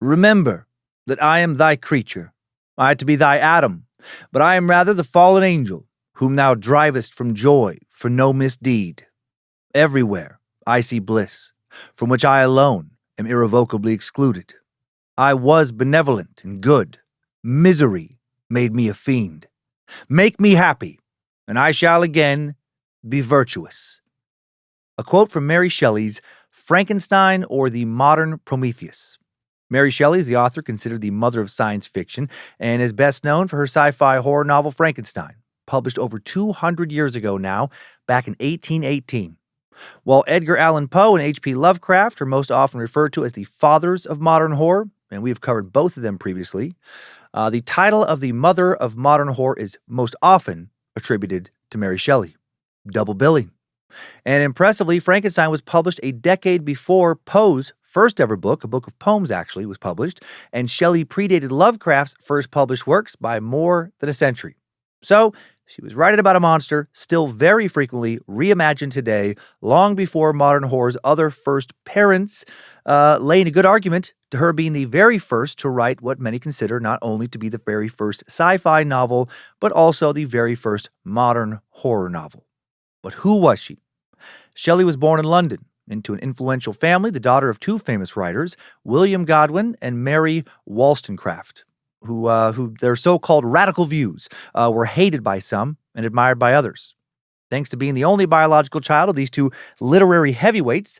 Remember that I am thy creature, I to be thy Adam, but I am rather the fallen angel, whom thou drivest from joy for no misdeed. Everywhere I see bliss, from which I alone am irrevocably excluded. I was benevolent and good. Misery made me a fiend. Make me happy, and I shall again be virtuous. A quote from Mary Shelley's Frankenstein or the Modern Prometheus. Mary Shelley is the author considered the mother of science fiction and is best known for her sci-fi horror novel Frankenstein, published over 200 years ago now, back in 1818. While Edgar Allan Poe and H.P. Lovecraft are most often referred to as the fathers of modern horror, and we have covered both of them previously, the title of the mother of modern horror is most often attributed to Mary Shelley. Double billing. And impressively, Frankenstein was published a decade before Poe's first ever book, a book of poems actually, was published, and Shelley predated Lovecraft's first published works by more than a century. So, she was writing about a monster still very frequently reimagined today, long before modern horror's other first parents, laying a good argument to her being the very first to write what many consider not only to be the very first sci-fi novel, but also the very first modern horror novel. But who was she? Shelley was born in London, into an influential family, the daughter of two famous writers, William Godwin and Mary Wollstonecraft, who their so-called radical views were hated by some and admired by others. Thanks to being the only biological child of these two literary heavyweights,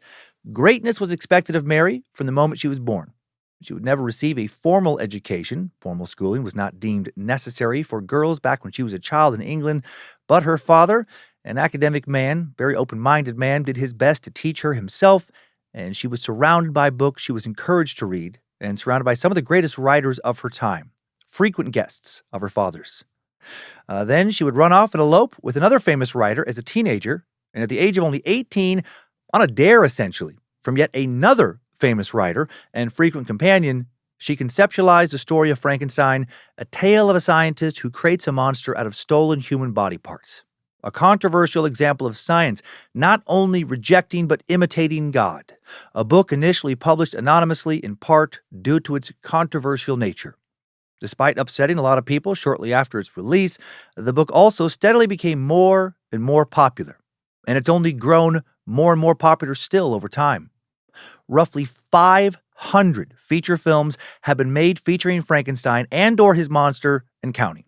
greatness was expected of Mary from the moment she was born. She would never receive a formal education. Formal schooling was not deemed necessary for girls back when she was a child in England, but her father, an academic man, very open-minded man, did his best to teach her himself, and she was surrounded by books she was encouraged to read, and surrounded by some of the greatest writers of her time, frequent guests of her father's. Then she would run off and elope with another famous writer as a teenager, and at the age of only 18, on a dare essentially, from yet another famous writer and frequent companion, she conceptualized the story of Frankenstein, a tale of a scientist who creates a monster out of stolen human body parts. A controversial example of science not only rejecting but imitating God, a book initially published anonymously in part due to its controversial nature. Despite upsetting a lot of people shortly after its release, the book also steadily became more and more popular, and it's only grown more and more popular still over time. Roughly 500 feature films have been made featuring Frankenstein and/or his monster and counting.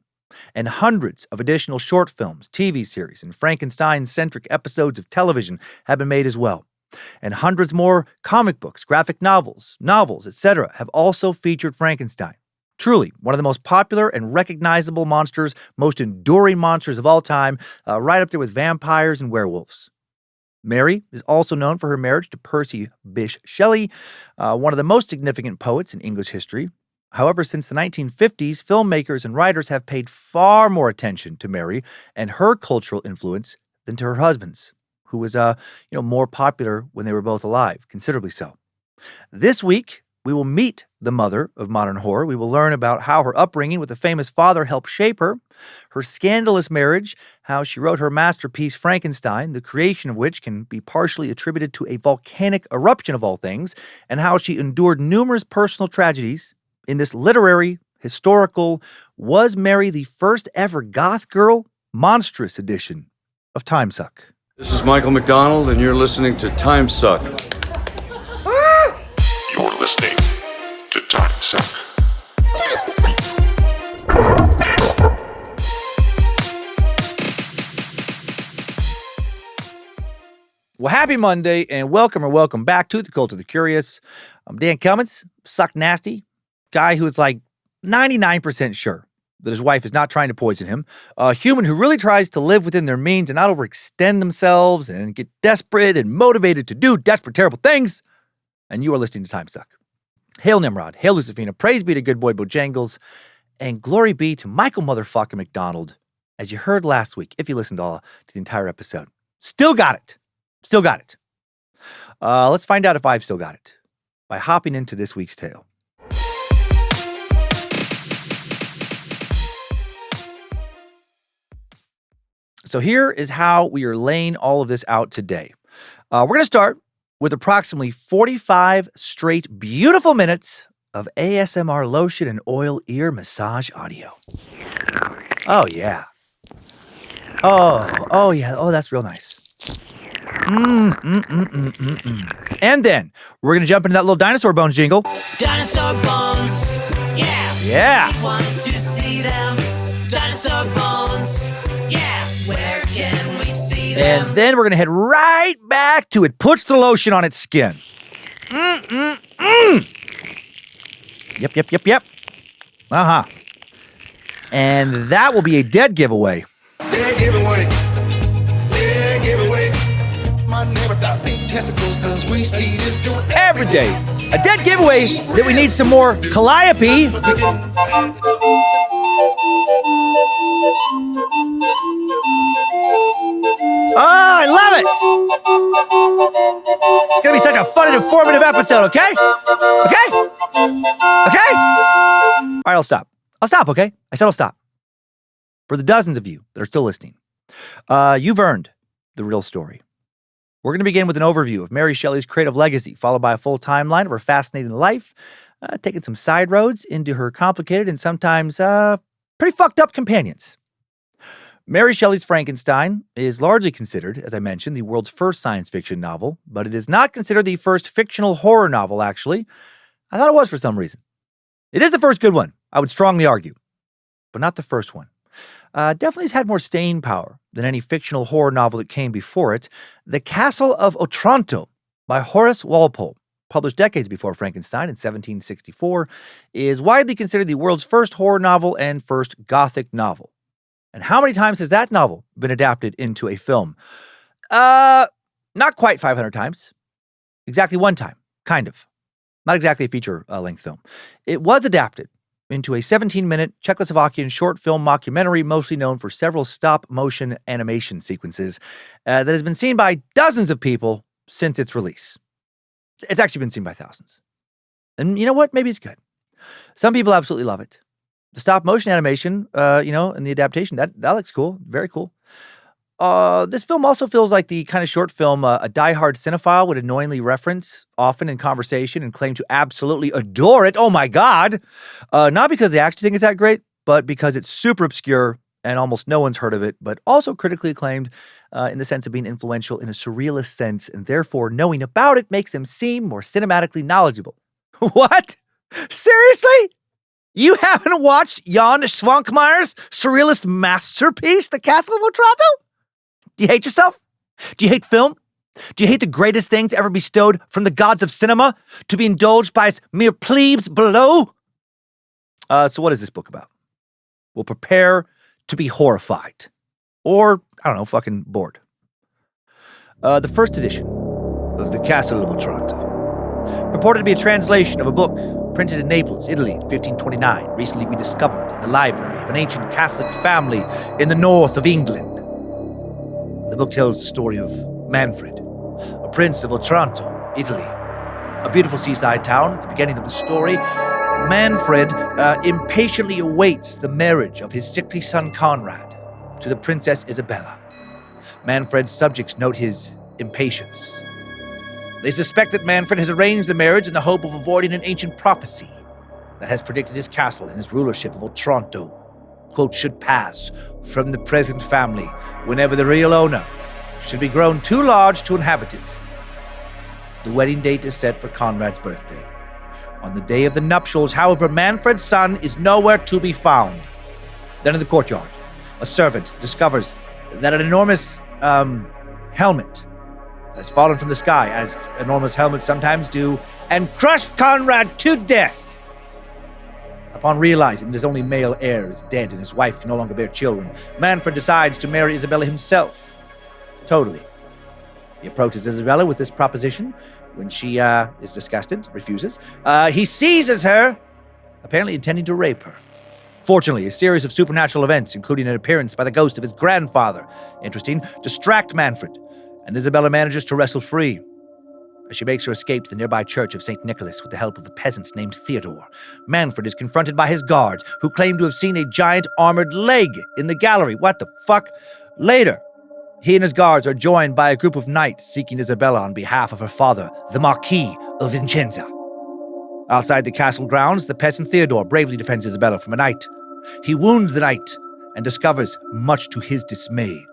And hundreds of additional short films, TV series, and Frankenstein-centric episodes of television have been made as well. And hundreds more comic books, graphic novels, etc. have also featured Frankenstein. Truly, one of the most popular and recognizable monsters, most enduring monsters of all time, right up there with vampires and werewolves. Mary is also known for her marriage to Percy Shelley, one of the most significant poets in English history. However, since the 1950s, filmmakers and writers have paid far more attention to Mary and her cultural influence than to her husband's, who was more popular when they were both alive, considerably so. This week, we will meet the mother of modern horror. We will learn about how her upbringing with a famous father helped shape her scandalous marriage, how she wrote her masterpiece Frankenstein, the creation of which can be partially attributed to a volcanic eruption of all things, and how she endured numerous personal tragedies in this literary, historical, Was Mary the First Ever Goth Girl? Monstrous edition of Timesuck. This is Michael McDonald, and you're listening to Timesuck. You're listening to Timesuck. Well, happy Monday, and welcome back to the Cult of the Curious. I'm Dan Cummins, Suck Nasty, guy who is like 99% sure that his wife is not trying to poison him, a human who really tries to live within their means and not overextend themselves and get desperate and motivated to do desperate, terrible things. And you are listening to Timesuck. Hail Nimrod, hail Lucifina, praise be to good boy Bojangles, and glory be to Michael motherfucking McDonald, as you heard last week, if you listened to the entire episode. Still got it. Let's find out if I've still got it by hopping into this week's tale. So here is how we are laying all of this out today. We're going to start with approximately 45 straight beautiful minutes of ASMR lotion and oil ear massage audio. Oh, yeah. Oh, yeah. Oh, that's real nice. And then we're going to jump into that little dinosaur bones jingle. Dinosaur bones, yeah. Yeah. We want to see them. Dinosaur bones, yeah. Where can we see them? And then we're going to head right back to it. Puts the lotion on its skin. Yep. Uh-huh. And that will be a dead giveaway. Dead giveaway. Dead giveaway. My neighbor got big testicles because we see this doing Every day. A dead giveaway that we need some more calliope. Oh, I love it! It's gonna be such a fun and informative episode, okay? Okay? All right, I'll stop, okay? I said I'll stop. For the dozens of you that are still listening, you've earned the real story. We're going to begin with an overview of Mary Shelley's creative legacy, followed by a full timeline of her fascinating life, taking some side roads into her complicated and sometimes pretty fucked up companions. Mary Shelley's Frankenstein is largely considered, as I mentioned, the world's first science fiction novel, but it is not considered the first fictional horror novel, actually. I thought it was for some reason. It is the first good one, I would strongly argue, but not the first one. Definitely has had more staying power than any fictional horror novel that came before it. The Castle of Otranto by Horace Walpole, published decades before Frankenstein in 1764, is widely considered the world's first horror novel and first Gothic novel. And how many times has that novel been adapted into a film? Not quite 500 times. Exactly one time, kind of. Not exactly a feature-length film. It was adapted into a 17-minute Czechoslovakian short film mockumentary mostly known for several stop-motion animation sequences that has been seen by dozens of people since its release. It's actually been seen by thousands. And you know what? Maybe it's good. Some people absolutely love it. The stop-motion animation, and the adaptation, that looks cool. Very cool. This film also feels like the kind of short film a diehard cinephile would annoyingly reference often in conversation and claim to absolutely adore it. Oh my God. Not because they actually think it's that great, but because it's super obscure and almost no one's heard of it, but also critically acclaimed in the sense of being influential in a surrealist sense, and therefore knowing about it makes them seem more cinematically knowledgeable. What? Seriously? You haven't watched Jan Svankmeyer's surrealist masterpiece, The Castle of Otranto? Do you hate yourself? Do you hate film? Do you hate the greatest things ever bestowed from the gods of cinema to be indulged by its mere plebes below? So what is this book about? Well, prepare to be horrified. Or, I don't know, fucking bored. The first edition of The Castle of Otranto, purported to be a translation of a book printed in Naples, Italy in 1529, recently rediscovered in the library of an ancient Catholic family in the north of England. The book tells the story of Manfred, a prince of Otranto, Italy. A beautiful seaside town. At the beginning of the story, Manfred impatiently awaits the marriage of his sickly son Conrad to the Princess Isabella. Manfred's subjects note his impatience. They suspect that Manfred has arranged the marriage in the hope of avoiding an ancient prophecy that has predicted his castle and his rulership of Otranto, quote, should pass from the present family whenever the real owner should be grown too large to inhabit it. The wedding date is set for Conrad's birthday. On the day of the nuptials, however, Manfred's son is nowhere to be found. Then in the courtyard, a servant discovers that an enormous helmet has fallen from the sky, as enormous helmets sometimes do, and crushed Conrad to death. Upon realizing that his only male heir is dead and his wife can no longer bear children, Manfred decides to marry Isabella himself. Totally. He approaches Isabella with this proposition. When she is disgusted, refuses, he seizes her, apparently intending to rape her. Fortunately, a series of supernatural events, including an appearance by the ghost of his grandfather, distract Manfred, and Isabella manages to wrestle free. As she makes her escape to the nearby church of St. Nicholas with the help of a peasant named Theodore, Manfred is confronted by his guards, who claim to have seen a giant armored leg in the gallery. What the fuck? Later, he and his guards are joined by a group of knights seeking Isabella on behalf of her father, the Marquis of Vicenza. Outside the castle grounds, the peasant Theodore bravely defends Isabella from a knight. He wounds the knight and discovers, much to his dismay,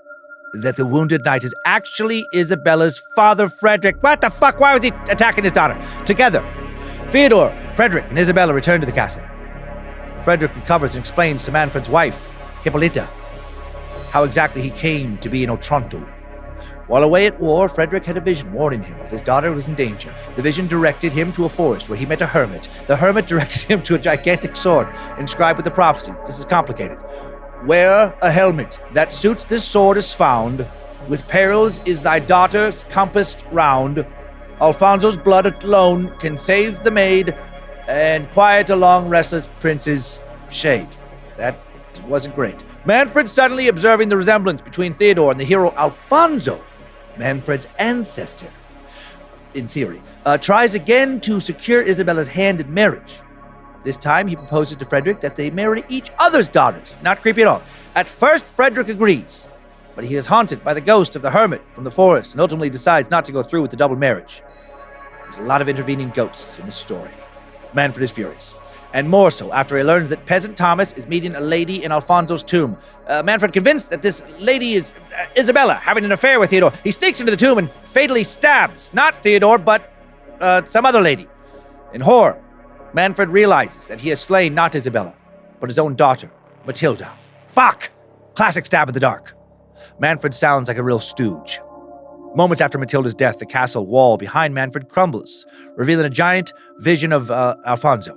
that the wounded knight is actually Isabella's father, Frederick. What the fuck? Why was he attacking his daughter? Together, Theodore, Frederick, and Isabella return to the castle. Frederick recovers and explains to Manfred's wife, Hippolyta, how exactly he came to be in Otranto. While away at war, Frederick had a vision warning him that his daughter was in danger. The vision directed him to a forest where he met a hermit. The hermit directed him to a gigantic sword inscribed with the prophecy. This is complicated. Wear a helmet that suits this sword is found. With perils is thy daughter's compassed round. Alfonso's blood alone can save the maid and quiet a long restless prince's shade. That wasn't great. Manfred, suddenly observing the resemblance between Theodore and the hero Alfonso, Manfred's ancestor, in theory, tries again to secure Isabella's hand in marriage. This time, he proposes to Frederick that they marry each other's daughters. Not creepy at all. At first, Frederick agrees, but he is haunted by the ghost of the hermit from the forest and ultimately decides not to go through with the double marriage. There's a lot of intervening ghosts in the story. Manfred is furious, and more so after he learns that peasant Thomas is meeting a lady in Alfonso's tomb. Manfred, convinced that this lady is Isabella, having an affair with Theodore, he sneaks into the tomb and fatally stabs not Theodore, but some other lady. In horror, Manfred realizes that he has slain not Isabella, but his own daughter, Matilda. Fuck! Classic stab in the dark. Manfred sounds like a real stooge. Moments after Matilda's death, the castle wall behind Manfred crumbles, revealing a giant vision of Alfonso.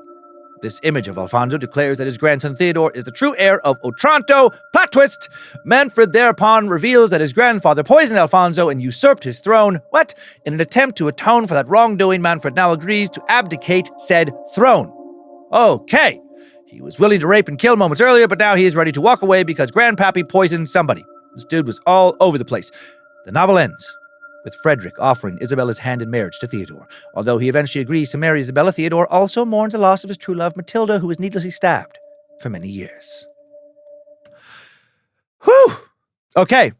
This image of Alfonso declares that his grandson Theodore is the true heir of Otranto. Plot twist! Manfred thereupon reveals that his grandfather poisoned Alfonso and usurped his throne. What? In an attempt to atone for that wrongdoing, Manfred now agrees to abdicate said throne. Okay. He was willing to rape and kill moments earlier, but now he is ready to walk away because Grandpappy poisoned somebody. This dude was all over the place. The novel ends with Frederick offering Isabella's hand in marriage to Theodore. Although he eventually agrees to marry Isabella, Theodore also mourns the loss of his true love, Matilda, who was needlessly stabbed for many years. Whew! Okay,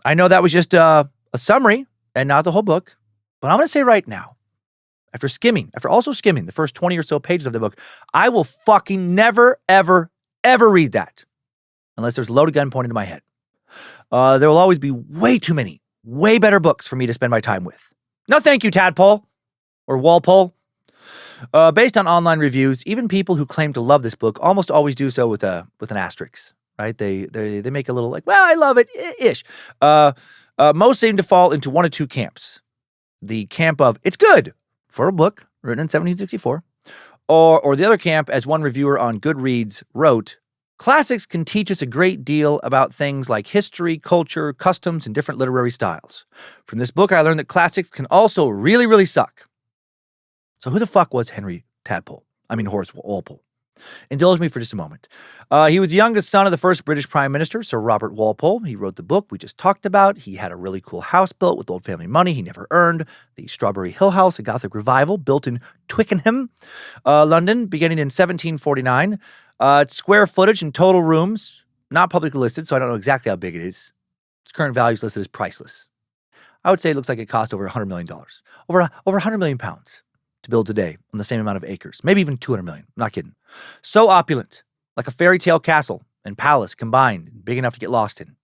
I know that was just a summary and not the whole book, but I'm going to say right now, after also skimming the first 20 or so pages of the book, I will fucking never, ever, ever read that unless there's a loaded gun pointed to my head. There will always be way too many way better books for me to spend my time with. No thank you, Tadpole. Or Walpole. Based on online reviews, even people who claim to love this book almost always do so with an asterisk, right? They make a little like, well, I love it, ish. Most seem to fall into one of two camps. The camp of, it's good, for a book written in 1764. Or the other camp, as one reviewer on Goodreads wrote, classics can teach us a great deal about things like history, culture, customs, and different literary styles. From this book, I learned that classics can also really, really suck. So who the fuck was Horace Walpole? Indulge me for just a moment. He was the youngest son of the first British Prime Minister, Sir Robert Walpole. He wrote the book we just talked about. He had a really cool house built with old family money he never earned. The Strawberry Hill House, a Gothic revival built in Twickenham, London, beginning in 1749. Its square footage and total rooms, not publicly listed, so I don't know exactly how big it is. Its current value is listed as priceless. I would say it looks like it cost over $100 million. Over 100 million pounds to build today on the same amount of acres. Maybe even 200 million. I'm not kidding. So opulent, like a fairy tale castle and palace combined, big enough to get lost in.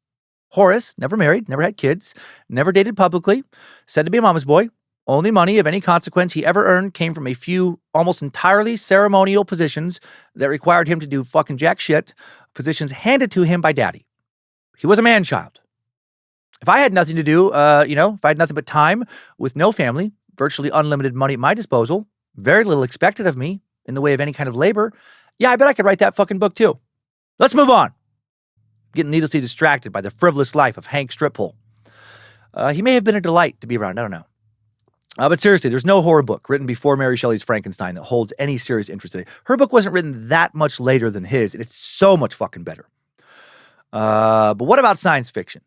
Horace, never married, never had kids, never dated publicly, said to be a mama's boy. Only money of any consequence he ever earned came from a few almost entirely ceremonial positions that required him to do fucking jack shit, positions handed to him by daddy. He was a man-child. If I had nothing to do, if I had nothing but time with no family, virtually unlimited money at my disposal, very little expected of me in the way of any kind of labor, yeah, I bet I could write that fucking book too. Let's move on. Getting needlessly distracted by the frivolous life of Hank Striphole. He may have been a delight to be around, I don't know. But seriously, there's no horror book written before Mary Shelley's Frankenstein that holds any serious interest today. Her book wasn't written that much later than his, and it's so much fucking better. But what about science fiction?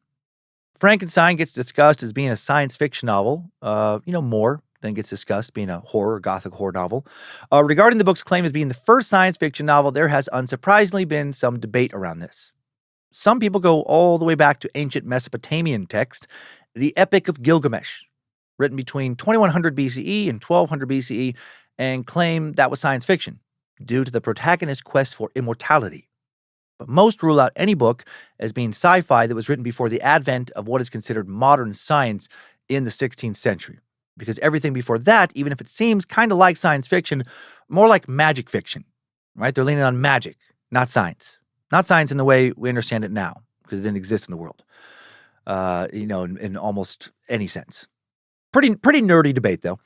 Frankenstein gets discussed as being a science fiction novel, more than gets discussed being a horror, gothic horror novel. Regarding the book's claim as being the first science fiction novel, there has unsurprisingly been some debate around this. Some people go all the way back to ancient Mesopotamian text, the Epic of Gilgamesh, written between 2100 BCE and 1200 BCE, and claim that was science fiction due to the protagonist's quest for immortality. But most rule out any book as being sci-fi that was written before the advent of what is considered modern science in the 16th century. Because everything before that, even if it seems kind of like science fiction, more like magic fiction, right? They're leaning on magic, not science. Not science in the way we understand it now, because it didn't exist in the world, in almost any sense. Pretty nerdy debate, though.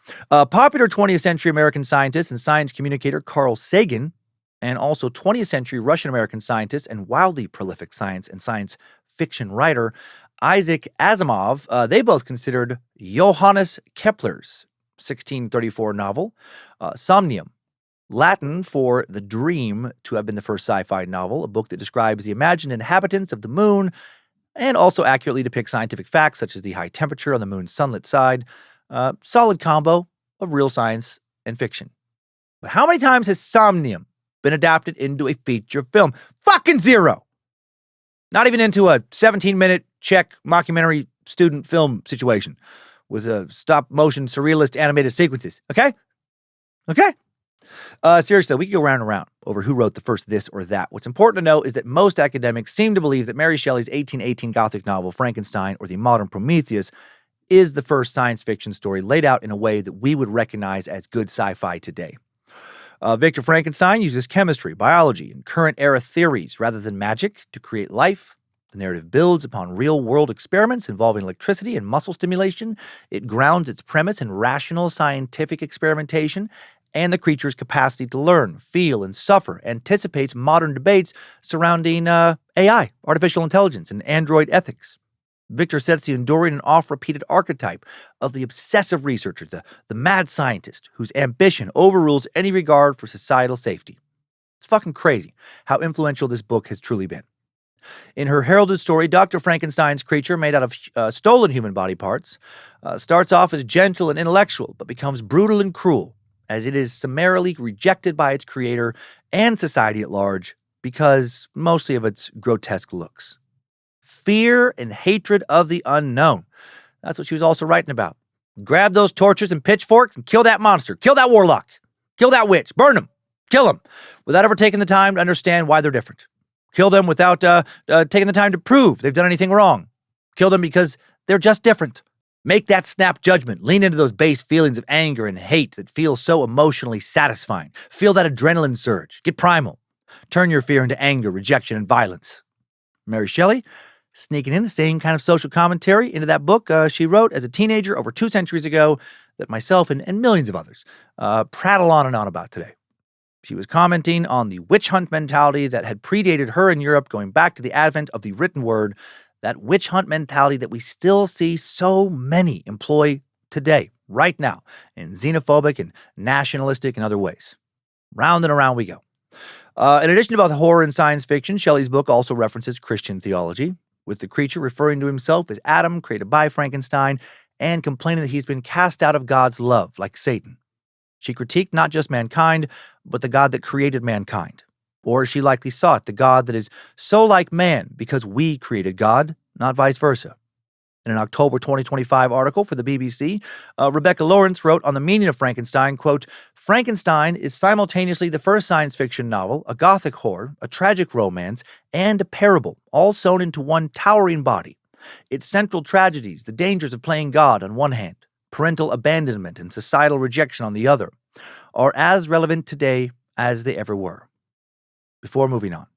Popular 20th century American scientist and science communicator Carl Sagan, and also 20th century Russian-American scientist and wildly prolific science and science fiction writer Isaac Asimov, they both considered Johannes Kepler's 1634 novel, Somnium, Latin for The Dream, to have been the first sci-fi novel, a book that describes the imagined inhabitants of the moon and also accurately depicts scientific facts such as the high temperature on the moon's sunlit side. Solid combo of real science and fiction. But how many times has Somnium been adapted into a feature film? Fucking zero! Not even into a 17-minute Czech mockumentary student film situation with stop-motion surrealist animated sequences. Okay? Seriously, we could go round and round over who wrote the first this or that. What's important to know is that most academics seem to believe that Mary Shelley's 1818 Gothic novel, Frankenstein, or the modern Prometheus, is the first science fiction story laid out in a way that we would recognize as good sci-fi today. Victor Frankenstein uses chemistry, biology, and current-era theories rather than magic to create life. The narrative builds upon real-world experiments involving electricity and muscle stimulation. It grounds its premise in rational scientific experimentation and the creature's capacity to learn, feel, and suffer, anticipates modern debates surrounding AI, artificial intelligence, and android ethics. Victor sets the enduring and oft-repeated archetype of the obsessive researcher, the mad scientist, whose ambition overrules any regard for societal safety. It's fucking crazy how influential this book has truly been. In her heralded story, Dr. Frankenstein's creature, made out of stolen human body parts, starts off as gentle and intellectual, but becomes brutal and cruel, as it is summarily rejected by its creator and society at large because mostly of its grotesque looks. Fear and hatred of the unknown. That's what she was also writing about. Grab those torches and pitchforks and kill that monster. Kill that warlock. Kill that witch. Burn them. Kill them. Without ever taking the time to understand why they're different. Kill them without taking the time to prove they've done anything wrong. Kill them because they're just different. Make that snap judgment. Lean into those base feelings of anger and hate that feel so emotionally satisfying. Feel that adrenaline surge. Get primal. Turn your fear into anger, rejection, and violence. Mary Shelley, sneaking in the same kind of social commentary into that book she wrote as a teenager over 2 centuries ago that myself and millions of others prattle on and on about today. She was commenting on the witch hunt mentality that had predated her in Europe going back to the advent of the written word, that witch hunt mentality that we still see so many employ today, right now, in xenophobic and nationalistic and other ways. Round and around we go. In addition to both horror and science fiction, Shelley's book also references Christian theology, with the creature referring to himself as Adam, created by Frankenstein, and complaining that he's been cast out of God's love, like Satan. She critiqued not just mankind, but the God that created mankind. Or as she likely saw it, the God that is so like man because we created God, not vice versa. In an October 2025 article for the BBC, Rebecca Lawrence wrote on the meaning of Frankenstein, quote, Frankenstein is simultaneously the first science fiction novel, a gothic horror, a tragic romance, and a parable, all sewn into one towering body. Its central tragedies, the dangers of playing God on one hand, parental abandonment and societal rejection on the other, are as relevant today as they ever were. Before moving on,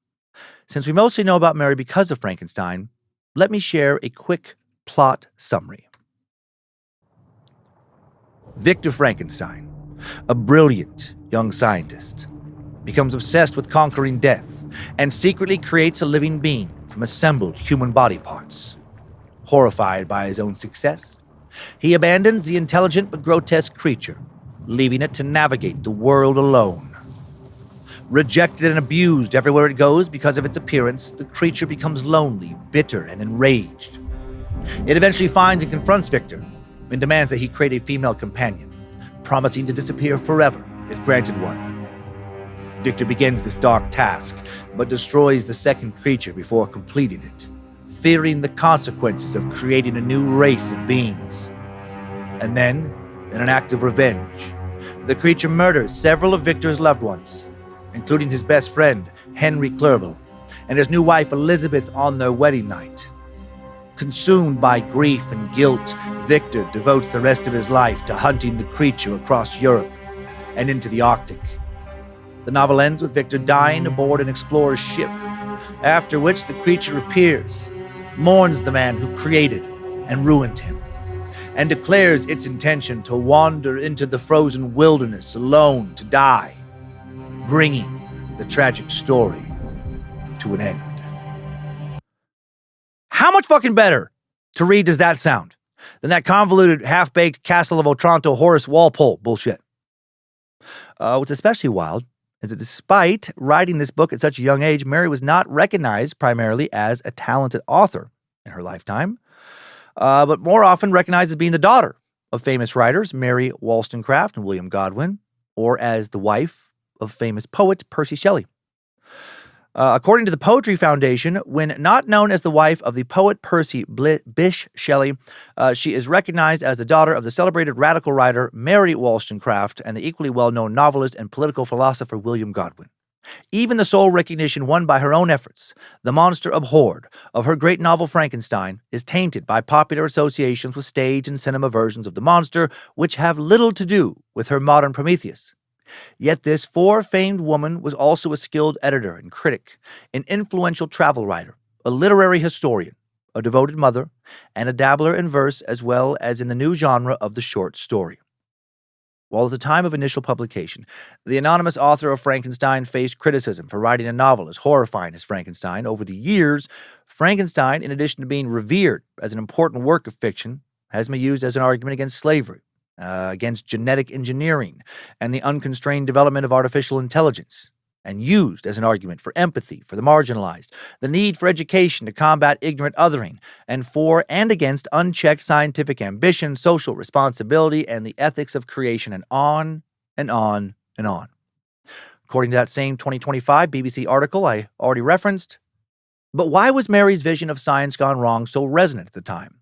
since we mostly know about Mary because of Frankenstein, let me share a quick plot summary. Victor Frankenstein, a brilliant young scientist, becomes obsessed with conquering death and secretly creates a living being from assembled human body parts. Horrified by his own success, he abandons the intelligent but grotesque creature, leaving it to navigate the world alone. Rejected and abused everywhere it goes because of its appearance, the creature becomes lonely, bitter, and enraged. It eventually finds and confronts Victor and demands that he create a female companion, promising to disappear forever if granted one. Victor begins this dark task, but destroys the second creature before completing it, fearing the consequences of creating a new race of beings. And then, in an act of revenge, the creature murders several of Victor's loved ones, including his best friend, Henry Clerval, and his new wife, Elizabeth, on their wedding night. Consumed by grief and guilt, Victor devotes the rest of his life to hunting the creature across Europe and into the Arctic. The novel ends with Victor dying aboard an explorer's ship, after which the creature appears, mourns the man who created and ruined him, and declares its intention to wander into the frozen wilderness alone to die, bringing the tragic story to an end. How much fucking better to read does that sound than that convoluted, half-baked Castle of Otranto Horace Walpole bullshit? What's especially wild is that despite writing this book at such a young age, Mary was not recognized primarily as a talented author in her lifetime, but more often recognized as being the daughter of famous writers Mary Wollstonecraft and William Godwin, or as the wife of famous poet Percy Shelley. According to the Poetry Foundation, when not known as the wife of the poet Percy Bysshe Shelley, she is recognized as the daughter of the celebrated radical writer Mary Wollstonecraft and the equally well-known novelist and political philosopher William Godwin. Even the sole recognition won by her own efforts, the monster abhorred of her great novel Frankenstein, is tainted by popular associations with stage and cinema versions of the monster, which have little to do with her modern Prometheus. Yet this fore-famed woman was also a skilled editor and critic, an influential travel writer, a literary historian, a devoted mother, and a dabbler in verse as well as in the new genre of the short story. While at the time of initial publication, the anonymous author of Frankenstein faced criticism for writing a novel as horrifying as Frankenstein, over the years, Frankenstein, in addition to being revered as an important work of fiction, has been used as an argument against slavery, against genetic engineering and the unconstrained development of artificial intelligence, and used as an argument for empathy for the marginalized, the need for education to combat ignorant othering, and for and against unchecked scientific ambition, social responsibility, and the ethics of creation, and on and on and on. According to that same 2025 BBC article I already referenced. But why was Mary's vision of science gone wrong so resonant at the time?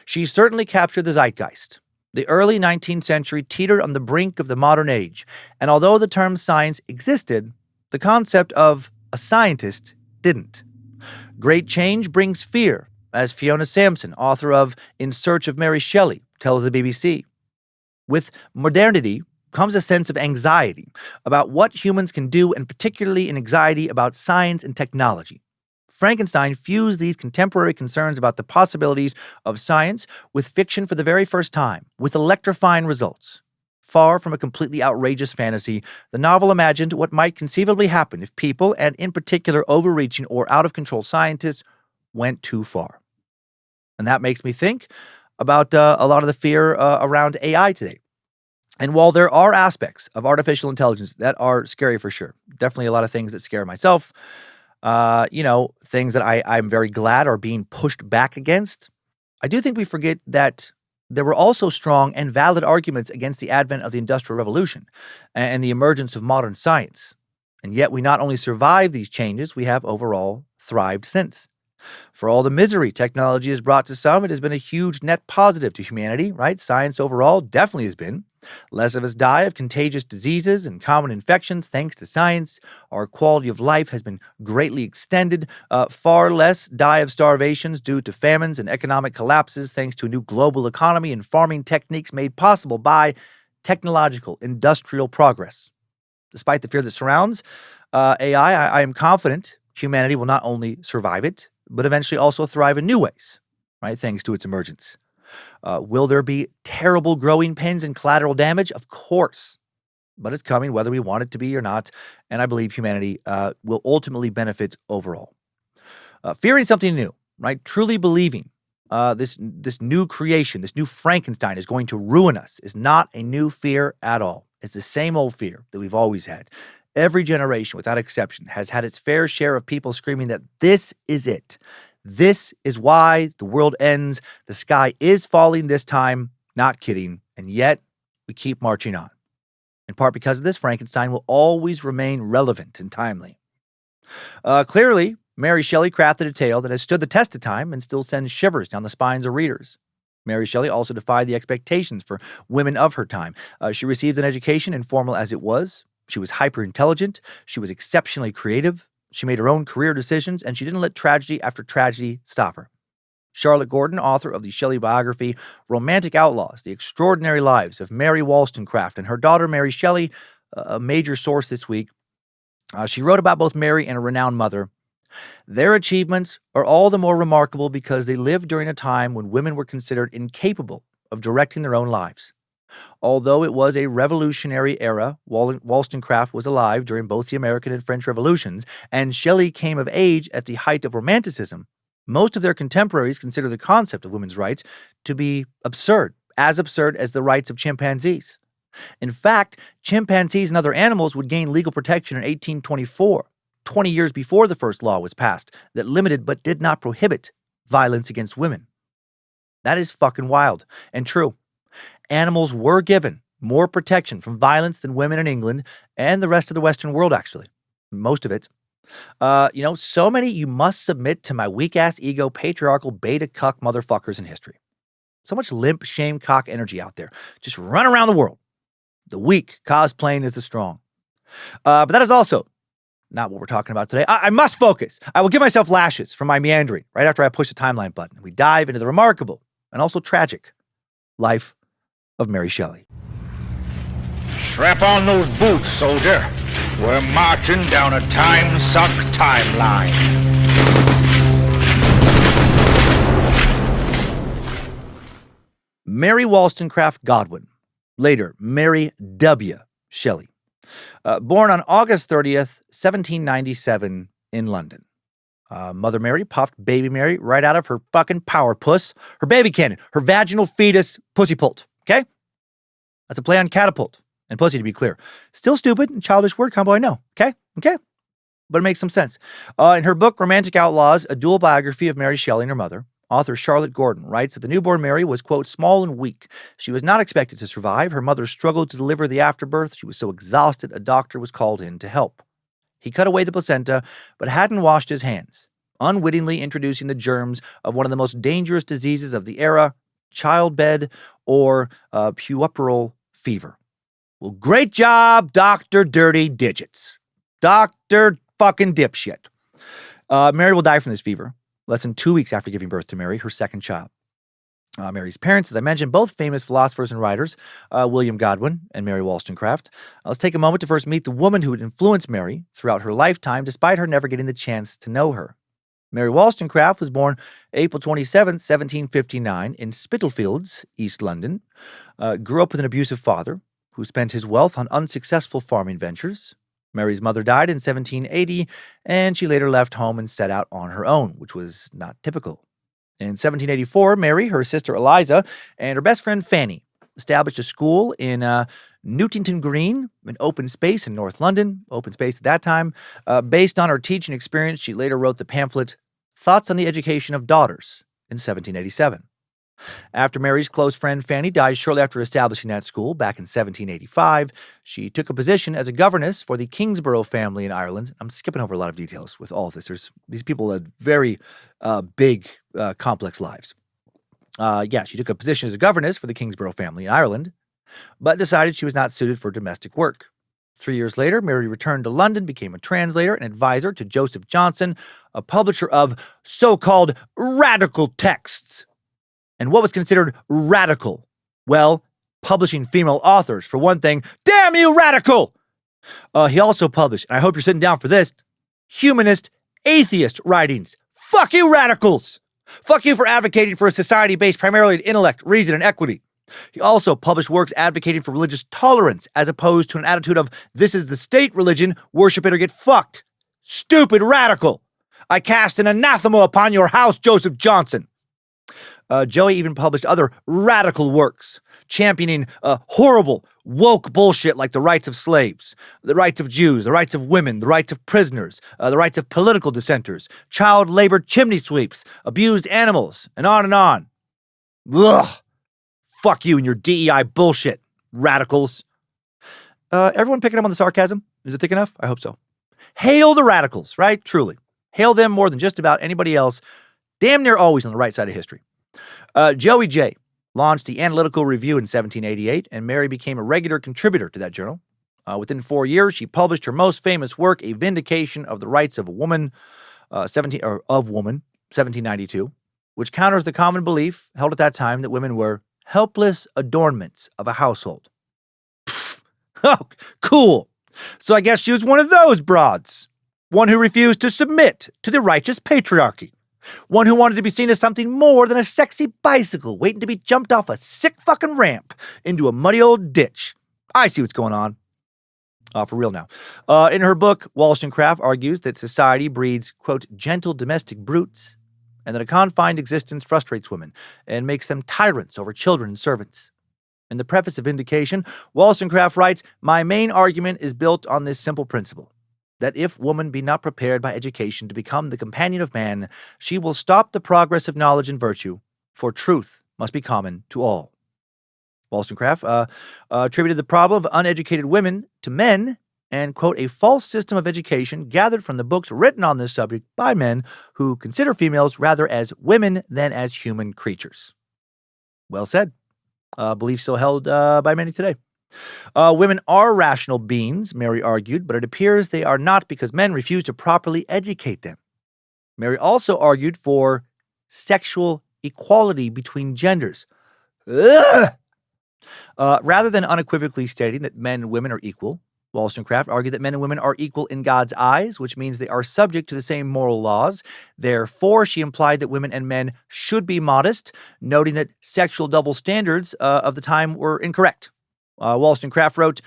She certainly captured the zeitgeist. The early 19th century teetered on the brink of the modern age, and although the term science existed, the concept of a scientist didn't. Great change brings fear, as Fiona Sampson, author of In Search of Mary Shelley, tells the BBC. With modernity comes a sense of anxiety about what humans can do, and particularly an anxiety about science and technology. Frankenstein fused these contemporary concerns about the possibilities of science with fiction for the very first time, with electrifying results. Far from a completely outrageous fantasy, the novel imagined what might conceivably happen if people, and in particular overreaching or out-of-control scientists, went too far. And that makes me think about a lot of the fear around AI today. And while there are aspects of artificial intelligence that are scary for sure, definitely a lot of things that scare myself, things that I'm very glad are being pushed back against, I do think we forget that there were also strong and valid arguments against the advent of the Industrial Revolution and the emergence of modern science. And yet we not only survived these changes, we have overall thrived since. For all the misery technology has brought to some, it has been a huge net positive to humanity, right? Science overall definitely has been. Less of us die of contagious diseases and common infections thanks to science. Our quality of life has been greatly extended. Far less die of starvations due to famines and economic collapses thanks to a new global economy and farming techniques made possible by technological, industrial progress. Despite the fear that surrounds AI, I am confident humanity will not only survive it, but eventually also thrive in new ways, right, thanks to its emergence. Will there be terrible growing pains and collateral damage? Of course. But it's coming whether we want it to be or not, and I believe humanity will ultimately benefit overall. Fearing something new, right? Truly believing this new creation, this new Frankenstein is going to ruin us is not a new fear at all. It's the same old fear that we've always had. Every generation, without exception, has had its fair share of people screaming that this is it. This is why the world ends. The sky is falling this time. Not kidding. And yet, we keep marching on. In part because of this, Frankenstein will always remain relevant and timely. Clearly, Mary Shelley crafted a tale that has stood the test of time and still sends shivers down the spines of readers. Mary Shelley also defied the expectations for women of her time. She received an education, informal as it was. She was hyper-intelligent. She was exceptionally creative. She made her own career decisions, and she didn't let tragedy after tragedy stop her. Charlotte Gordon, author of the Shelley biography Romantic Outlaws, The Extraordinary Lives of Mary Wollstonecraft and her daughter Mary Shelley, a major source this week, she wrote about both Mary and her renowned mother. Their achievements are all the more remarkable because they lived during a time when women were considered incapable of directing their own lives. Although it was a revolutionary era, Wollstonecraft was alive during both the American and French revolutions, and Shelley came of age at the height of Romanticism. Most of their contemporaries consider the concept of women's rights to be absurd as the rights of chimpanzees. In fact, chimpanzees and other animals would gain legal protection in 1824, 20 years before the first law was passed that limited but did not prohibit violence against women. That is fucking wild and true. Animals were given more protection from violence than women in England and the rest of the Western world, actually. Most of it. So many you must submit to my weak-ass ego patriarchal beta cuck motherfuckers in history. So much limp shame cock energy out there. Just run around the world. The weak cosplaying is the strong. But that is also not what we're talking about today. I must focus. I will give myself lashes for my meandering right after I push the timeline button. We dive into the remarkable and also tragic life of Mary Shelley. Strap on those boots, soldier. We're marching down a Timesuck timeline. Mary Wollstonecraft Godwin, later Mary W. Shelley, born on August 30th, 1797 in London. Mother Mary puffed baby Mary right out of her fucking power puss, her baby cannon, her vaginal fetus pussy pult, okay? That's a play on catapult and pussy, to be clear. Still stupid and childish word combo, I know, okay? But it makes some sense. In her book, Romantic Outlaws, a dual biography of Mary Shelley and her mother, author Charlotte Gordon writes that the newborn Mary was, quote, small and weak. She was not expected to survive. Her mother struggled to deliver the afterbirth. She was so exhausted, a doctor was called in to help. He cut away the placenta, but hadn't washed his hands, unwittingly introducing the germs of one of the most dangerous diseases of the era, childbed or puerperal fever. Well, great job, Dr. Dirty Digits. Dr. fucking dipshit. Mary will die from this fever less than 2 weeks after giving birth to Mary, her second child. Mary's parents, as I mentioned, both famous philosophers and writers, William Godwin and Mary Wollstonecraft. Let's take a moment to first meet the woman who would influence Mary throughout her lifetime, despite her never getting the chance to know her. Mary Wollstonecraft was born April 27, 1759, in Spitalfields, East London. Grew up with an abusive father who spent his wealth on unsuccessful farming ventures. Mary's mother died in 1780, and she later left home and set out on her own, which was not typical. In 1784, Mary, her sister Eliza, and her best friend Fanny established a school in Newtington Green, an open space in North London, open space at that time. Based on her teaching experience, she later wrote the pamphlet Thoughts on the Education of Daughters in 1787. After Mary's close friend Fanny died shortly after establishing that school back in 1785, she took a position as a governess for the Kingsborough family in Ireland. I'm skipping over a lot of details with all of this. These people had very big, complex lives. She took a position as a governess for the Kingsborough family in Ireland, but decided she was not suited for domestic work. 3 years later, Mary returned to London, became a translator and advisor to Joseph Johnson, a publisher of so-called radical texts. And what was considered radical? Well, publishing female authors, for one thing. Damn you, radical! He also published, and I hope you're sitting down for this, humanist, atheist writings. Fuck you, radicals! Fuck you for advocating for a society based primarily on intellect, reason, and equity. He also published works advocating for religious tolerance as opposed to an attitude of, this is the state religion, worship it or get fucked. Stupid radical! I cast an anathema upon your house, Joseph Johnson. Joey even published other radical works, championing horrible, woke bullshit like the rights of slaves, the rights of Jews, the rights of women, the rights of prisoners, the rights of political dissenters, child labor chimney sweeps, abused animals, and on and on. Ugh! Fuck you and your DEI bullshit, radicals. Everyone picking up on the sarcasm? Is it thick enough? I hope so. Hail the radicals, right? Truly. Hail them more than just about anybody else, damn near always on the right side of history. Joey J. launched the Analytical Review in 1788, and Mary became a regular contributor to that journal. Within 4 years, she published her most famous work, A Vindication of the Rights of Woman, 1792, which counters the common belief held at that time that women were helpless adornments of a household. Pfft. Oh, cool. So I guess she was one of those broads. One who refused to submit to the righteous patriarchy. One who wanted to be seen as something more than a sexy bicycle waiting to be jumped off a sick fucking ramp into a muddy old ditch. I see what's going on. For real now. In her book, Wollstonecraft argues that society breeds, quote, gentle domestic brutes, and that a confined existence frustrates women and makes them tyrants over children and servants. In the preface of Vindication, Wollstonecraft writes, "My main argument is built on this simple principle, that if woman be not prepared by education to become the companion of man, she will stop the progress of knowledge and virtue, for truth must be common to all." Wollstonecraft attributed the problem of uneducated women to men and, quote, a false system of education gathered from the books written on this subject by men who consider females rather as women than as human creatures. Well said. Belief still held by many today. Women are rational beings, Mary argued, but it appears they are not because men refuse to properly educate them. Mary also argued for sexual equality between genders. Rather than unequivocally stating that men and women are equal, Wollstonecraft argued that men and women are equal in God's eyes, which means they are subject to the same moral laws. Therefore, she implied that women and men should be modest, noting that sexual double standards of the time were incorrect. Wollstonecraft wrote,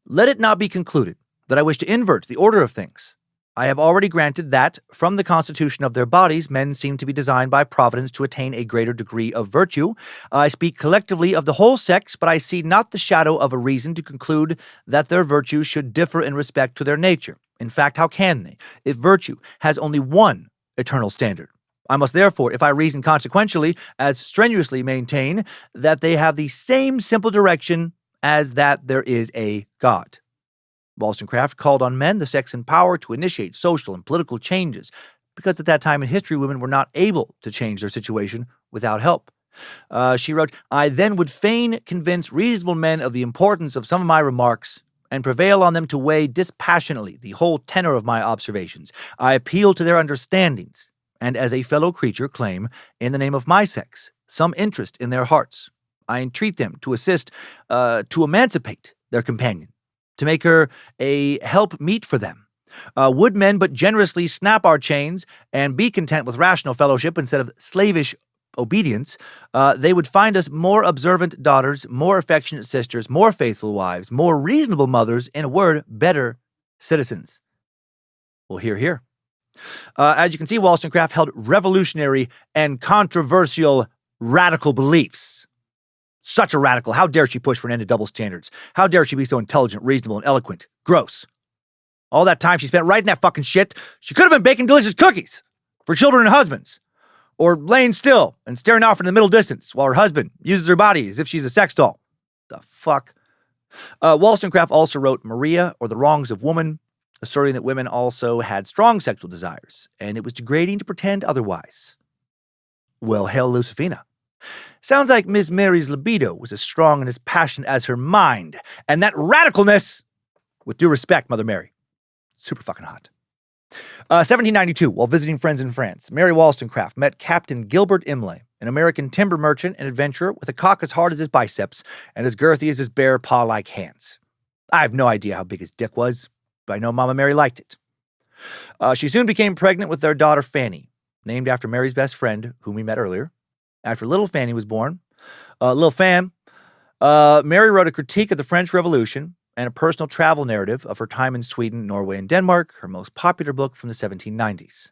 "Let it not be concluded that I wish to invert the order of things. I have already granted that, from the constitution of their bodies, men seem to be designed by Providence to attain a greater degree of virtue. I speak collectively of the whole sex, but I see not the shadow of a reason to conclude that their virtues should differ in respect to their nature. In fact, how can they, if virtue has only one eternal standard? I must therefore, if I reason consequentially, as strenuously maintain that they have the same simple direction as that there is a God." Wollstonecraft called on men, the sex in power, to initiate social and political changes, because at that time in history, women were not able to change their situation without help. She wrote, "I then would fain convince reasonable men of the importance of some of my remarks, and prevail on them to weigh dispassionately the whole tenor of my observations. I appeal to their understandings, and as a fellow creature claim, in the name of my sex, some interest in their hearts. I entreat them to assist, to emancipate their companion, to make her a help meet for them. Would men but generously snap our chains and be content with rational fellowship instead of slavish obedience, they would find us more observant daughters, more affectionate sisters, more faithful wives, more reasonable mothers, in a word, better citizens." Well, hear, hear. As you can see, Wollstonecraft held revolutionary and controversial radical beliefs. Such a radical. How dare she push for an end to double standards? How dare she be so intelligent, reasonable, and eloquent? Gross. All that time she spent writing that fucking shit, she could have been baking delicious cookies for children and husbands. Or laying still and staring off into the middle distance while her husband uses her body as if she's a sex doll. The fuck? Wollstonecraft also wrote Maria, or the Wrongs of Woman, asserting that women also had strong sexual desires, and it was degrading to pretend otherwise. Well, hail Lucifina. Sounds like Miss Mary's libido was as strong and as passionate as her mind, and that radicalness, with due respect, Mother Mary, super fucking hot. 1792, while visiting friends in France, Mary Wollstonecraft met Captain Gilbert Imlay, an American timber merchant and adventurer with a cock as hard as his biceps and as girthy as his bare paw-like hands. I have no idea how big his dick was, but I know Mama Mary liked it. She soon became pregnant with their daughter Fanny, named after Mary's best friend, whom we met earlier. After little Fanny was born, little Fan, Mary wrote a critique of the French Revolution and a personal travel narrative of her time in Sweden, Norway, and Denmark, her most popular book from the 1790s.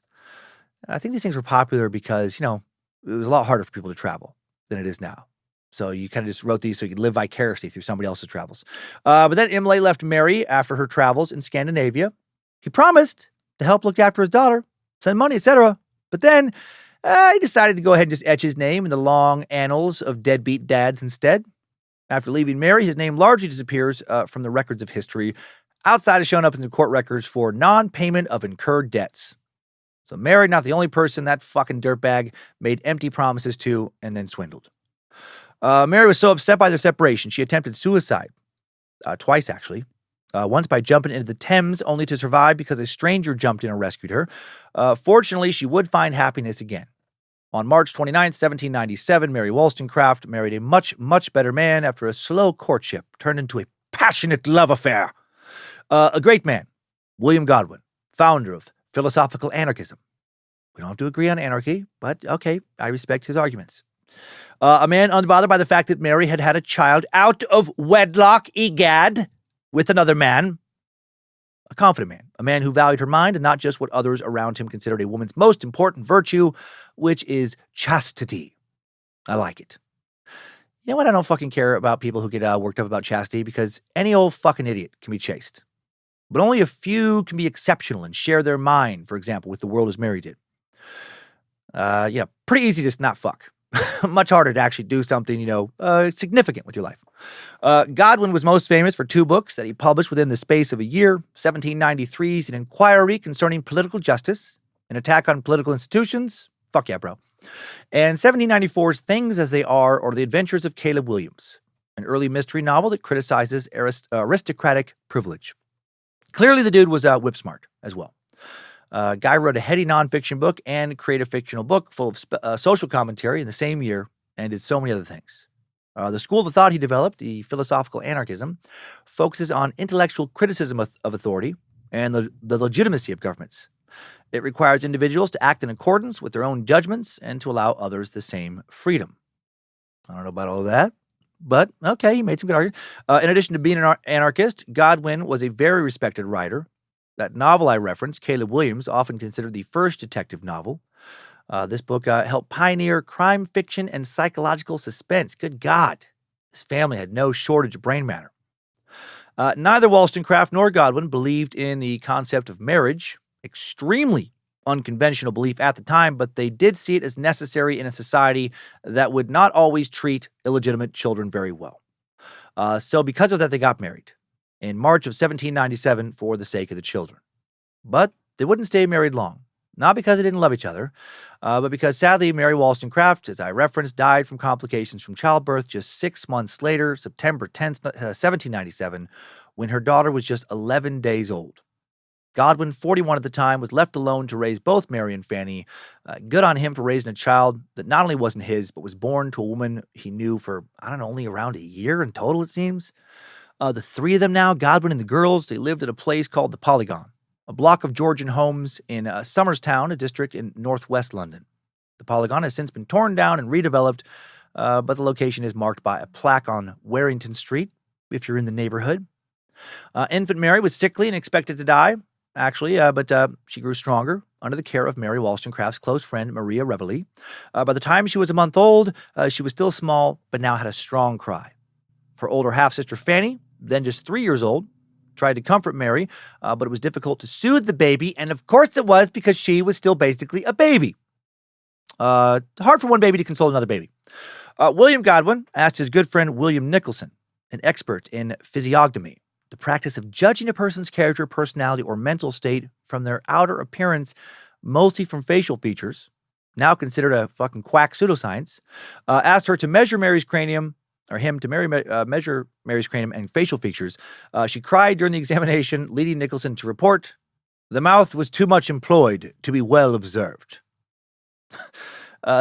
I think these things were popular because, it was a lot harder for people to travel than it is now. So you kind of just wrote these so you could live vicariously through somebody else's travels. But then Imlay left Mary after her travels in Scandinavia. He promised to help look after his daughter, send money, etc. But then he decided to go ahead and just etch his name in the long annals of deadbeat dads instead. After leaving Mary, his name largely disappears from the records of history, outside of showing up in the court records for non-payment of incurred debts. So Mary, not the only person that fucking dirtbag made empty promises to and then swindled. Mary was so upset by their separation, she attempted suicide. Twice, actually. Once by jumping into the Thames, only to survive because a stranger jumped in and rescued her. Fortunately, she would find happiness again. On March 29, 1797, Mary Wollstonecraft married a much, much better man after a slow courtship turned into a passionate love affair. A great man, William Godwin, founder of philosophical anarchism. We don't have to agree on anarchy, but okay, I respect his arguments. A man unbothered by the fact that Mary had had a child out of wedlock, egad, with another man. A confident man, a man who valued her mind and not just what others around him considered a woman's most important virtue, which is chastity. I like it. You know what? I don't fucking care about people who get worked up about chastity because any old fucking idiot can be chaste. But only a few can be exceptional and share their mind, for example, with the world as Mary did. Pretty easy to just not fuck. Much harder to actually do something, significant with your life. Godwin was most famous for 2 books that he published within the space of a year. 1793's An Inquiry Concerning Political Justice, An Attack on Political Institutions. Fuck yeah, bro. And 1794's Things as They Are, or The Adventures of Caleb Williams, an early mystery novel that criticizes aristocratic privilege. Clearly the dude was whip smart as well. Guy wrote a heady nonfiction book and creative fictional book full of social commentary in the same year and did so many other things. The school of thought he developed, the philosophical anarchism, focuses on intellectual criticism of authority and the legitimacy of governments. It requires individuals to act in accordance with their own judgments and to allow others the same freedom. I don't know about all of that, but okay, he made some good arguments. In addition to being an anarchist, Godwin was a very respected writer. That novel I referenced, Caleb Williams, often considered the first detective novel. This book helped pioneer crime fiction and psychological suspense. Good God. His family had no shortage of brain matter. Neither Wollstonecraft nor Godwin believed in the concept of marriage, extremely unconventional belief at the time, but they did see it as necessary in a society that would not always treat illegitimate children very well. So because of that, they got married in March of 1797 for the sake of the children. But they wouldn't stay married long, not because they didn't love each other, but because sadly Mary Wollstonecraft, as I referenced, died from complications from childbirth just 6 months later, September 10th, 1797, when her daughter was just 11 days old. Godwin, 41 at the time, was left alone to raise both Mary and Fanny. Good on him for raising a child that not only wasn't his, but was born to a woman he knew for, only around a year in total, it seems. The 3 of them now, Godwin and the girls, they lived at a place called the Polygon, a block of Georgian homes in Somerstown, a district in northwest London. The Polygon has since been torn down and redeveloped, but the location is marked by a plaque on Warrington Street, if you're in the neighborhood. Infant Mary was sickly and expected to die, actually, but she grew stronger under the care of Mary Wollstonecraft's close friend, Maria Reveley. By the time she was a month old, she was still small, but now had a strong cry. Her older half-sister Fanny, then just 3 years old, tried to comfort Mary, but it was difficult to soothe the baby, and of course it was because she was still basically a baby. Hard for one baby to console another baby. William Godwin asked his good friend William Nicholson, an expert in physiognomy, the practice of judging a person's character, personality, or mental state from their outer appearance, mostly from facial features, now considered a fucking quack pseudoscience, asked her to measure Mary's cranium, or him to measure Mary's cranium and facial features. She cried during the examination, leading Nicholson to report, "The mouth was too much employed to be well observed."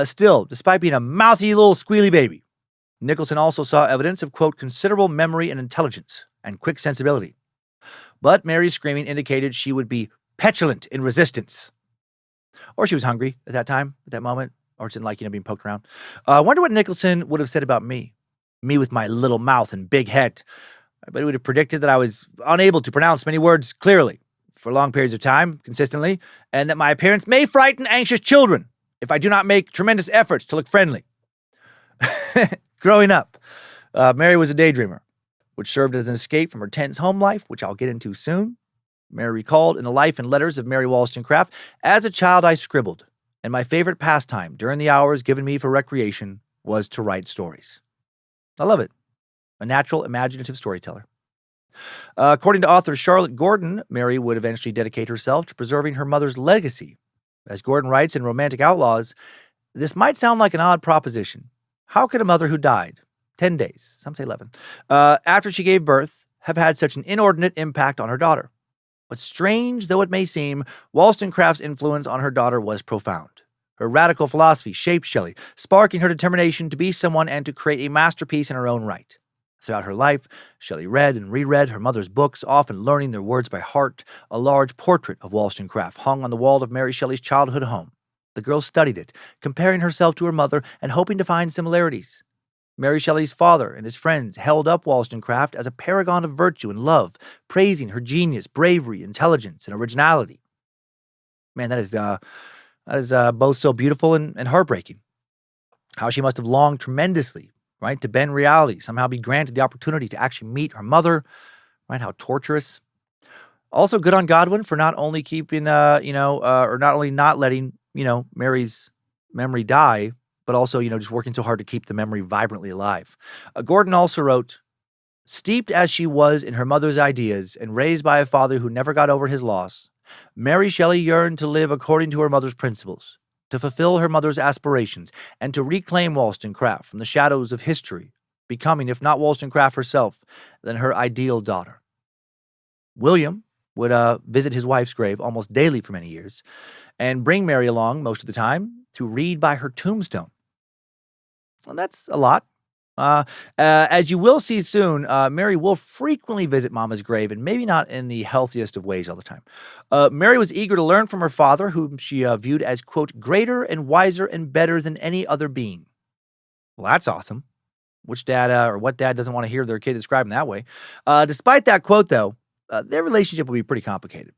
Still, despite being a mouthy little squealy baby, Nicholson also saw evidence of, quote, considerable memory and intelligence and quick sensibility. But Mary's screaming indicated she would be petulant in resistance. Or she was hungry at that time, at that moment, or just didn't like, being poked around. I wonder what Nicholson would have said about me. Me with my little mouth and big head. I bet he would have predicted that I was unable to pronounce many words clearly for long periods of time, consistently, and that my appearance may frighten anxious children if I do not make tremendous efforts to look friendly. Growing up, Mary was a daydreamer, which served as an escape from her tense home life, which I'll get into soon. Mary recalled in the life and letters of Mary Wollstonecraft, "As a child I scribbled, and my favorite pastime during the hours given me for recreation was to write stories." I love it. A natural, imaginative storyteller. According to author Charlotte Gordon, Mary would eventually dedicate herself to preserving her mother's legacy. As Gordon writes in Romantic Outlaws, "This might sound like an odd proposition. How could a mother who died 10 days, some say 11, after she gave birth, have had such an inordinate impact on her daughter. But strange though it may seem, Wollstonecraft's influence on her daughter was profound. Her radical philosophy shaped Shelley, sparking her determination to be someone and to create a masterpiece in her own right. Throughout her life, Shelley read and reread her mother's books, often learning their words by heart. A large portrait of Wollstonecraft hung on the wall of Mary Shelley's childhood home. The girl studied it, comparing herself to her mother and hoping to find similarities. Mary Shelley's father and his friends held up Wollstonecraft as a paragon of virtue and love, praising her genius, bravery, intelligence, and originality. Man, that is both so beautiful and heartbreaking. How she must have longed tremendously, right, to bend reality, somehow be granted the opportunity to actually meet her mother, right? How torturous. Also, good on Godwin for not only keeping, or not only not letting, Mary's memory die, but also, just working so hard to keep the memory vibrantly alive. Gordon also wrote, steeped as she was in her mother's ideas and raised by a father who never got over his loss, Mary Shelley yearned to live according to her mother's principles, to fulfill her mother's aspirations, and to reclaim Wollstonecraft from the shadows of history, becoming, if not Wollstonecraft herself, then her ideal daughter. William would visit his wife's grave almost daily for many years, and bring Mary along most of the time to read by her tombstone. Well, that's a lot. As you will see soon, Mary will frequently visit Mama's grave, and maybe not in the healthiest of ways all the time. Mary was eager to learn from her father, whom she viewed as, quote, greater and wiser and better than any other being. Well, that's awesome. Which dad or what dad doesn't want to hear their kid described in that way? Despite that quote, though, their relationship will be pretty complicated.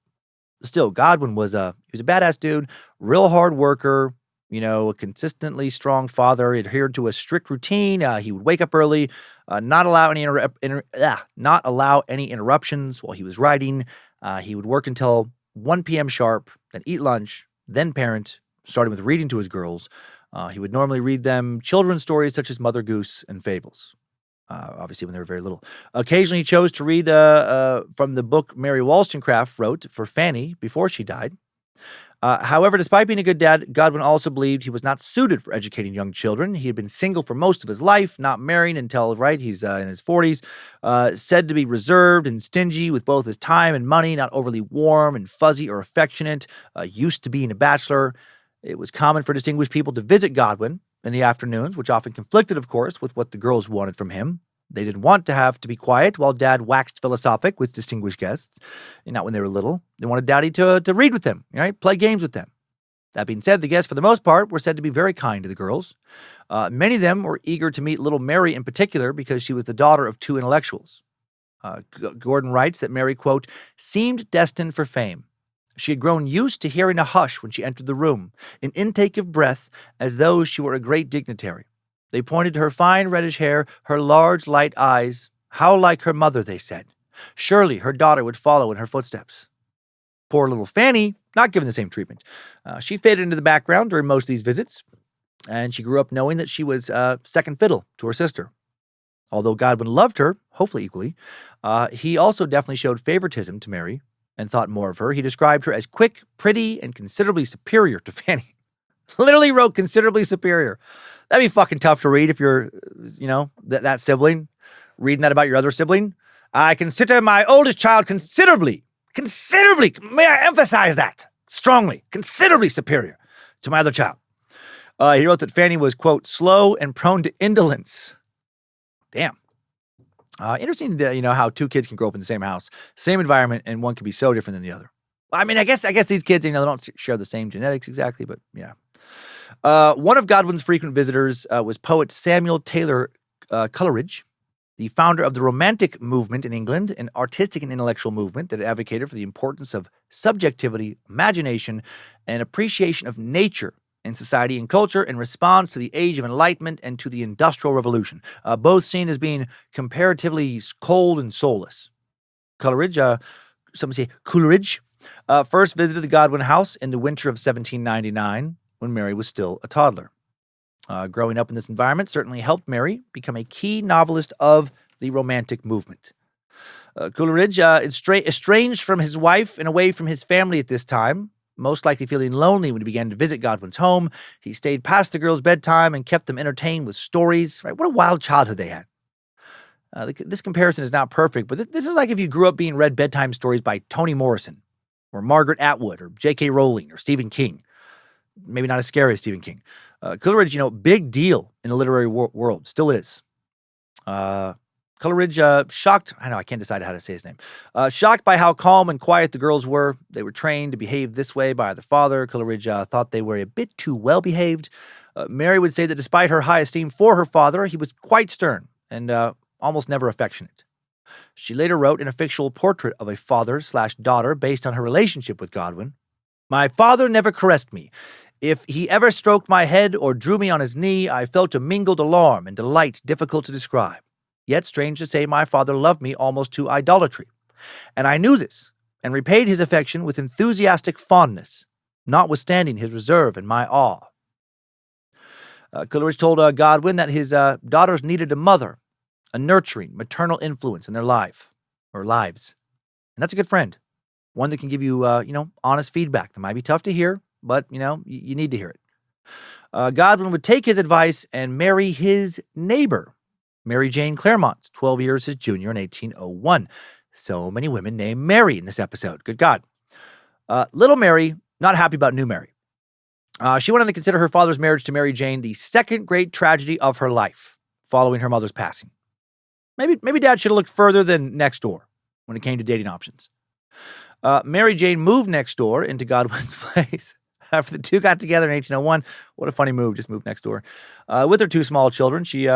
Still, Godwin was he was a badass dude, real hard worker, a consistently strong father. He adhered to a strict routine. He would wake up early, not allow any interruptions while he was writing. He would work until 1 p.m. sharp, then eat lunch, then parent, starting with reading to his girls. He would normally read them children's stories such as Mother Goose and fables. Obviously when they were very little. Occasionally he chose to read from the book Mary Wollstonecraft wrote for Fanny before she died. However, despite being a good dad, Godwin also believed he was not suited for educating young children. He had been single for most of his life, not married until, he's in his 40s, said to be reserved and stingy with both his time and money, not overly warm and fuzzy or affectionate, used to being a bachelor. It was common for distinguished people to visit Godwin in the afternoons, which often conflicted, of course, with what the girls wanted from him. They didn't want to have to be quiet while Dad waxed philosophic with distinguished guests, not when they were little. They wanted Daddy to read with them, play games with them. That being said, the guests, for the most part, were said to be very kind to the girls. Many of them were eager to meet little Mary in particular because she was the daughter of two intellectuals. Gordon writes that Mary, quote, seemed destined for fame. She had grown used to hearing a hush when she entered the room, an intake of breath as though she were a great dignitary. They pointed to her fine reddish hair, her large light eyes. How like her mother, they said. Surely her daughter would follow in her footsteps. Poor little Fanny, not given the same treatment. She faded into the background during most of these visits, and she grew up knowing that she was second fiddle to her sister. Although Godwin loved her, hopefully equally, he also definitely showed favoritism to Mary and thought more of her. He described her as quick, pretty, and considerably superior to Fanny. Literally wrote considerably superior. That'd be fucking tough to read if you're, that sibling, reading that about your other sibling. I consider my oldest child considerably, may I emphasize that strongly, considerably superior to my other child. He wrote that Fanny was, quote, slow and prone to indolence. Damn. Interesting, how two kids can grow up in the same house, same environment, and one can be so different than the other. I mean, I guess these kids, they don't share the same genetics exactly, but yeah. One of Godwin's frequent visitors was poet Samuel Taylor Coleridge, the founder of the Romantic movement in England, an artistic and intellectual movement that advocated for the importance of subjectivity, imagination, and appreciation of nature in society and culture in response to the Age of Enlightenment and to the Industrial Revolution, both seen as being comparatively cold and soulless. Coleridge, some say Coleridge, first visited the Godwin house in the winter of 1799 when Mary was still a toddler. Growing up in this environment certainly helped Mary become a key novelist of the Romantic movement. Coleridge, estranged from his wife and away from his family at this time, most likely feeling lonely when he began to visit Godwin's home. He stayed past the girls' bedtime and kept them entertained with stories. Right? What a wild childhood they had. This comparison is not perfect, but this is like if you grew up being read bedtime stories by Toni Morrison or Margaret Atwood or J.K. Rowling or Stephen King. Maybe not as scary as Stephen King. Coleridge, big deal in the literary world. Still is. Coleridge, shocked, I can't decide how to say his name. Shocked by how calm and quiet the girls were. They were trained to behave this way by their father. Coleridge thought they were a bit too well behaved. Mary would say that despite her high esteem for her father, he was quite stern and almost never affectionate. She later wrote in a fictional portrait of a father/daughter based on her relationship with Godwin. My father never caressed me. If he ever stroked my head or drew me on his knee, I felt a mingled alarm and delight difficult to describe. Yet, strange to say, my father loved me almost to idolatry. And I knew this, and repaid his affection with enthusiastic fondness, notwithstanding his reserve and my awe. Coleridge told Godwin that his daughters needed a mother, a nurturing, maternal influence in their lives. And that's a good friend. One that can give you, honest feedback. That might be tough to hear, but, you need to hear it. Godwin would take his advice and marry his neighbor, Mary Jane Clairmont, 12 years his junior in 1801. So many women named Mary in this episode. Good God. Little Mary, not happy about new Mary. She went on to consider her father's marriage to Mary Jane the second great tragedy of her life, following her mother's passing. Maybe Dad should have looked further than next door when it came to dating options. Mary Jane moved next door into Godwin's place. After the two got together in 1801, what a funny move, just moved next door. With her two small children, she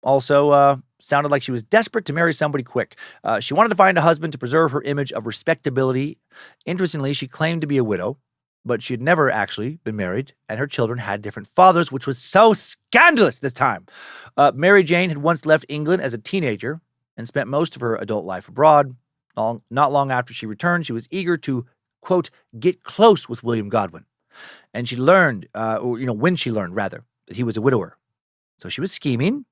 also sounded like she was desperate to marry somebody quick. She wanted to find a husband to preserve her image of respectability. Interestingly, she claimed to be a widow, but she had never actually been married, and her children had different fathers, which was so scandalous this time. Mary Jane had once left England as a teenager and spent most of her adult life abroad. Not long after she returned, she was eager to, quote, get close with William Godwin. And she learned, when she learned, rather, that he was a widower. So she was scheming.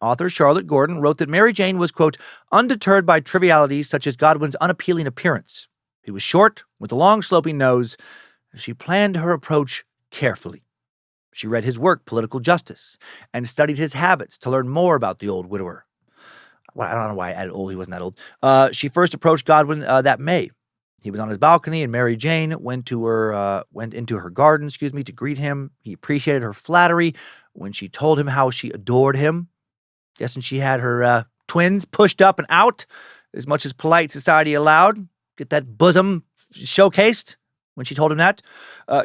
Author Charlotte Gordon wrote that Mary Jane was, quote, undeterred by trivialities such as Godwin's unappealing appearance. He was short, with a long sloping nose. She planned her approach carefully. She read his work, Political Justice, and studied his habits to learn more about the old widower. Well, I don't know why I added old. He wasn't that old. She first approached Godwin that May. He was on his balcony, and Mary Jane went into her garden, to greet him. He appreciated her flattery when she told him how she adored him. Guessing she had her twins pushed up and out as much as polite society allowed. Get that bosom showcased when she told him that.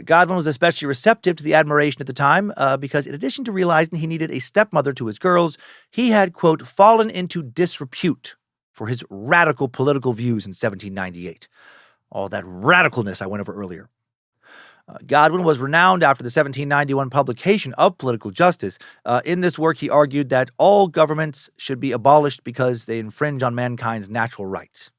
Godwin was especially receptive to the admiration at the time because in addition to realizing he needed a stepmother to his girls, he had, quote, fallen into disrepute for his radical political views in 1798. All that radicalness I went over earlier. Godwin was renowned after the 1791 publication of Political Justice. In this work, he argued that all governments should be abolished because they infringe on mankind's natural rights.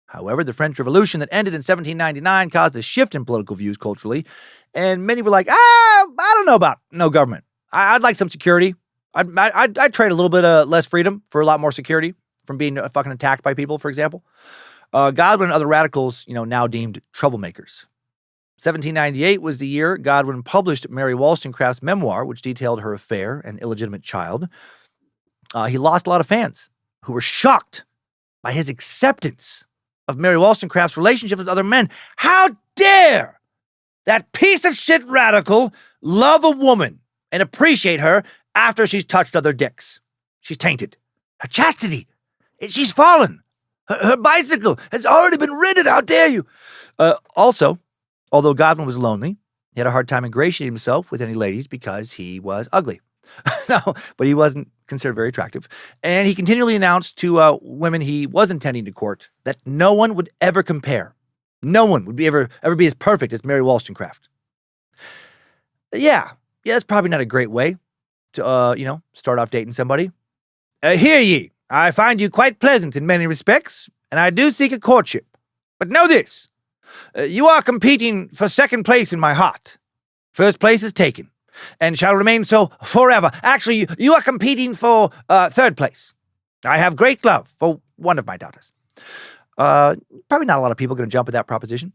However, the French Revolution that ended in 1799 caused a shift in political views culturally, and many were like, I don't know about no government. I'd like some security. I'd trade a little bit of less freedom for a lot more security from being fucking attacked by people, for example. Godwin and other radicals, now deemed troublemakers. 1798 was the year Godwin published Mary Wollstonecraft's memoir, which detailed her affair and illegitimate child. He lost a lot of fans who were shocked by his acceptance of Mary Wollstonecraft's relationship with other men. How dare that piece of shit radical love a woman and appreciate her after she's touched other dicks? She's tainted. Her chastity, she's fallen. Her bicycle has already been ridden. How dare you? Also, although Godwin was lonely, he had a hard time ingratiating himself with any ladies because he was ugly. No, but he wasn't considered very attractive. And he continually announced to women he was intending to court that no one would ever compare. No one would ever be as perfect as Mary Wollstonecraft. Yeah, that's probably not a great way to, start off dating somebody. Hear ye, I find you quite pleasant in many respects, and I do seek a courtship. But know this, you are competing for second place in my heart. First place is taken, and shall remain so forever. Actually, you are competing for third place. I have great love for one of my daughters. Probably not a lot of people going to jump at that proposition.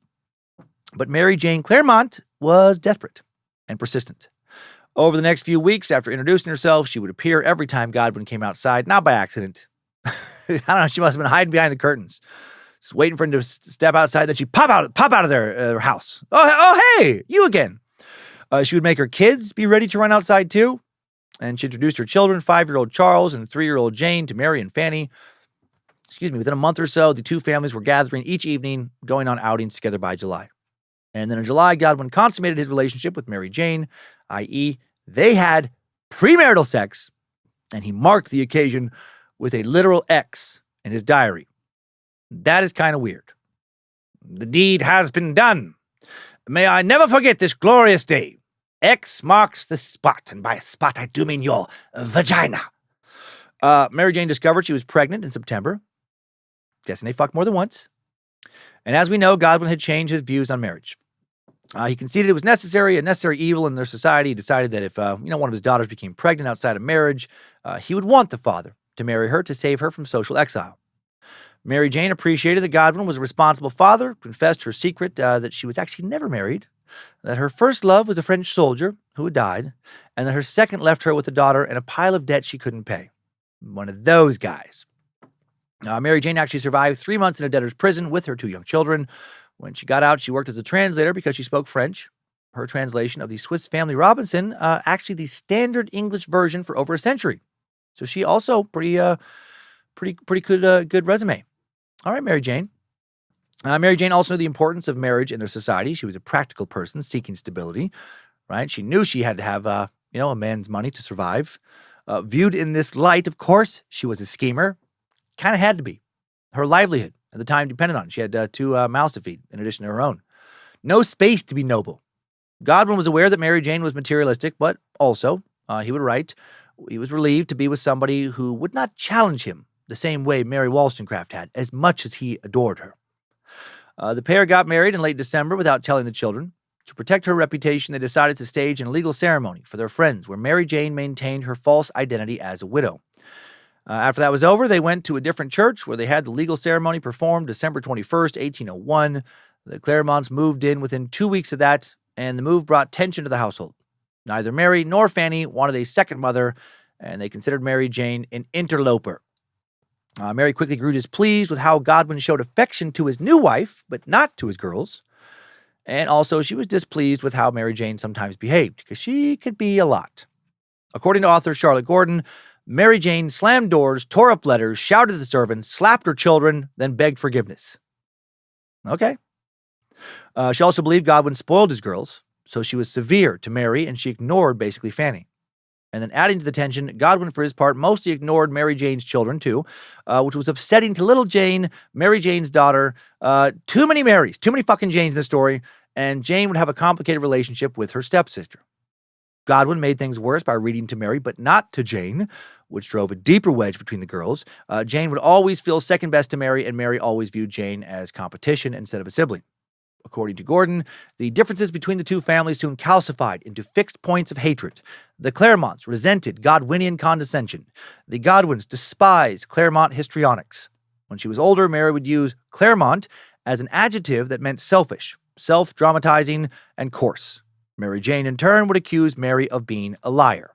But Mary Jane Clairmont was desperate and persistent. Over the next few weeks after introducing herself, she would appear every time Godwin came outside, not by accident. I don't know, she must have been hiding behind the curtains, just waiting for him to step outside, then she'd pop out of their house. Oh, hey, you again. She would make her kids be ready to run outside too, and she introduced her children, 5-year-old Charles and 3-year-old Jane, to Mary and Fanny. Within a month or so, the two families were gathering each evening, going on outings together by July. And then in July, Godwin consummated his relationship with Mary Jane, i.e., they had premarital sex, and he marked the occasion with a literal X in his diary. That is kind of weird. The deed has been done. May I never forget this glorious day. X marks the spot, and by spot I do mean your vagina. Mary Jane discovered she was pregnant in September. Guessing they fucked more than once. And as we know, Godwin had changed his views on marriage. He conceded it was a necessary evil in their society. He decided that if one of his daughters became pregnant outside of marriage, he would want the father to marry her to save her from social exile. Mary Jane appreciated that Godwin was a responsible father, confessed her secret that she was actually never married, that her first love was a French soldier who had died, and that her second left her with a daughter and a pile of debt she couldn't pay. One of those guys. Mary Jane actually survived 3 months in a debtor's prison with her 2 young children. When she got out, she worked as a translator because she spoke French. Her translation of the Swiss Family Robinson, actually the standard English version for over a century. So she also pretty good resume. All right, Mary Jane. Mary Jane also knew the importance of marriage in their society. She was a practical person seeking stability, right? She knew she had to have, a man's money to survive. Viewed in this light, of course, she was a schemer. Kind of had to be. Her livelihood at the time depended on it. She had 2 mouths to feed in addition to her own. No space to be noble. Godwin was aware that Mary Jane was materialistic, but also, he would write, he was relieved to be with somebody who would not challenge him the same way Mary Wollstonecraft had, as much as he adored her. The pair got married in late December without telling the children. To protect her reputation, they decided to stage an illegal ceremony for their friends where Mary Jane maintained her false identity as a widow. After that was over, they went to a different church where they had the legal ceremony performed December 21st, 1801. The Clairmonts moved in within 2 weeks of that, and the move brought tension to the household. Neither Mary nor Fanny wanted a second mother, and they considered Mary Jane an interloper. Mary quickly grew displeased with how Godwin showed affection to his new wife, but not to his girls. And also, she was displeased with how Mary Jane sometimes behaved, because she could be a lot. According to author Charlotte Gordon, Mary Jane slammed doors, tore up letters, shouted at the servants, slapped her children, then begged forgiveness. Okay. She also believed Godwin spoiled his girls, so she was severe to Mary, and she ignored basically Fanny. And then adding to the tension, Godwin, for his part, mostly ignored Mary Jane's children, too, which was upsetting to little Jane, Mary Jane's daughter. Too many Marys, too many fucking Janes in the story, and Jane would have a complicated relationship with her stepsister. Godwin made things worse by reading to Mary, but not to Jane, which drove a deeper wedge between the girls. Jane would always feel second best to Mary, and Mary always viewed Jane as competition instead of a sibling. According to Gordon, the differences between the two families soon calcified into fixed points of hatred. The Clairmonts resented Godwinian condescension. The Godwins despised Claremont histrionics. When she was older, Mary would use Claremont as an adjective that meant selfish, self-dramatizing, and coarse. Mary Jane, in turn, would accuse Mary of being a liar.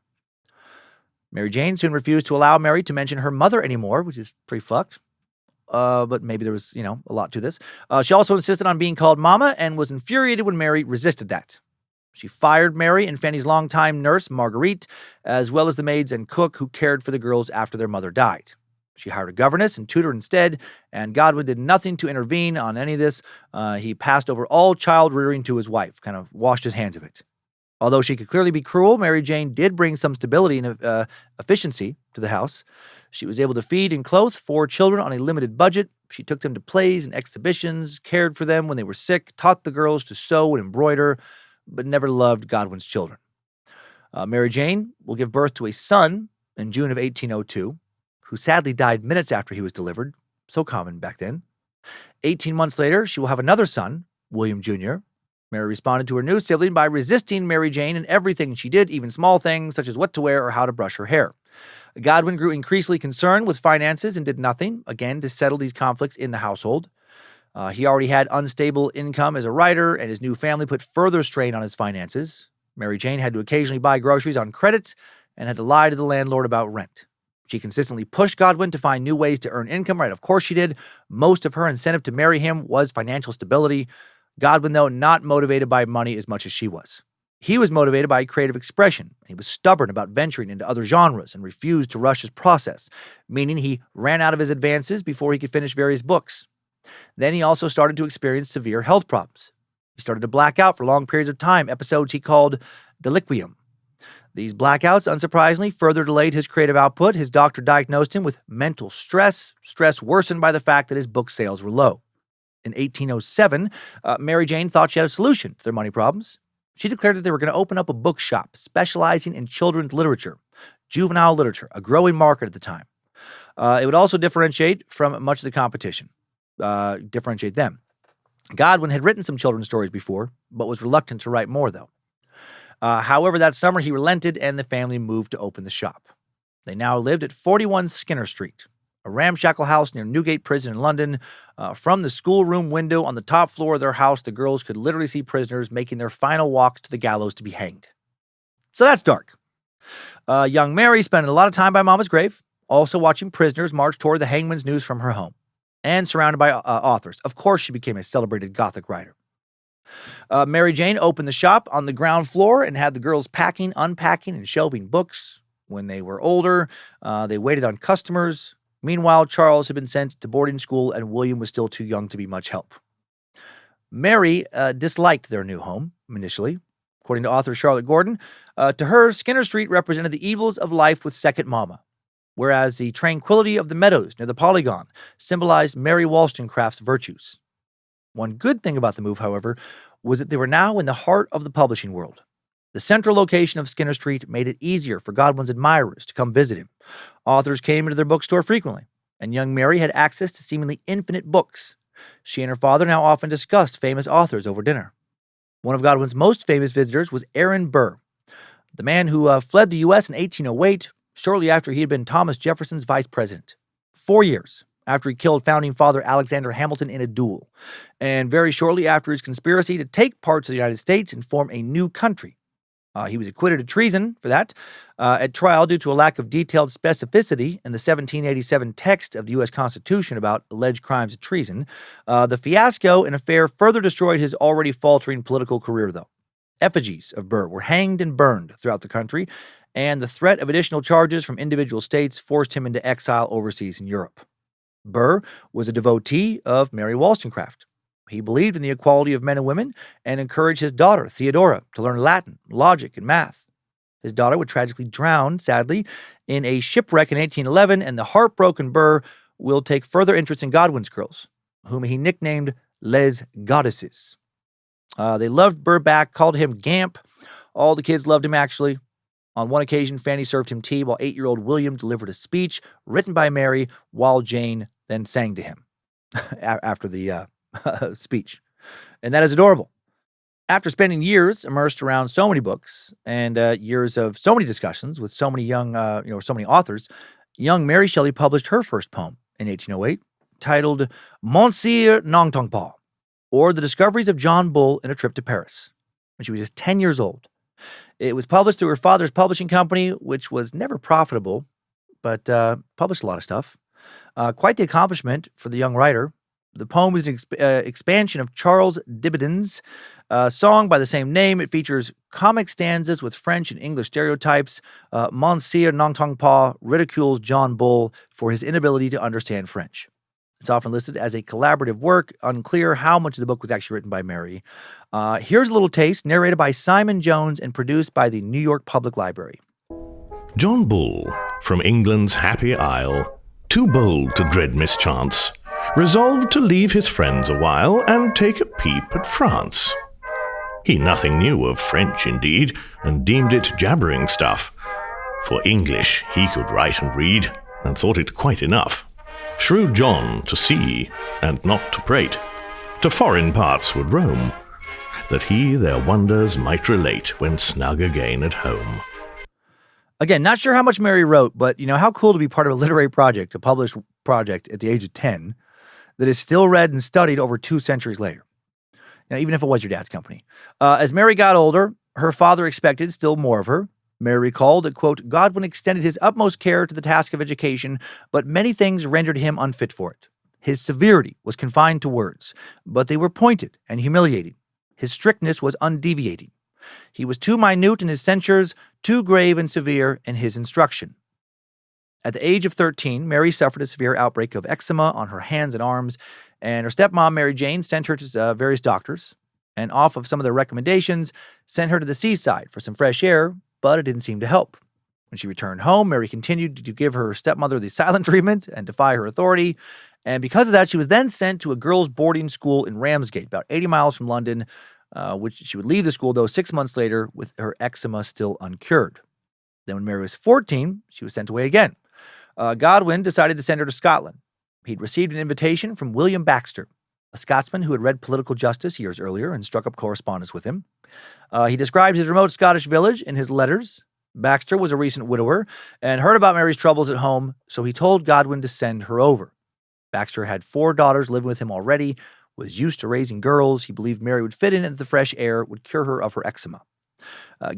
Mary Jane soon refused to allow Mary to mention her mother anymore, which is pretty fucked. But maybe there was, a lot to this. She also insisted on being called Mama and was infuriated when Mary resisted that. She fired Mary and Fanny's longtime nurse, Marguerite, as well as the maids and cook who cared for the girls after their mother died. She hired a governess and tutor instead, and Godwin did nothing to intervene on any of this. He passed over all child rearing to his wife, kind of washed his hands of it. Although she could clearly be cruel, Mary Jane did bring some stability and efficiency to the house. She was able to feed and clothe 4 children on a limited budget. She took them to plays and exhibitions, cared for them when they were sick, taught the girls to sew and embroider, but never loved Godwin's children. Mary Jane will give birth to a son in June of 1802, who sadly died minutes after he was delivered, so common back then. 18 months later, she will have another son, William Jr. Mary responded to her new sibling by resisting Mary Jane in everything she did, even small things such as what to wear or how to brush her hair. Godwin grew increasingly concerned with finances and did nothing, again, to settle these conflicts in the household. He already had unstable income as a writer, and his new family put further strain on his finances. Mary Jane had to occasionally buy groceries on credit and had to lie to the landlord about rent. She consistently pushed Godwin to find new ways to earn income, right? Of course she did. Most of her incentive to marry him was financial stability. Godwin, though, not motivated by money as much as she was. He was motivated by creative expression. He was stubborn about venturing into other genres and refused to rush his process, meaning he ran out of his advances before he could finish various books. Then he also started to experience severe health problems. He started to black out for long periods of time, episodes he called deliquium. These blackouts, unsurprisingly, further delayed his creative output. His doctor diagnosed him with mental stress worsened by the fact that his book sales were low. In 1807, Mary Jane thought she had a solution to their money problems. She declared that they were going to open up a bookshop specializing in children's literature, juvenile literature, a growing market at the time. It would also differentiate from much of the competition, differentiate them. Godwin had written some children's stories before, but was reluctant to write more, though. However, that summer he relented and the family moved to open the shop. They now lived at 41 Skinner Street, a ramshackle house near Newgate Prison in London. From the schoolroom window on the top floor of their house, the girls could literally see prisoners making their final walks to the gallows to be hanged. So that's dark. Young Mary spent a lot of time by Mama's grave, also watching prisoners march toward the hangman's noose from her home, and surrounded by authors. Of course, she became a celebrated Gothic writer. Mary Jane opened the shop on the ground floor and had the girls packing, unpacking, and shelving books. When they were older, they waited on customers. Meanwhile, Charles had been sent to boarding school and William was still too young to be much help. Mary disliked their new home initially. According to author Charlotte Gordon, to her, Skinner Street represented the evils of life with second mama, whereas the tranquility of the meadows near the Polygon symbolized Mary Wollstonecraft's virtues. One good thing about the move, however, was that they were now in the heart of the publishing world. The central location of Skinner Street made it easier for Godwin's admirers to come visit him. Authors came into their bookstore frequently, and young Mary had access to seemingly infinite books. She and her father now often discussed famous authors over dinner. One of Godwin's most famous visitors was Aaron Burr, the man who fled the U.S. in 1808, shortly after he had been Thomas Jefferson's vice president. 4 years after he killed founding father Alexander Hamilton in a duel, and very shortly after his conspiracy to take parts of the United States and form a new country. He was acquitted of treason for that at trial due to a lack of detailed specificity in the 1787 text of the U.S. Constitution about alleged crimes of treason. The fiasco and affair further destroyed his already faltering political career, though. Effigies of Burr were hanged and burned throughout the country, and the threat of additional charges from individual states forced him into exile overseas in Europe. Burr was a devotee of Mary Wollstonecraft. He believed in the equality of men and women and encouraged his daughter, Theodora, to learn Latin, logic, and math. His daughter would tragically drown, sadly, in a shipwreck in 1811, and the heartbroken Burr will take further interest in Godwin's girls, whom he nicknamed Les Goddesses. They loved Burr back, called him Gamp. All the kids loved him, actually. On one occasion, Fanny served him tea while 8-year-old William delivered a speech written by Mary while Jane then sang to him after the speech. And that is adorable. After spending years immersed around so many books and years of so many discussions with so many young, so many authors, young Mary Shelley published her first poem in 1808 titled Monsieur Nongtongpa, or The Discoveries of John Bull in a Trip to Paris, when she was just 10 years old. It was published through her father's publishing company, which was never profitable, but published a lot of stuff. Quite the accomplishment for the young writer. The poem is an expansion of Charles Dibdin's song by the same name. It features comic stanzas with French and English stereotypes. Monsieur Nongtongpa ridicules John Bull for his inability to understand French. It's often listed as a collaborative work, unclear how much of the book was actually written by Mary. Here's a little taste, narrated by Simon Jones and produced by the New York Public Library. John Bull, from England's happy isle, too bold to dread mischance, resolved to leave his friends a while and take a peep at France. He nothing knew of French, indeed, and deemed it jabbering stuff. For English he could write and read, and thought it quite enough. Shrewd John to see, and not to prate, to foreign parts would roam, that he their wonders might relate when snug again at home. Again, not sure how much Mary wrote, but how cool to be part of a literary project, a published project at the age of 10. that is still read and studied over 2 centuries later. Now, even if it was your dad's company. As Mary got older, her father expected still more of her. Mary recalled that, quote, Godwin extended his utmost care to the task of education, but many things rendered him unfit for it. His severity was confined to words, but they were pointed and humiliating. His strictness was undeviating. He was too minute in his censures, too grave and severe in his instruction. At the age of 13, Mary suffered a severe outbreak of eczema on her hands and arms, and her stepmom, Mary Jane, sent her to various doctors, and off of some of their recommendations, sent her to the seaside for some fresh air, but it didn't seem to help. When she returned home, Mary continued to give her stepmother the silent treatment and defy her authority, and because of that, she was then sent to a girls' boarding school in Ramsgate, about 80 miles from London, which she would leave the school, though, 6 months later with her eczema still uncured. Then when Mary was 14, she was sent away again. Godwin decided to send her to Scotland. He'd received an invitation from William Baxter, a Scotsman who had read Political Justice years earlier and struck up correspondence with him. He described his remote Scottish village in his letters. Baxter was a recent widower and heard about Mary's troubles at home, so he told Godwin to send her over. Baxter had 4 daughters living with him already, was used to raising girls. He believed Mary would fit in and the fresh air would cure her of her eczema.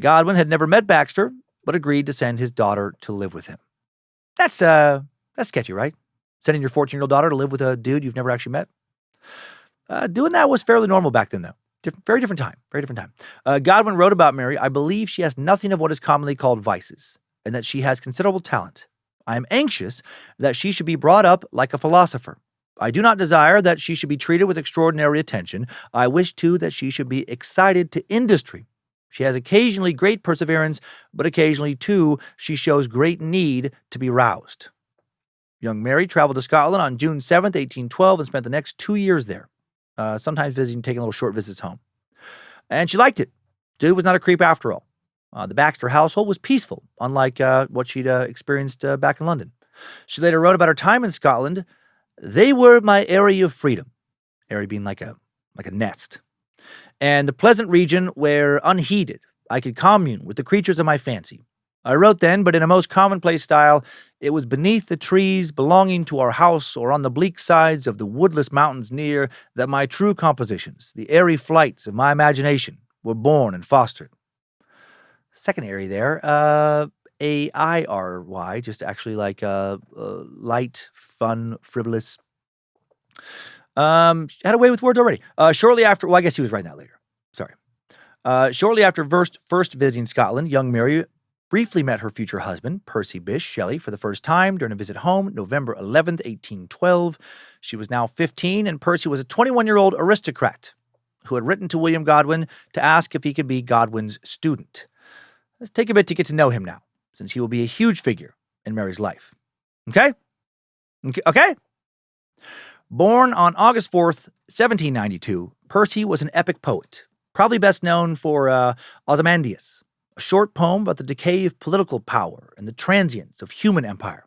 Godwin had never met Baxter, but agreed to send his daughter to live with him. That's sketchy, right? Sending your 14-year-old daughter to live with a dude you've never actually met? Doing that was fairly normal back then, though. Very different time. Godwin wrote about Mary, I believe she has nothing of what is commonly called vices, and that she has considerable talent. I am anxious that she should be brought up like a philosopher. I do not desire that she should be treated with extraordinary attention. I wish, too, that she should be excited to industry. She has occasionally great perseverance, but occasionally, too, she shows great need to be roused. Young Mary traveled to Scotland on June 7th, 1812, and spent the next 2 years there, sometimes visiting, taking little short visits home. And she liked it. Dude was not a creep after all. The Baxter household was peaceful, unlike what she'd experienced back in London. She later wrote about her time in Scotland. They were my area of freedom, area being like a nest, and the pleasant region where, unheeded, I could commune with the creatures of my fancy. I wrote then, but in a most commonplace style, it was beneath the trees belonging to our house or on the bleak sides of the woodless mountains near that my true compositions, the airy flights of my imagination, were born and fostered. Second area there, A-I-R-Y, just actually like light, fun, frivolous. Had a way with words already. Shortly after, well, I guess he was writing that later. Sorry. Shortly after first visiting Scotland, young Mary briefly met her future husband, Percy Shelley, for the first time during a visit home, November 11th, 1812. She was now 15, and Percy was a 21-year-old aristocrat who had written to William Godwin to ask if he could be Godwin's student. Let's take a bit to get to know him now, since he will be a huge figure in Mary's life. Okay? Born on August 4th, 1792, Percy was an epic poet, probably best known for Ozymandias, a short poem about the decay of political power and the transience of human empire.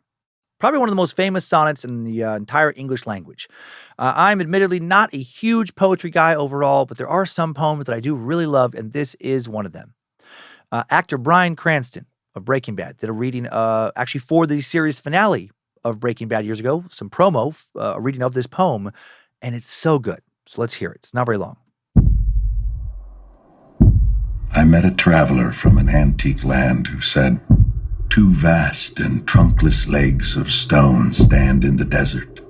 Probably one of the most famous sonnets in the entire English language. I'm admittedly not a huge poetry guy overall, but there are some poems that I do really love, and this is one of them. Actor Bryan Cranston of Breaking Bad did a reading actually for the series finale of Breaking Bad years ago, some promo, a reading of this poem, and it's so good. So let's hear it. It's not very long. I met a traveler from an antique land who said, 2 vast and trunkless legs of stone stand in the desert.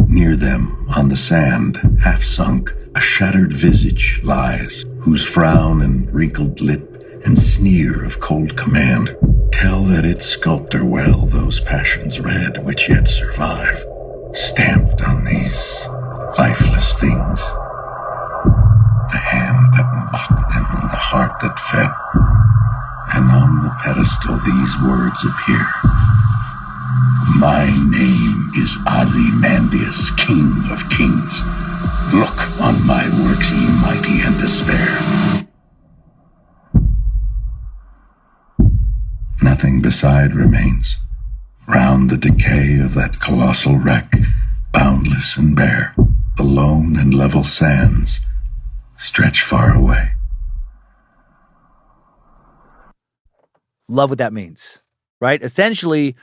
Near them, on the sand, half sunk, a shattered visage lies, whose frown and wrinkled lip and sneer of cold command tell that its sculptor well those passions read which yet survive, stamped on these lifeless things. The hand that mocked them and the heart that fed, and on the pedestal these words appear. My name is Ozymandias, King of Kings. Look on my works, ye mighty, and despair. Nothing beside remains. Round the decay of that colossal wreck, boundless and bare, the lone and level sands stretch far away. Love what that means, right? Essentially,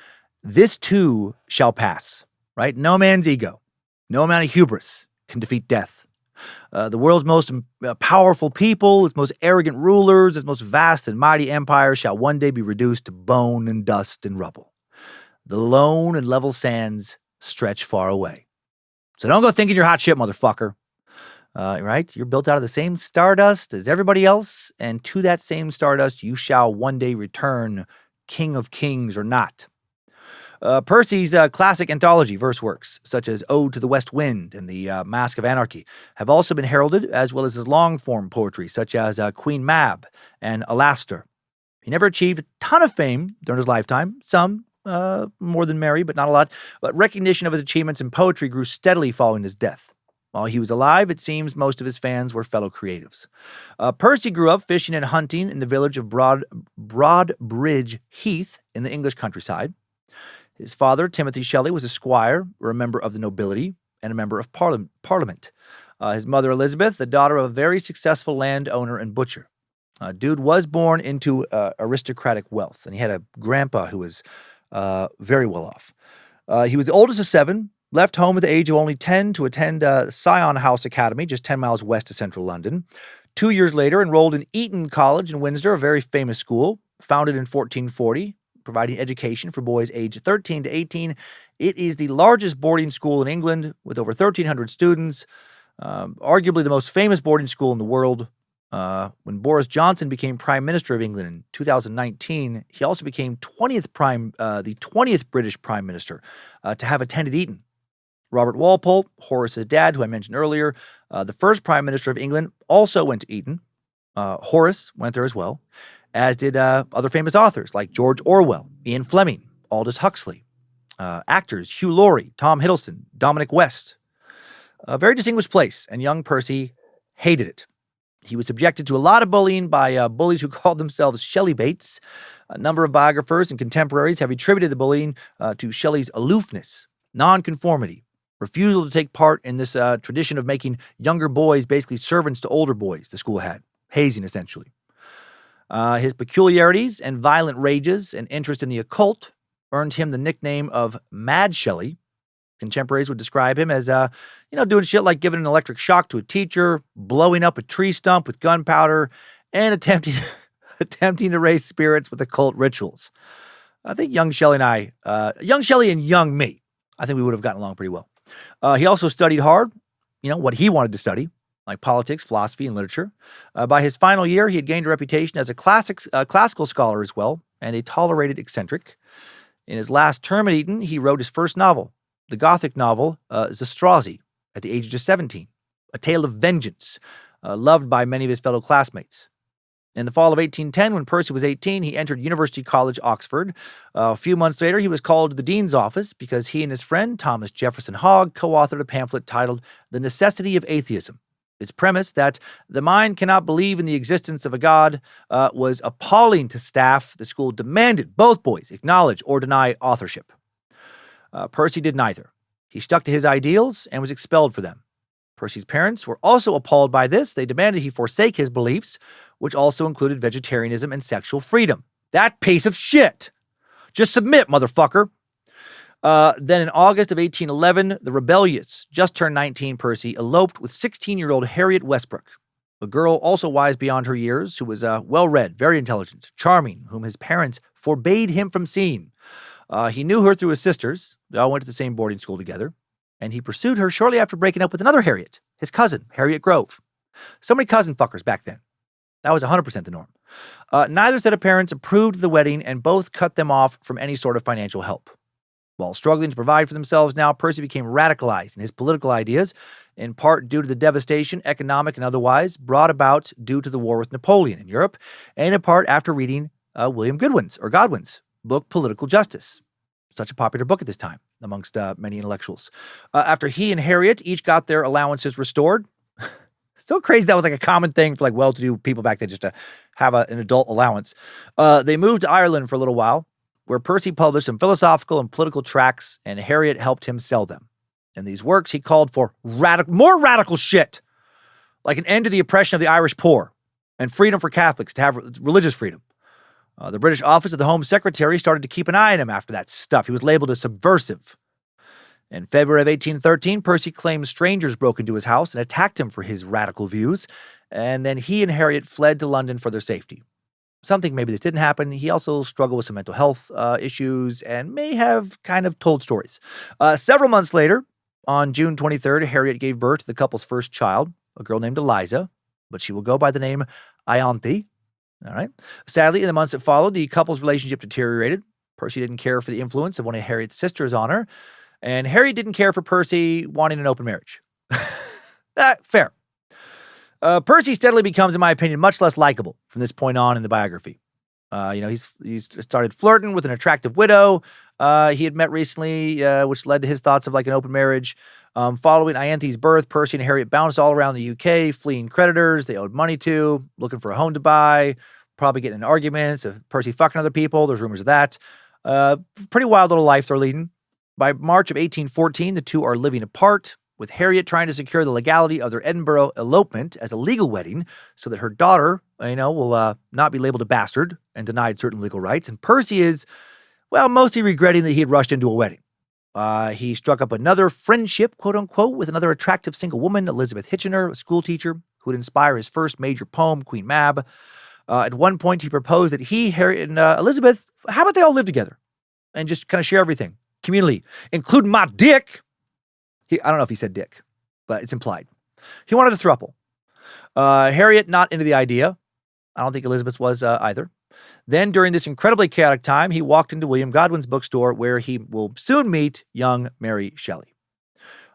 this too shall pass, right? No man's ego. No amount of hubris can defeat death. The world's most powerful people, its most arrogant rulers, its most vast and mighty empires shall one day be reduced to bone and dust and rubble. The lone and level sands stretch far away. So don't go thinking you're hot shit, motherfucker. Right? You're built out of the same stardust as everybody else, and to that same stardust you shall one day return, king of kings or not. Percy's classic anthology verse works, such as Ode to the West Wind and The Mask of Anarchy, have also been heralded, as well as his long-form poetry, such as Queen Mab and Alastor. He never achieved a ton of fame during his lifetime, some more than Mary, but not a lot, but recognition of his achievements in poetry grew steadily following his death. While he was alive, it seems most of his fans were fellow creatives. Percy grew up fishing and hunting in the village of Broadbridge Heath in the English countryside. His father, Timothy Shelley, was a squire, or a member of the nobility, and a member of Parliament. His mother, Elizabeth, the daughter of a very successful landowner and butcher. Dude was born into aristocratic wealth, and he had a grandpa who was very well off. He was the oldest of 7, left home at the age of only 10 to attend Sion House Academy, just 10 miles west of central London. 2 years later, enrolled in Eton College in Windsor, a very famous school, founded in 1440, providing education for boys aged 13 to 18. It is the largest boarding school in England, with over 1,300 students, arguably the most famous boarding school in the world. When Boris Johnson became Prime Minister of England in 2019, he also became the 20th British Prime Minister to have attended Eton. Robert Walpole, Horace's dad, who I mentioned earlier, the first Prime Minister of England, also went to Eton. Horace went there as well, as did other famous authors like George Orwell, Ian Fleming, Aldous Huxley, actors Hugh Laurie, Tom Hiddleston, Dominic West. A very distinguished place, and young Percy hated it. He was subjected to a lot of bullying by bullies who called themselves Shelley baits. A number of biographers and contemporaries have attributed the bullying to Shelley's aloofness, nonconformity, refusal to take part in this tradition of making younger boys basically servants to older boys the school had, hazing essentially. His peculiarities and violent rages and interest in the occult earned him the nickname of Mad Shelley. Contemporaries would describe him as, doing shit like giving an electric shock to a teacher, blowing up a tree stump with gunpowder, and attempting to raise spirits with occult rituals. I think young Shelley and young me, I think we would have gotten along pretty well. He also studied hard, what he wanted to study, like politics, philosophy, and literature. By his final year, he had gained a reputation as a classical scholar as well, and a tolerated eccentric. In his last term at Eton, he wrote his first novel, the Gothic novel Zastrozzi, at the age of just 17, a tale of vengeance, loved by many of his fellow classmates. In the fall of 1810, when Percy was 18, he entered University College, Oxford. A few months later, he was called to the dean's office because he and his friend, Thomas Jefferson Hogg, co-authored a pamphlet titled The Necessity of Atheism. Its premise that the mind cannot believe in the existence of a god was appalling to staff. The school demanded both boys acknowledge or deny authorship. Percy did neither. He stuck to his ideals and was expelled for them. Percy's parents were also appalled by this. They demanded he forsake his beliefs, which also included vegetarianism and sexual freedom. That piece of shit! Just submit, motherfucker! Then in August of 1811, the rebellious, just turned 19 Percy eloped with 16-year-old Harriet Westbrook, a girl also wise beyond her years, who was well-read, very intelligent, charming, whom his parents forbade him from seeing. He knew her through his sisters. They all went to the same boarding school together. And he pursued her shortly after breaking up with another Harriet, his cousin, Harriet Grove. So many cousin fuckers back then. That was 100% the norm. Neither set of parents approved of the wedding, and both cut them off from any sort of financial help. While struggling to provide for themselves now, Percy became radicalized in his political ideas, in part due to the devastation, economic and otherwise, brought about due to the war with Napoleon in Europe, and in part after reading William Godwin's book, Political Justice. Such a popular book at this time amongst many intellectuals. After he and Harriet each got their allowances restored, still crazy that was like a common thing for like well-to-do people back then just to have an adult allowance. They moved to Ireland for a little while, where Percy published some philosophical and political tracts, and Harriet helped him sell them. In these works, he called for more radical shit, like an end to the oppression of the Irish poor and freedom for Catholics to have religious freedom. The British Office of the Home Secretary started to keep an eye on him after that stuff. He was labeled as subversive. In February of 1813, Percy claims strangers broke into his house and attacked him for his radical views, and then he and Harriet fled to London for their safety. Some think maybe this didn't happen. He also struggled with some mental health issues and may have kind of told stories. Several months later, on June 23rd, Harriet gave birth to the couple's first child, a girl named Eliza, but she will go by the name Ianthe. All right. Sadly, in the months that followed, the couple's relationship deteriorated. Percy didn't care for the influence of one of Harriet's sisters on her, and Harriet didn't care for Percy wanting an open marriage. Fair. Percy steadily becomes, in my opinion, much less likable from this point on in the biography. He's started flirting with an attractive widow he had met recently, which led to his thoughts of like an open marriage. Following Ianthe's birth, Percy and Harriet bounced all around the UK, fleeing creditors they owed money to, looking for a home to buy, probably getting in arguments of Percy fucking other people. There's rumors of that. Pretty wild little life they're leading. By March of 1814, the two are living apart, with Harriet trying to secure the legality of their Edinburgh elopement as a legal wedding so that her daughter, will not be labeled a bastard and denied certain legal rights. And Percy is, mostly regretting that he had rushed into a wedding. He struck up another friendship, quote unquote, with another attractive single woman, Elizabeth Hitchener, a school teacher who would inspire his first major poem, Queen Mab. At one point, he proposed that he, Harriet, and Elizabeth, how about they all live together and just kind of share everything communally, including my dick. I don't know if he said dick, but it's implied. He wanted a throuple. Harriet, not into the idea. I don't think Elizabeth was either. Then, during this incredibly chaotic time, he walked into William Godwin's bookstore where he will soon meet young Mary Shelley.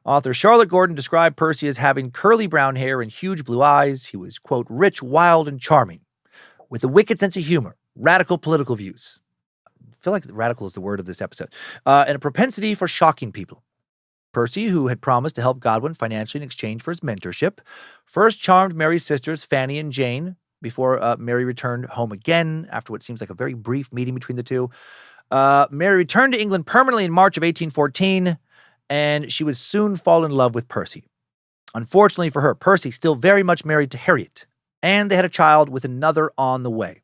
Author Charlotte Gordon described Percy as having curly brown hair and huge blue eyes. He was, quote, rich, wild, and charming, with a wicked sense of humor, radical political views. I feel like radical is the word of this episode. And a propensity for shocking people. Percy, who had promised to help Godwin financially in exchange for his mentorship, first charmed Mary's sisters, Fanny and Jane, before Mary returned home again after what seems like a very brief meeting between the two. Mary returned to England permanently in March of 1814, and she would soon fall in love with Percy. Unfortunately for her, Percy still very much married to Harriet, and they had a child with another on the way.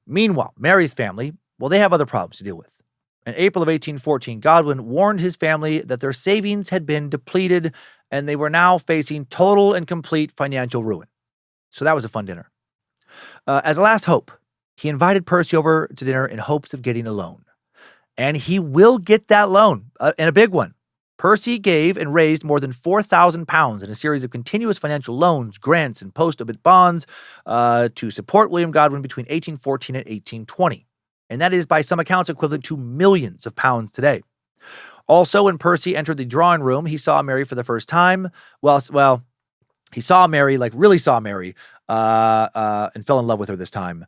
Meanwhile, Mary's family, they have other problems to deal with. In April of 1814, Godwin warned his family that their savings had been depleted and they were now facing total and complete financial ruin. So that was a fun dinner. As a last hope, he invited Percy over to dinner in hopes of getting a loan. And he will get that loan, and a big one. Percy gave and raised more than £4,000 in a series of continuous financial loans, grants, and post-obit bonds to support William Godwin between 1814 and 1820. And that is, by some accounts, equivalent to millions of pounds today. Also, when Percy entered the drawing room, he saw Mary for the first time. He saw Mary, really saw Mary, and fell in love with her this time.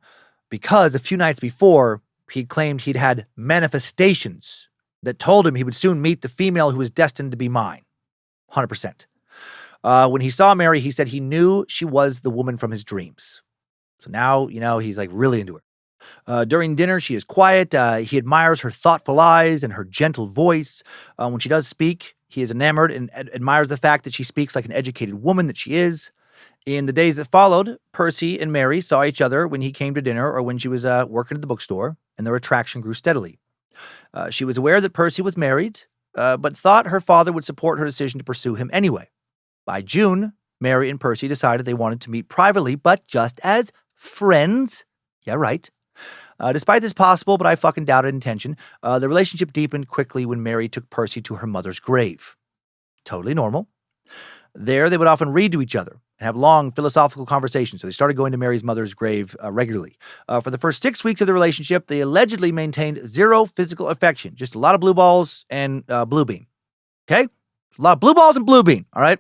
Because a few nights before, he claimed he'd had manifestations that told him he would soon meet the female who was destined to be mine. 100%. When he saw Mary, he said he knew she was the woman from his dreams. So now, he's really into her. During dinner, she is quiet. He admires her thoughtful eyes and her gentle voice. When she does speak, he is enamored and admires the fact that she speaks like an educated woman that she is. In the days that followed, Percy and Mary saw each other when he came to dinner or when she was working at the bookstore, and their attraction grew steadily. She was aware that Percy was married, but thought her father would support her decision to pursue him anyway. By June, Mary and Percy decided they wanted to meet privately, but just as friends. Yeah, right. Despite this possible, but I fucking doubted intention, the relationship deepened quickly when Mary took Percy to her mother's grave. Totally normal. There, they would often read to each other and have long philosophical conversations, so they started going to Mary's mother's grave regularly. For the first 6 weeks of the relationship, they allegedly maintained zero physical affection, just a lot of blue balls and blue bean. Okay? A lot of blue balls and blue bean, all right?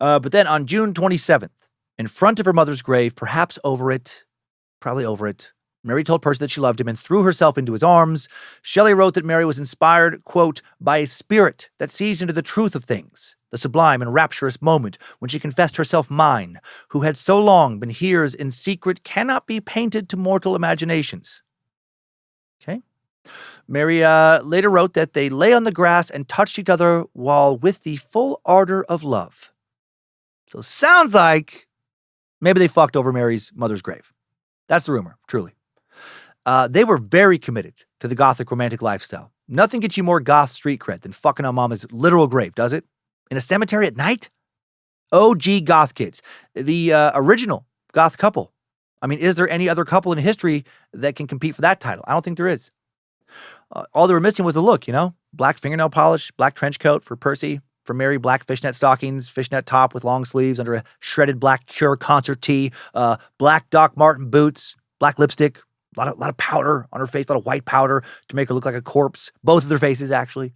But then on June 27th, in front of her mother's grave, probably over it, Mary told Percy that she loved him and threw herself into his arms. Shelley wrote that Mary was inspired, quote, by a spirit that sees into the truth of things, the sublime and rapturous moment when she confessed herself mine, who had so long been hers in secret, cannot be painted to mortal imaginations. Okay? Mary later wrote that they lay on the grass and touched each other while with the full ardor of love. So sounds like maybe they fucked over Mary's mother's grave. That's the rumor, truly. They were very committed to the Gothic romantic lifestyle, Nothing gets you more goth street cred than fucking on mama's literal grave, does it? In a cemetery at night? OG goth kids. The original goth couple. I mean, is there any other couple in history that can compete for that title? I don't think there is. All they were missing was the look, Black fingernail polish, black trench coat for Percy. For Mary, black fishnet stockings, fishnet top with long sleeves under a shredded black Cure concert tee, black Doc Marten boots, black lipstick, a lot of powder on her face, a lot of white powder to make her look like a corpse. Both of their faces, actually.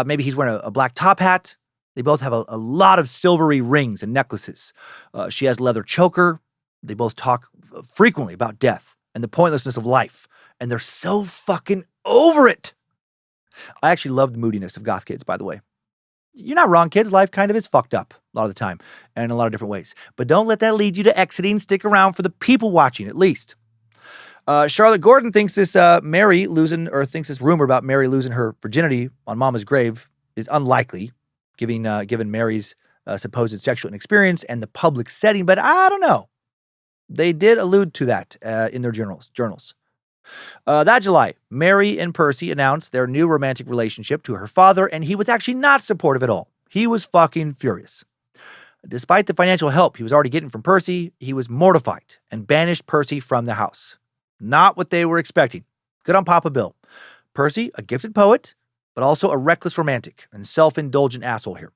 Maybe he's wearing a black top hat. They both have a lot of silvery rings and necklaces. She has a leather choker. They both talk frequently about death and the pointlessness of life. And they're so fucking over it. I actually love the moodiness of goth kids, by the way. You're not wrong, kids. Life kind of is fucked up a lot of the time and in a lot of different ways. But don't let that lead you to exiting. Stick around for the people watching, at least. Charlotte Gordon thinks this this rumor about Mary losing her virginity on Mama's grave is unlikely, given Mary's supposed sexual inexperience and the public setting. But I don't know. They did allude to that in their journals. That July, Mary and Percy announced their new romantic relationship to her father, and he was actually not supportive at all. He was fucking furious. Despite the financial help he was already getting from Percy, he was mortified and banished Percy from the house. Not what they were expecting. Good on Papa Bill. Percy, a gifted poet, but also a reckless romantic and self-indulgent asshole here.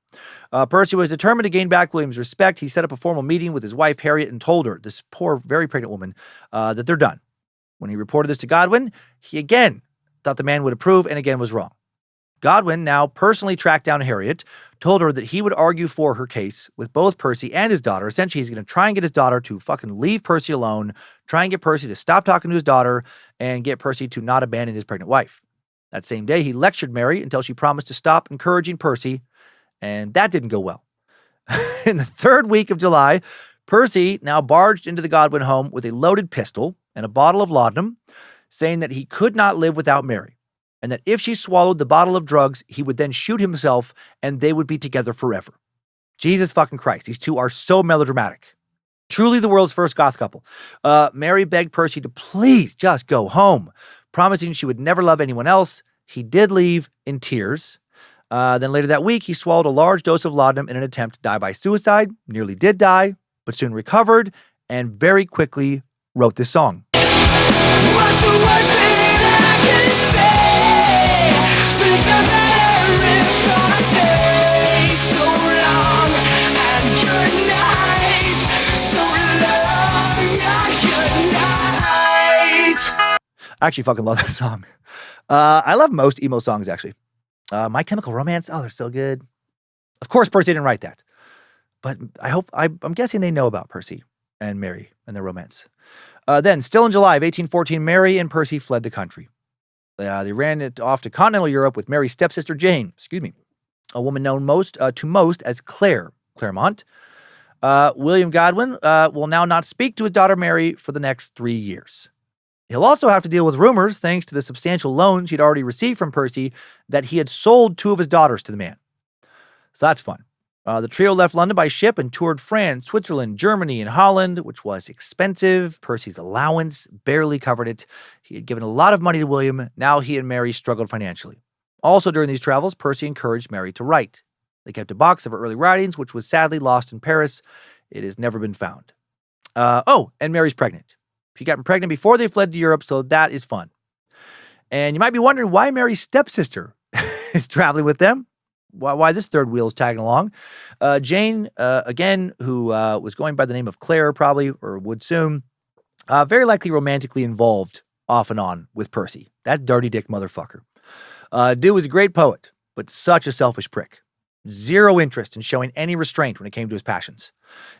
Percy was determined to gain back William's respect. He set up a formal meeting with his wife, Harriet, and told her, this poor, very pregnant woman, that they're done. When he reported this to Godwin, he again thought the man would approve and again was wrong. Godwin now personally tracked down Harriet, told her that he would argue for her case with both Percy and his daughter. Essentially, he's going to try and get his daughter to fucking leave Percy alone, try and get Percy to stop talking to his daughter, and get Percy to not abandon his pregnant wife. That same day, he lectured Mary until she promised to stop encouraging Percy, and that didn't go well. In the third week of July, Percy now barged into the Godwin home with a loaded pistol and a bottle of laudanum, saying that he could not live without Mary, and that if she swallowed the bottle of drugs, he would then shoot himself and they would be together forever. Jesus fucking Christ, these two are so melodramatic. Truly the world's first goth couple. Mary begged Percy to please just go home, promising she would never love anyone else. He did leave in tears. Then later that week, he swallowed a large dose of laudanum in an attempt to die by suicide, nearly did die, but soon recovered, and very quickly wrote this song. What's the worst thing I can say? Since I've been on stage so long, and good night, so long, good night. I actually fucking love that song. I love most emo songs, actually. My Chemical Romance, they're so good. Of course, Percy didn't write that. But I'm guessing they know about Percy and Mary and their romance. Then, still in July of 1814, Mary and Percy fled the country. They ran it off to continental Europe with Mary's stepsister Jane, a woman known to most as Claremont. William Godwin will now not speak to his daughter Mary for the next 3 years. He'll also have to deal with rumors, thanks to the substantial loans he'd already received from Percy, that he had sold 2 of his daughters to the man. So that's fun. The trio left London by ship and toured France, Switzerland, Germany, and Holland, which was expensive. Percy's allowance barely covered it. He had given a lot of money to William. Now he and Mary struggled financially. Also during these travels, Percy encouraged Mary to write. They kept a box of her early writings, which was sadly lost in Paris. It has never been found. And Mary's pregnant. She got pregnant before they fled to Europe, so that is fun. And you might be wondering why Mary's stepsister is traveling with them. Why this third wheel is tagging along. Jane, again, who was going by the name of Claire probably, or would soon, very likely romantically involved off and on with Percy. That dirty dick motherfucker. Dude was a great poet, but such a selfish prick. Zero interest in showing any restraint when it came to his passions.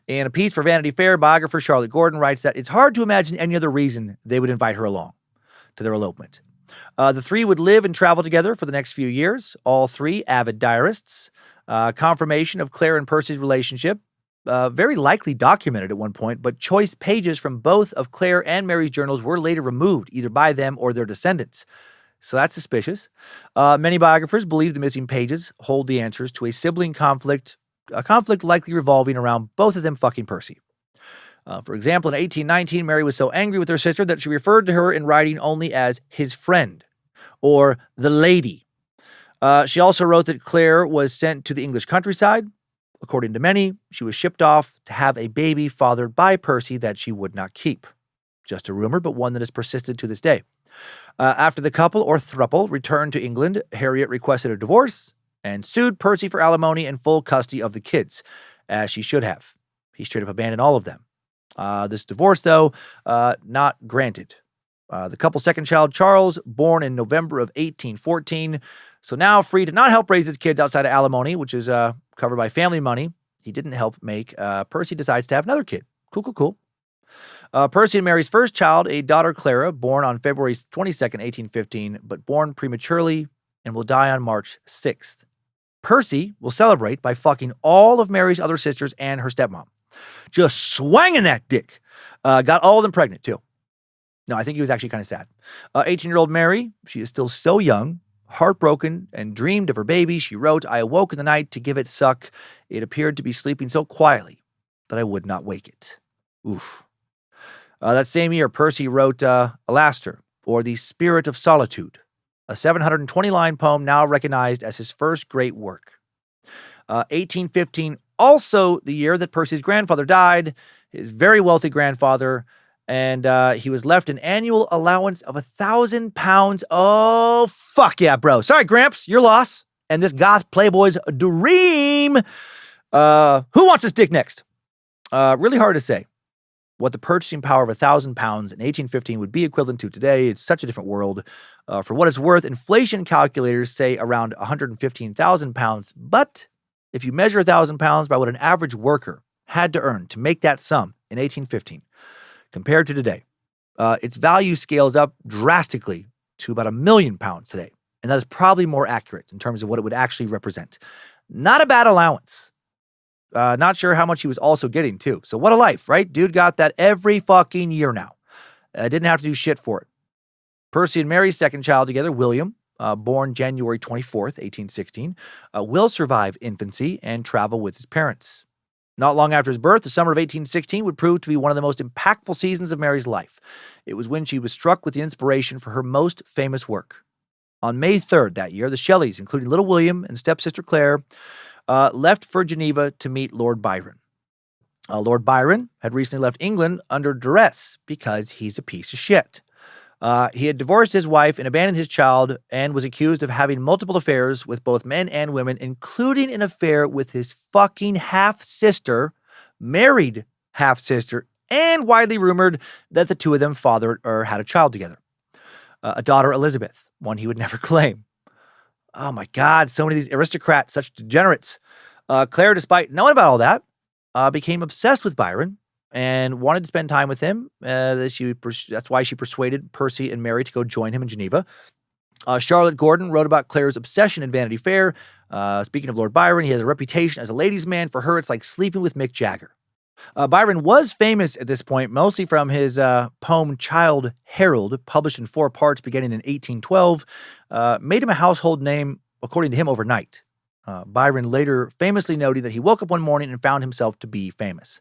In a piece for Vanity Fair, biographer Charlotte Gordon writes that it's hard to imagine any other reason they would invite her along to their elopement. The three would live and travel together for the next few years, all three avid diarists. Confirmation of Claire and Percy's relationship, very likely documented at one point, but choice pages from both of Claire and Mary's journals were later removed, either by them or their descendants. So that's suspicious. Many biographers believe the missing pages hold the answers to a sibling conflict, a conflict likely revolving around both of them fucking Percy. For example, in 1819, Mary was so angry with her sister that she referred to her in writing only as his friend, or The Lady. She also wrote that Claire was sent to the English countryside. According to many, she was shipped off to have a baby fathered by Percy that she would not keep. Just a rumor, but one that has persisted to this day. After the couple, or throuple, returned to England, Harriet requested a divorce and sued Percy for alimony and full custody of the kids, as she should have. He straight up abandoned all of them. This divorce, though, not granted. The couple's second child, Charles, born in November of 1814, so now free to not help raise his kids outside of alimony, which is covered by family money. He didn't help make. Percy decides to have another kid. Cool. Percy and Mary's first child, a daughter Clara, born on February 22nd, 1815, but born prematurely and will die on March 6th. Percy will celebrate by fucking all of Mary's other sisters and her stepmom. Just swinging that dick. Got all of them pregnant, too. No, I think he was actually kind of sad. 18-year-old Mary, she is still so young, heartbroken, and dreamed of her baby. She wrote, "I awoke in the night to give it suck. It appeared to be sleeping so quietly that I would not wake it." Oof. That same year, Percy wrote Alastor, or The Spirit of Solitude, a 720-line poem now recognized as his first great work. 1815, also the year that Percy's grandfather died, his very wealthy grandfather, and he was left an annual allowance of £1,000. Oh, fuck yeah, bro. Sorry, Gramps, your loss. And this goth playboy's dream. Who wants this dick next? Really hard to say what the purchasing power of £1,000 in 1815 would be equivalent to today. It's such a different world. For what it's worth, inflation calculators say around £115,000. But if you measure £1,000 by what an average worker had to earn to make that sum in 1815, compared to today, its value scales up drastically to about £1 million today. And that is probably more accurate in terms of what it would actually represent. Not a bad allowance. Not sure how much he was also getting, too. So what a life, right? Dude got that every fucking year now. Didn't have to do shit for it. Percy and Mary's second child together, William, born January 24th, 1816, will survive infancy and travel with his parents. Not long after his birth, the summer of 1816 would prove to be one of the most impactful seasons of Mary's life. It was when she was struck with the inspiration for her most famous work. On May 3rd that year, the Shelleys, including little William and stepsister Claire, left for Geneva to meet Lord Byron. Lord Byron had recently left England under duress because he's a piece of shit. He had divorced his wife and abandoned his child and was accused of having multiple affairs with both men and women, including an affair with his fucking half-sister, married half-sister, and widely rumored that the two of them fathered or had a child together. A daughter, Elizabeth, one he would never claim. Oh my God, so many of these aristocrats, such degenerates. Claire, despite knowing about all that, became obsessed with Byron and wanted to spend time with him. That's why she persuaded Percy and Mary to go join him in Geneva. Charlotte Gordon wrote about Claire's obsession in Vanity Fair. Speaking of Lord Byron, he has a reputation as a ladies' man. For her, it's like sleeping with Mick Jagger. Byron was famous at this point, mostly from his poem Childe Harold, published in 4 parts beginning in 1812, made him a household name, according to him, overnight. Byron later famously noted that he woke up one morning and found himself to be famous.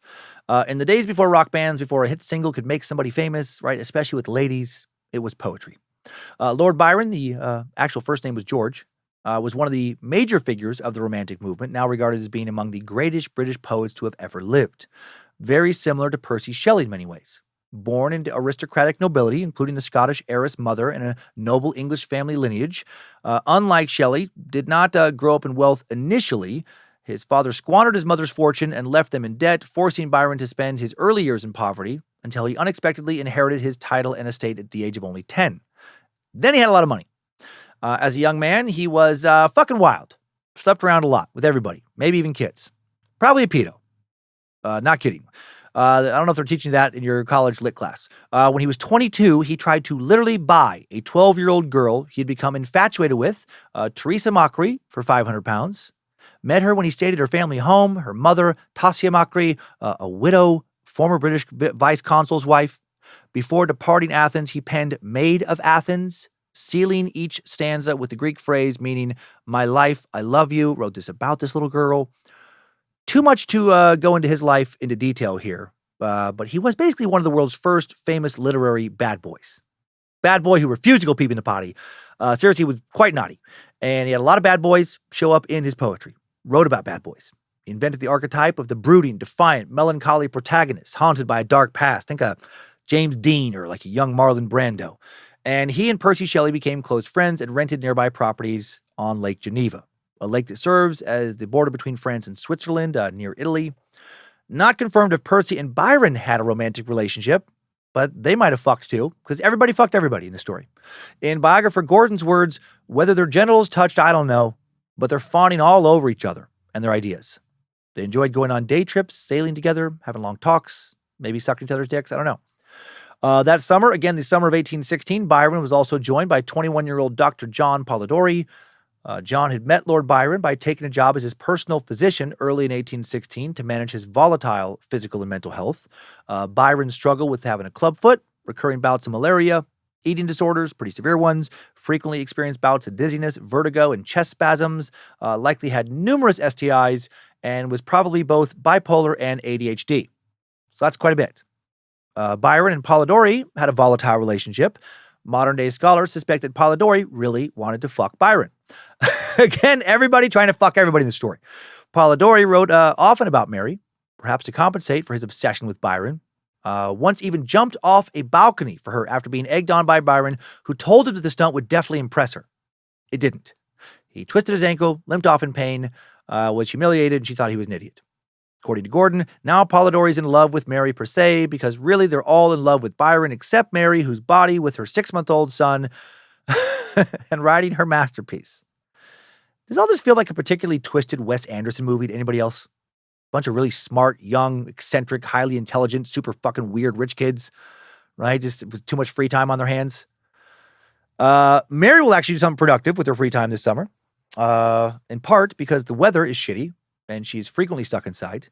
In the days before rock bands, before a hit single could make somebody famous, right, especially with ladies, it was poetry. Lord Byron, the actual first name was George, was one of the major figures of the Romantic movement, now regarded as being among the greatest British poets to have ever lived. Very similar to Percy Shelley in many ways. Born into aristocratic nobility, including a Scottish heiress mother and a noble English family lineage, unlike Shelley, did not grow up in wealth initially. His father squandered his mother's fortune and left them in debt, forcing Byron to spend his early years in poverty until he unexpectedly inherited his title and estate at the age of only 10. Then he had a lot of money. As a young man, he was fucking wild. Slept around a lot with everybody, maybe even kids. Probably a pedo. Not kidding. I don't know if they're teaching that in your college lit class. When he was 22, he tried to literally buy a 12-year-old girl he had become infatuated with, Teresa Macri, for £500. Met her when he stayed at her family home, her mother, Tasia Macri, a widow, former British vice consul's wife. Before departing Athens, he penned Maid of Athens, sealing each stanza with the Greek phrase meaning, "My life, I love you," wrote this about this little girl. Too much to go into his life into detail here, but he was basically one of the world's first famous literary bad boys. Bad boy who refused to go peep in the potty. Seriously, he was quite naughty. And he had a lot of bad boys show up in his poetry. Wrote about bad boys. He invented the archetype of the brooding, defiant, melancholy protagonist, haunted by a dark past. Think of James Dean or like a young Marlon Brando. And he and Percy Shelley became close friends and rented nearby properties on Lake Geneva, a lake that serves as the border between France and Switzerland near Italy. Not confirmed if Percy and Byron had a romantic relationship, but they might have fucked too, because everybody fucked everybody in the story. In biographer Gordon's words, whether their genitals touched, I don't know, but they're fawning all over each other and their ideas. They enjoyed going on day trips, sailing together, having long talks, maybe sucking each other's dicks, I don't know. That summer, again, the summer of 1816, Byron was also joined by 21-year-old Dr. John Polidori. John had met Lord Byron by taking a job as his personal physician early in 1816 to manage his volatile physical and mental health. Byron struggled with having a clubfoot, recurring bouts of malaria, eating disorders, pretty severe ones, frequently experienced bouts of dizziness, vertigo, and chest spasms, likely had numerous STIs, and was probably both bipolar and ADHD. So that's quite a bit. Byron and Polidori had a volatile relationship. Modern-day scholars suspect that Polidori really wanted to fuck Byron. Again, everybody trying to fuck everybody in the story. Polidori wrote often about Mary, perhaps to compensate for his obsession with Byron. Once even jumped off a balcony for her after being egged on by Byron, who told him that the stunt would definitely impress her. It didn't. He twisted his ankle, limped off in pain, was humiliated, and she thought he was an idiot. According to Gordon, now Polidori's in love with Mary per se, because really they're all in love with Byron except Mary, whose body with her 6-month-old son and writing her masterpiece. Does all this feel like a particularly twisted Wes Anderson movie to anybody else? Bunch of really smart, young, eccentric, highly intelligent, super fucking weird rich kids, right? Just with too much free time on their hands. Mary will actually do something productive with her free time this summer, in part because the weather is shitty and she's frequently stuck inside.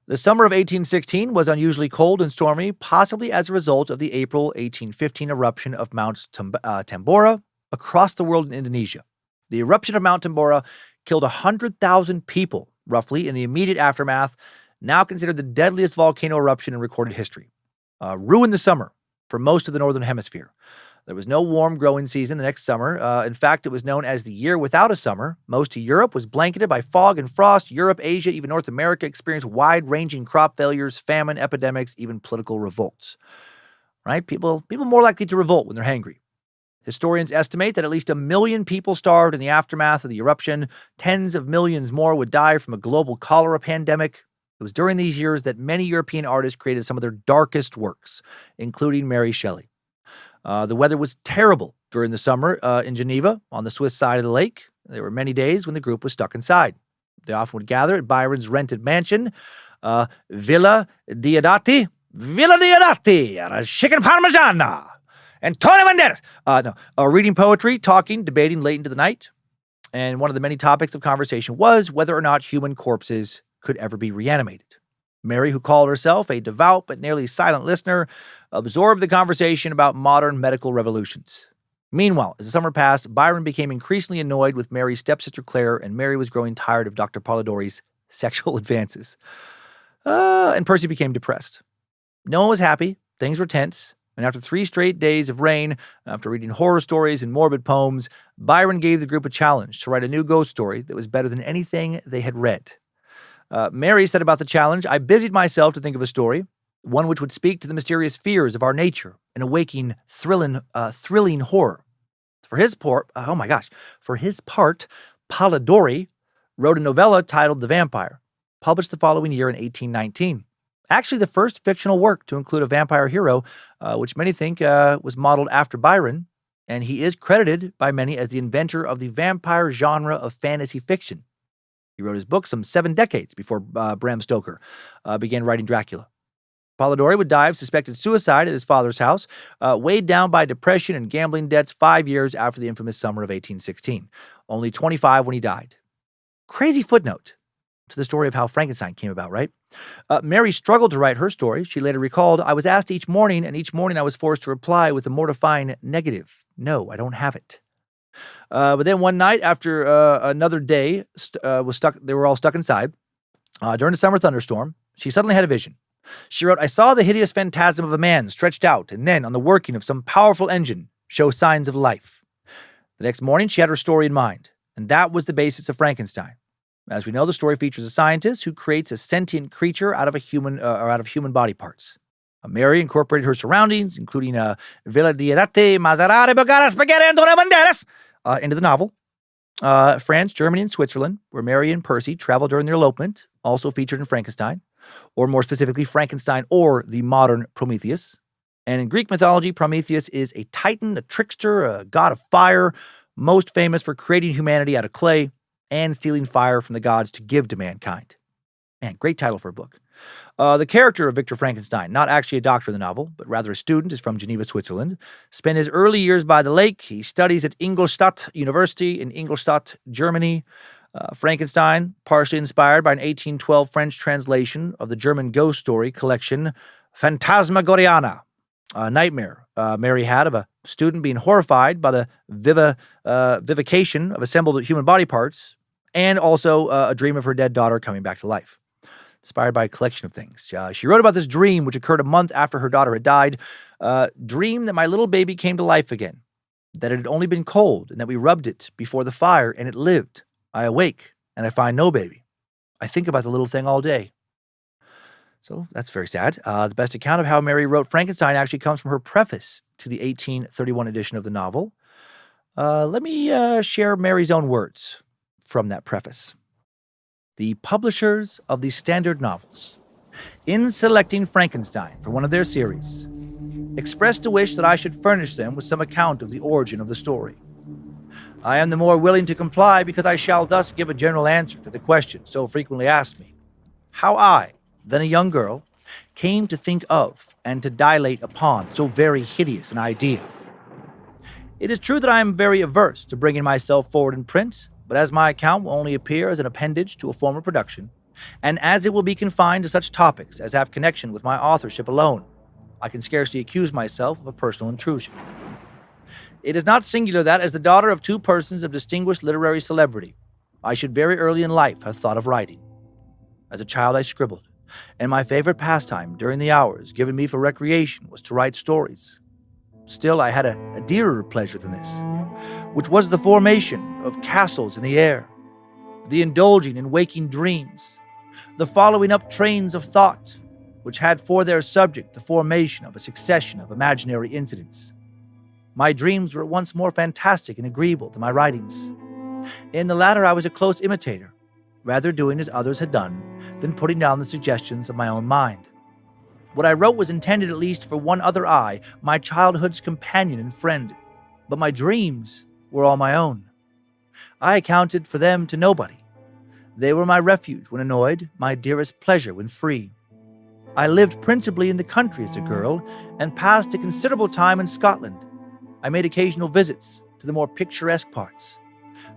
The summer of 1816 was unusually cold and stormy, possibly as a result of the April 1815 eruption of Mount Tambora across the world in Indonesia. The eruption of Mount Tambora killed 100,000 people, roughly, in the immediate aftermath, now considered the deadliest volcano eruption in recorded history. Ruined the summer for most of the northern hemisphere. There was no warm growing season the next summer. In fact, it was known as the year without a summer. Most of Europe was blanketed by fog and frost. Europe, Asia, even North America experienced wide-ranging crop failures, famine, epidemics, even political revolts. Right? People more likely to revolt when they're hangry. Historians estimate that at least 1 million people starved in the aftermath of the eruption. Tens of millions more would die from a global cholera pandemic. It was during these years that many European artists created some of their darkest works, including Mary Shelley. The weather was terrible during the summer in Geneva on the Swiss side of the lake. There were many days when the group was stuck inside. They often would gather at Byron's rented mansion, Villa Diodati, chicken parmigiana, and Tony Banderas. Reading poetry, talking, debating late into the night. And one of the many topics of conversation was whether or not human corpses could ever be reanimated. Mary, who called herself a devout but nearly silent listener, absorbed the conversation about modern medical revolutions. Meanwhile, as the summer passed, Byron became increasingly annoyed with Mary's stepsister Claire, and Mary was growing tired of Dr. Polidori's sexual advances. And Percy became depressed. No one was happy, things were tense, and after 3 straight days of rain, after reading horror stories and morbid poems, Byron gave the group a challenge to write a new ghost story that was better than anything they had read. Mary said about the challenge, "I busied myself to think of a story, one which would speak to the mysterious fears of our nature and awaken thrilling horror." For his part, Polidori wrote a novella titled The Vampire, published the following year in 1819. Actually, the first fictional work to include a vampire hero, which many think was modeled after Byron, and he is credited by many as the inventor of the vampire genre of fantasy fiction. He wrote his book some 7 decades before Bram Stoker began writing Dracula. Polidori would die of suspected suicide at his father's house, weighed down by depression and gambling debts 5 years after the infamous summer of 1816. Only 25 when he died. Crazy footnote to the story of how Frankenstein came about, right? Mary struggled to write her story. She later recalled, "I was asked each morning, and each morning I was forced to reply with a mortifying negative. No, I don't have it." But then one night, after another day they were all stuck inside. During a summer thunderstorm, she suddenly had a vision. She wrote, "I saw the hideous phantasm of a man stretched out, and then, on the working of some powerful engine, show signs of life. The next morning, she had her story in mind, and that was the basis of Frankenstein. As we know, the story features a scientist who creates a sentient creature out of human body parts. Mary incorporated her surroundings, including Villa Diodati, Maserati, Bugatti, Spaghetti, Antonio Banderas, into the novel. France, Germany, and Switzerland, where Mary and Percy travel during their elopement, also featured in Frankenstein, or more specifically, Frankenstein or the modern Prometheus. And in Greek mythology, Prometheus is a titan, a trickster, a god of fire, most famous for creating humanity out of clay and stealing fire from the gods to give to mankind. Man, great title for a book. The character of Victor Frankenstein, not actually a doctor in the novel, but rather a student, is from Geneva, Switzerland. Spent his early years by the lake. He studies at Ingolstadt University in Ingolstadt, Germany. Frankenstein, partially inspired by an 1812 French translation of the German ghost story collection Phantasmagoriana, a nightmare Mary had of a student being horrified by the vivification of assembled human body parts, and also a dream of her dead daughter coming back to life. Inspired by a collection of things. She wrote about this dream, which occurred a month after her daughter had died. Dream that my little baby came to life again, that it had only been cold, and that we rubbed it before the fire, and it lived. I awake, and I find no baby. I think about the little thing all day. So that's very sad. The best account of how Mary wrote Frankenstein actually comes from her preface to the 1831 edition of the novel. Let me share Mary's own words from that preface. The publishers of the standard novels, in selecting Frankenstein for one of their series, expressed a wish that I should furnish them with some account of the origin of the story. I am the more willing to comply because I shall thus give a general answer to the question so frequently asked me, how I, then a young girl, came to think of and to dilate upon so very hideous an idea. It is true that I am very averse to bringing myself forward in print, but as my account will only appear as an appendage to a former production, and as it will be confined to such topics as have connection with my authorship alone, I can scarcely accuse myself of a personal intrusion. It is not singular that, as the daughter of two persons of distinguished literary celebrity, I should very early in life have thought of writing. As a child I scribbled, and my favorite pastime during the hours given me for recreation was to write stories. Still, I had a dearer pleasure than this, which was the formation of castles in the air, the indulging in waking dreams, the following up trains of thought, which had for their subject the formation of a succession of imaginary incidents. My dreams were at once more fantastic and agreeable than my writings. In the latter, I was a close imitator, rather doing as others had done than putting down the suggestions of my own mind. What I wrote was intended at least for one other eye, my childhood's companion and friend, but my dreams were all my own. I accounted for them to nobody. They were my refuge when annoyed, my dearest pleasure when free. I lived principally in the country as a girl and passed a considerable time in Scotland. I made occasional visits to the more picturesque parts,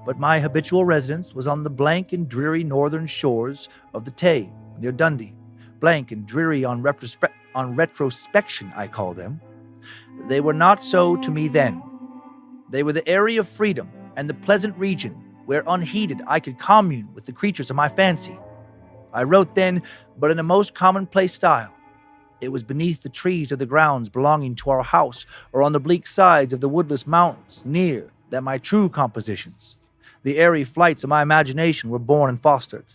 but my habitual residence was on the blank and dreary northern shores of the Tay, near Dundee. Blank and dreary on retrospection, I call them. They were not so to me then. They were the area of freedom and the pleasant region where unheeded I could commune with the creatures of my fancy. I wrote then, but in a most commonplace style. It was beneath the trees of the grounds belonging to our house, or on the bleak sides of the woodless mountains near, that my true compositions, the airy flights of my imagination, were born and fostered.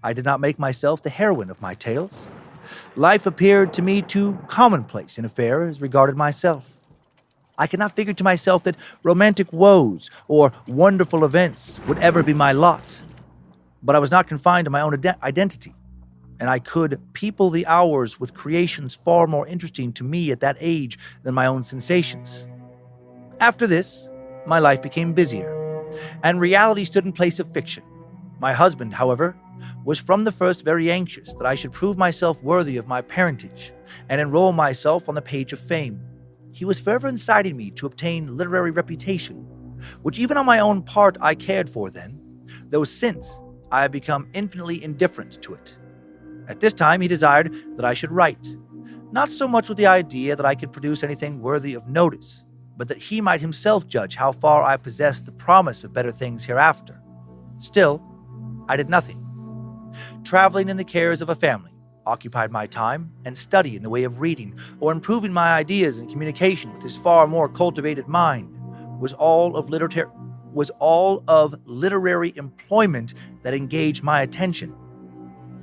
I did not make myself the heroine of my tales. Life appeared to me too commonplace an affair as regarded myself. I could not figure to myself that romantic woes or wonderful events would ever be my lot. But I was not confined to my own identity, and I could people the hours with creations far more interesting to me at that age than my own sensations. After this, my life became busier, and reality stood in place of fiction. My husband, however, was from the first very anxious that I should prove myself worthy of my parentage and enroll myself on the page of fame. He was forever inciting me to obtain literary reputation, which even on my own part I cared for then, though since I have become infinitely indifferent to it. At this time he desired that I should write, not so much with the idea that I could produce anything worthy of notice, but that he might himself judge how far I possessed the promise of better things hereafter. Still, I did nothing. Traveling in the cares of a family occupied my time, and study in the way of reading or improving my ideas in communication with his far more cultivated mind was all of literary employment that engaged my attention.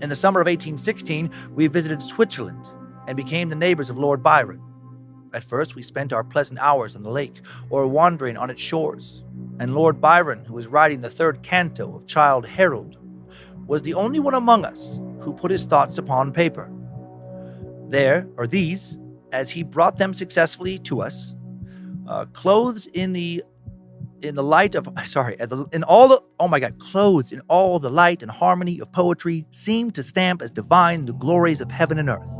In the summer of 1816, we visited Switzerland and became the neighbors of Lord Byron. At first, we spent our pleasant hours on the lake or wandering on its shores, and Lord Byron, who was writing the third canto of Childe Harold, was the only one among us who put his thoughts upon paper. There are these, as he brought them successfully to us, clothed in all the light and harmony of poetry, seemed to stamp as divine the glories of heaven and earth,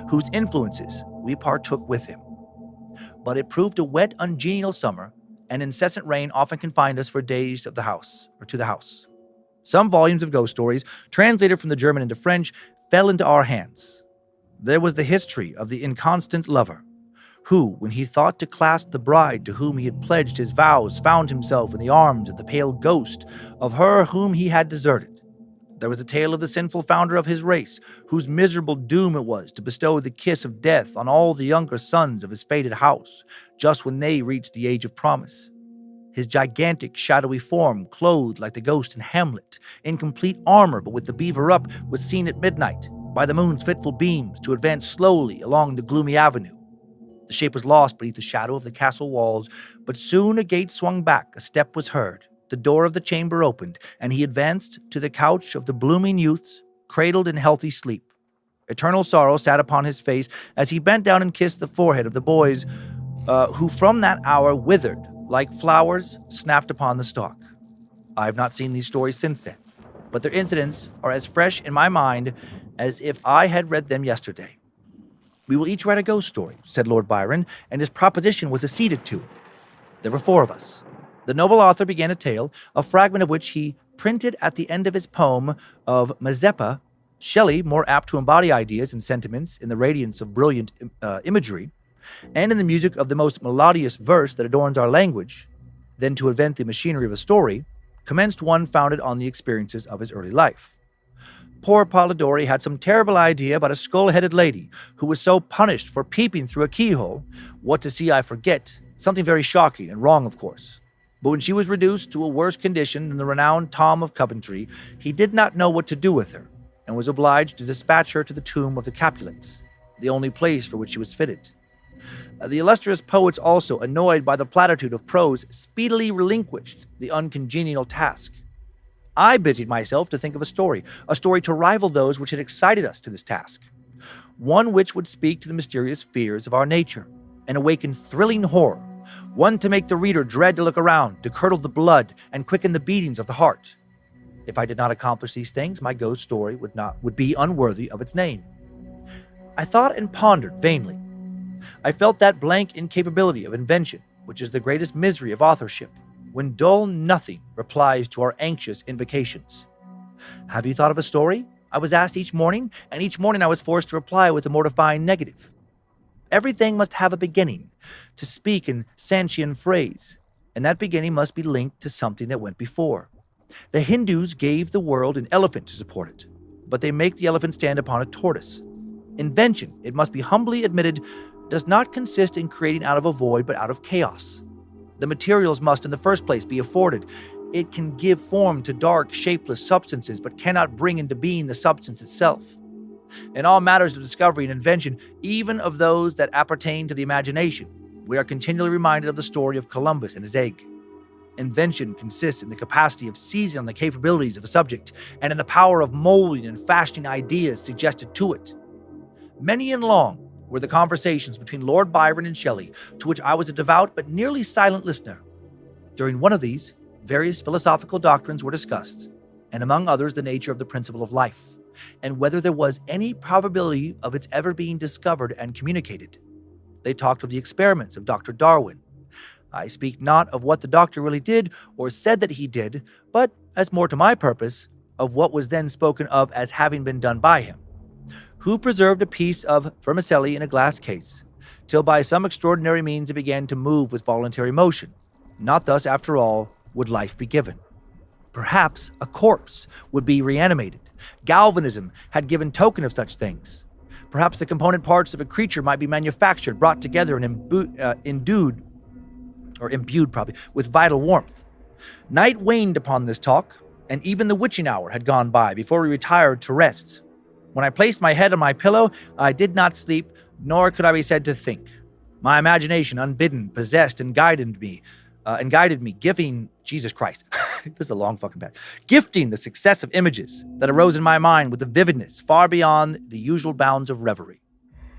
whose influences we partook with him. But it proved a wet, ungenial summer, and incessant rain often confined us for days to the house. Some volumes of ghost stories, translated from the German into French, fell into our hands. There was the history of the inconstant lover, who, when he thought to clasp the bride to whom he had pledged his vows, found himself in the arms of the pale ghost of her whom he had deserted. There was a tale of the sinful founder of his race, whose miserable doom it was to bestow the kiss of death on all the younger sons of his fated house, just when they reached the age of promise. His gigantic, shadowy form, clothed like the ghost in Hamlet, in complete armor but with the beaver up, was seen at midnight, by the moon's fitful beams, to advance slowly along the gloomy avenue. The shape was lost beneath the shadow of the castle walls, but soon a gate swung back, a step was heard, the door of the chamber opened, and he advanced to the couch of the blooming youths, cradled in healthy sleep. Eternal sorrow sat upon his face as he bent down and kissed the forehead of the boys, who from that hour withered like flowers snapped upon the stalk. I have not seen these stories since then, but their incidents are as fresh in my mind as if I had read them yesterday. "We will each write a ghost story," said Lord Byron, and his proposition was acceded to. There were 4 of us. The noble author began a tale, a fragment of which he printed at the end of his poem of Mazeppa. Shelley, more apt to embody ideas and sentiments in the radiance of brilliant imagery, and in the music of the most melodious verse that adorns our language, than to invent the machinery of a story, commenced one founded on the experiences of his early life. Poor Polidori had some terrible idea about a skull-headed lady who was so punished for peeping through a keyhole, what to see I forget, something very shocking and wrong, of course. But when she was reduced to a worse condition than the renowned Tom of Coventry, he did not know what to do with her, and was obliged to dispatch her to the tomb of the Capulets, the only place for which she was fitted. The illustrious poets also, annoyed by the platitude of prose, speedily relinquished the uncongenial task. I busied myself to think of a story to rival those which had excited us to this task, one which would speak to the mysterious fears of our nature, and awaken thrilling horror, one to make the reader dread to look around, to curdle the blood, and quicken the beatings of the heart. If I did not accomplish these things, my ghost story would be unworthy of its name. I thought and pondered vainly. I felt that blank incapability of invention, which is the greatest misery of authorship, when dull nothing replies to our anxious invocations. "Have you thought of a story?" I was asked each morning, and each morning I was forced to reply with a mortifying negative. Everything must have a beginning, to speak in Sanchian phrase, and that beginning must be linked to something that went before. The Hindus gave the world an elephant to support it, but they make the elephant stand upon a tortoise. Invention, it must be humbly admitted, does not consist in creating out of a void but out of chaos. The materials must in the first place be afforded. It can give form to dark, shapeless substances, but cannot bring into being the substance itself. In all matters of discovery and invention, even of those that appertain to the imagination, we are continually reminded of the story of Columbus and his egg. Invention consists in the capacity of seizing on the capabilities of a subject, and in the power of molding and fashioning ideas suggested to it. Many and long were the conversations between Lord Byron and Shelley, to which I was a devout but nearly silent listener. During one of these, various philosophical doctrines were discussed, and among others the nature of the principle of life, and whether there was any probability of its ever being discovered and communicated. They talked of the experiments of Dr. Darwin. I speak not of what the doctor really did or said that he did, but, as more to my purpose, of what was then spoken of as having been done by him, who preserved a piece of vermicelli in a glass case, till by some extraordinary means it began to move with voluntary motion. Not thus, after all, would life be given. Perhaps a corpse would be reanimated. Galvanism had given token of such things. Perhaps the component parts of a creature might be manufactured, brought together, and endued or imbued probably, with vital warmth. Night waned upon this talk, and even the witching hour had gone by before we retired to rest. When I placed my head on my pillow, I did not sleep, nor could I be said to think. My imagination, unbidden, possessed and guided me, giving Jesus Christ. This is a long fucking path. Gifting the successive images that arose in my mind with a vividness far beyond the usual bounds of reverie.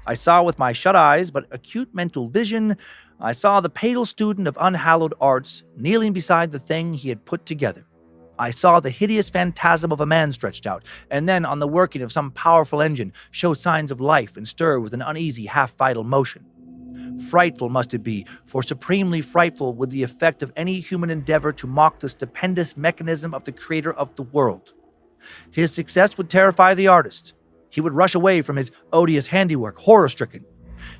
I saw with my shut eyes, but acute mental vision, I saw the pale student of unhallowed arts kneeling beside the thing he had put together. I saw the hideous phantasm of a man stretched out, and then, on the working of some powerful engine, show signs of life and stir with an uneasy, half-vital motion. Frightful must it be, for supremely frightful would the effect of any human endeavor to mock the stupendous mechanism of the creator of the world. His success would terrify the artist. He would rush away from his odious handiwork, horror-stricken.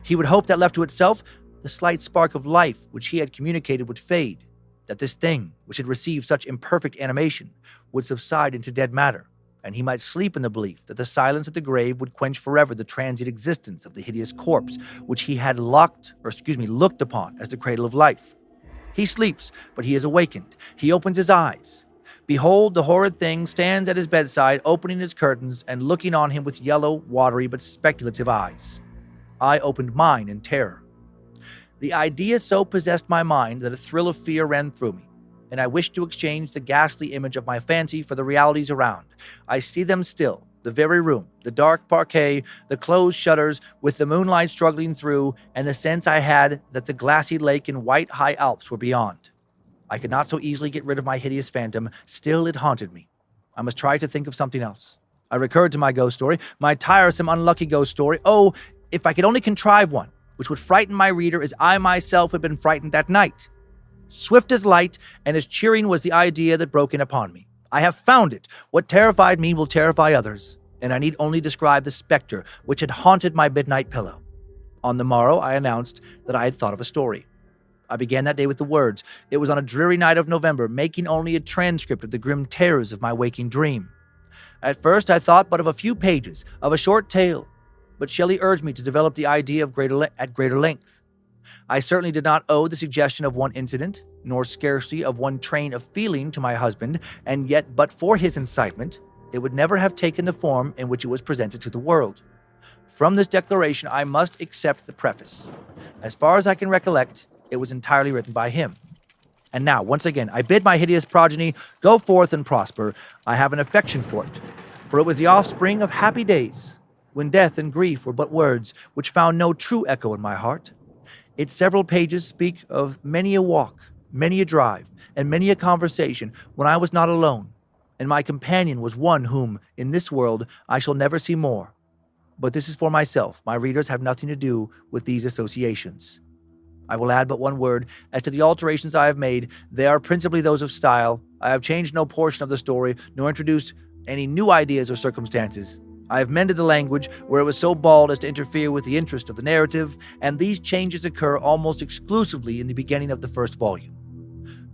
He would hope that left to itself, the slight spark of life which he had communicated would fade, that this thing, which had received such imperfect animation, would subside into dead matter, and he might sleep in the belief that the silence of the grave would quench forever the transient existence of the hideous corpse, which he had looked upon as the cradle of life. He sleeps, but he is awakened. He opens his eyes. Behold, the horrid thing stands at his bedside, opening his curtains and looking on him with yellow, watery, but speculative eyes. I opened mine in terror. The idea so possessed my mind that a thrill of fear ran through me, and I wished to exchange the ghastly image of my fancy for the realities around. I see them still, the very room, the dark parquet, the closed shutters, with the moonlight struggling through, and the sense I had that the glassy lake and white high Alps were beyond. I could not so easily get rid of my hideous phantom, still it haunted me. I must try to think of something else. I recurred to my ghost story, my tiresome, unlucky ghost story. Oh, if I could only contrive one, which would frighten my reader as I myself had been frightened that night. Swift as light and as cheering was the idea that broke in upon me. I have found it. What terrified me will terrify others, and I need only describe the specter which had haunted my midnight pillow. On the morrow, I announced that I had thought of a story. I began that day with the words, "It was on a dreary night of November, making only a transcript of the grim terrors of my waking dream." At first, I thought but of a few pages, of a short tale, but Shelley urged me to develop the idea at greater length. I certainly did not owe the suggestion of one incident, nor scarcely of one train of feeling to my husband, and yet but for his incitement, it would never have taken the form in which it was presented to the world. From this declaration, I must accept the preface. As far as I can recollect, it was entirely written by him. And now, once again, I bid my hideous progeny go forth and prosper. I have an affection for it was the offspring of happy days, when death and grief were but words which found no true echo in my heart. Its several pages speak of many a walk, many a drive, and many a conversation when I was not alone, and my companion was one whom, in this world, I shall never see more. But this is for myself. My readers have nothing to do with these associations. I will add but one word. As to the alterations I have made, they are principally those of style. I have changed no portion of the story, nor introduced any new ideas or circumstances. I have mended the language where it was so bald as to interfere with the interest of the narrative, and these changes occur almost exclusively in the beginning of the first volume.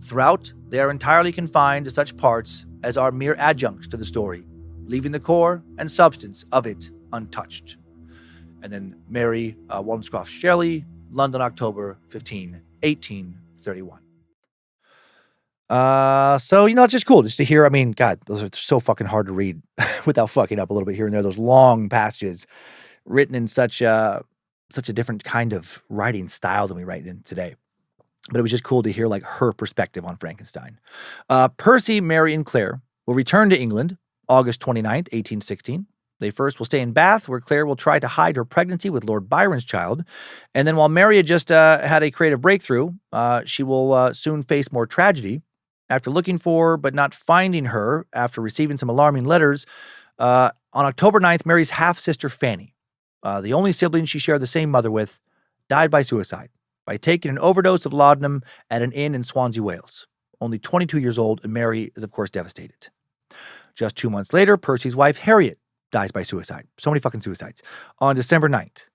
Throughout, they are entirely confined to such parts as are mere adjuncts to the story, leaving the core and substance of it untouched. And then Mary Wollstonecraft Shelley, London, October 15, 1831. So, it's just cool just to hear. I mean, God, those are so fucking hard to read without fucking up a little bit here and there. Those long passages written in such a different kind of writing style than we write in today. But it was just cool to hear like her perspective on Frankenstein. Percy, Mary, and Claire will return to England August 29th, 1816. They first will stay in Bath, where Claire will try to hide her pregnancy with Lord Byron's child. And then while Mary had just had a creative breakthrough, she will soon face more tragedy. After looking for but not finding her, after receiving some alarming letters, on October 9th, Mary's half-sister Fanny, the only sibling she shared the same mother with, died by suicide by taking an overdose of laudanum at an inn in Swansea, Wales. Only 22 years old, and Mary is, of course, devastated. Just 2 months later, Percy's wife, Harriet, dies by suicide. So many fucking suicides. On December 9th,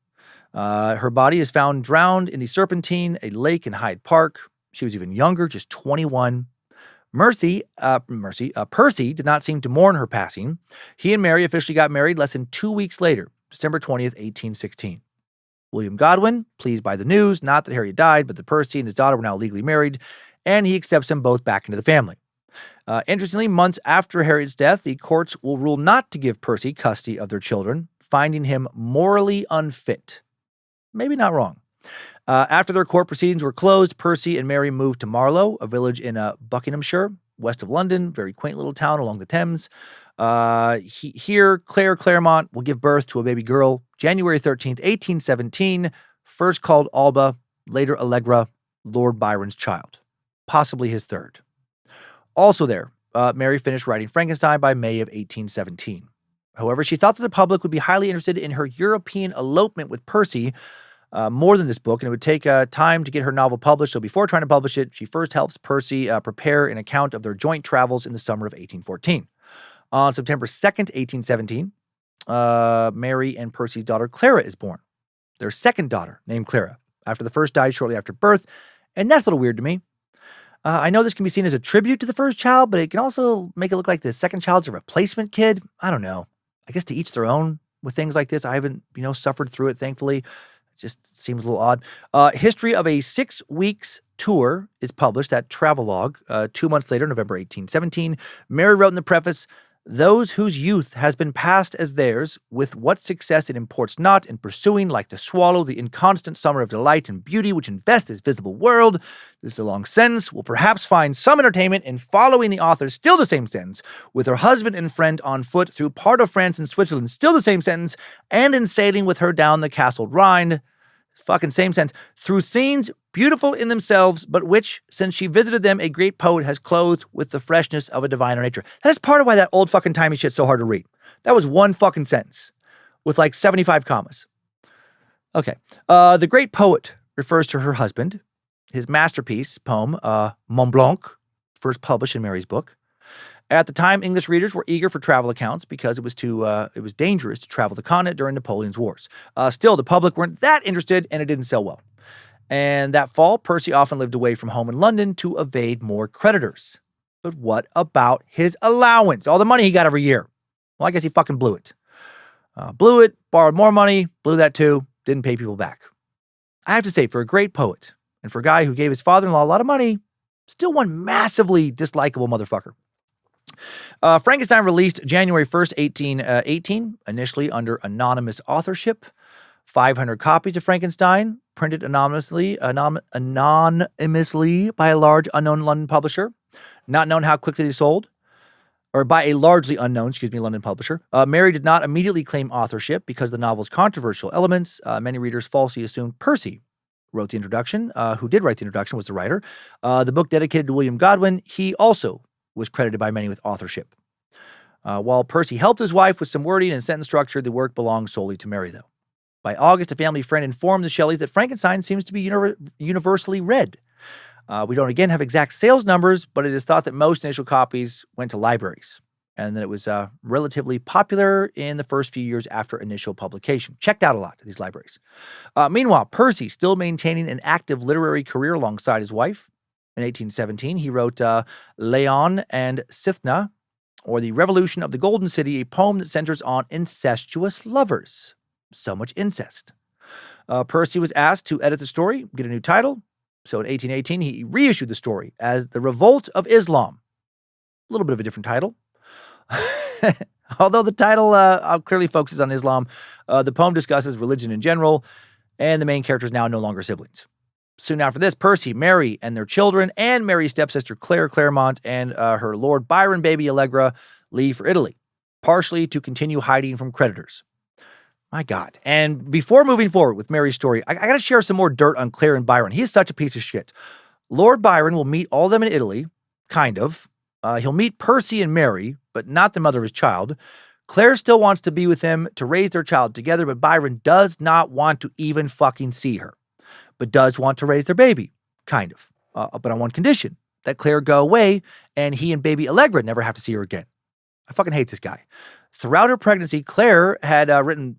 her body is found drowned in the Serpentine, a lake in Hyde Park. She was even younger, just 21. Percy did not seem to mourn her passing. He and Mary officially got married less than 2 weeks later, December 20th, 1816. William Godwin, pleased by the news, not that Harry had died, but that Percy and his daughter were now legally married, and he accepts them both back into the family. Interestingly, months after Harriet's death, the courts will rule not to give Percy custody of their children, finding him morally unfit. Maybe not wrong. After their court proceedings were closed, Percy and Mary moved to Marlow, a village in Buckinghamshire, west of London, very quaint little town along the Thames. Here, Claire Claremont will give birth to a baby girl, January 13th, 1817, first called Alba, later Allegra, Lord Byron's child, possibly his third. Also there, Mary finished writing Frankenstein by May of 1817. However, she thought that the public would be highly interested in her European elopement with Percy more than this book, and it would take time to get her novel published. So before trying to publish it, she first helps Percy prepare an account of their joint travels in the summer of 1814. On September 2nd, 1817, Mary and Percy's daughter Clara is born. Their second daughter, named Clara, after the first died shortly after birth, and that's a little weird to me. I know this can be seen as a tribute to the first child, but it can also make it look like the second child's a replacement kid. I don't know. I guess to each their own with things like this. I haven't, suffered through it, thankfully. It just seems a little odd. History of a 6 weeks tour is published at Travelogue 2 months later, November 1817. Mary wrote in the preface, "Those whose youth has been passed as theirs, with what success it imports not, in pursuing, like the swallow, the inconstant summer of delight and beauty which invests this visible world," this is a long sentence, "will perhaps find some entertainment in following the author," still the same sentence, "with her husband and friend on foot through part of France and Switzerland," still the same sentence, "and in sailing with her down the castled Rhine," fucking same sentence, "through scenes beautiful in themselves, but which, since she visited them, a great poet has clothed with the freshness of a diviner nature." That's part of why that old fucking timey shit's so hard to read. That was one fucking sentence with like 75 commas. Okay. The great poet refers to her husband. His masterpiece poem, Mont Blanc, first published in Mary's book. At the time, English readers were eager for travel accounts because it was dangerous to travel the continent during Napoleon's wars. Still, the public weren't that interested, and it didn't sell well. And that fall, Percy often lived away from home in London to evade more creditors. But what about his allowance? All the money he got every year. Well, I guess he fucking blew it. Borrowed more money, blew that too, didn't pay people back. I have to say, for a great poet, and for a guy who gave his father-in-law a lot of money, still one massively dislikable motherfucker. Frankenstein released January 1st, 1818, initially under anonymous authorship. 500 copies of Frankenstein, printed anonymously by a large unknown London publisher. Not known how quickly they sold, or by a largely unknown, London publisher. Mary did not immediately claim authorship because the novel's controversial elements. Many readers falsely assumed Percy wrote the introduction. Who did write the introduction was the writer. The book dedicated to William Godwin, he also was credited by many with authorship. While Percy helped his wife with some wording and sentence structure, the work belonged solely to Mary, though. By August, a family friend informed the Shelleys that Frankenstein seems to be universally read. We don't, again, have exact sales numbers, but it is thought that most initial copies went to libraries, and that it was relatively popular in the first few years after initial publication. Checked out a lot at these libraries. Meanwhile, Percy, still maintaining an active literary career alongside his wife, in 1817, he wrote Leon and Sithna, or The Revolution of the Golden City, a poem that centers on incestuous lovers. So much incest. Percy was asked to edit the story, get a new title. So in 1818, he reissued the story as The Revolt of Islam. A little bit of a different title. Although the title clearly focuses on Islam, the poem discusses religion in general, and the main characters now no longer siblings. Soon after this, Percy, Mary, and their children, and Mary's stepsister Claire Claremont, and her Lord Byron baby Allegra leave for Italy, partially to continue hiding from creditors. My God. And before moving forward with Mary's story, I got to share some more dirt on Claire and Byron. He is such a piece of shit. Lord Byron will meet all of them in Italy, kind of. He'll meet Percy and Mary, but not the mother of his child. Claire still wants to be with him to raise their child together, but Byron does not want to even fucking see her, but does want to raise their baby, kind of. But on one condition, that Claire go away and he and baby Allegra never have to see her again. I fucking hate this guy. Throughout her pregnancy, Claire had written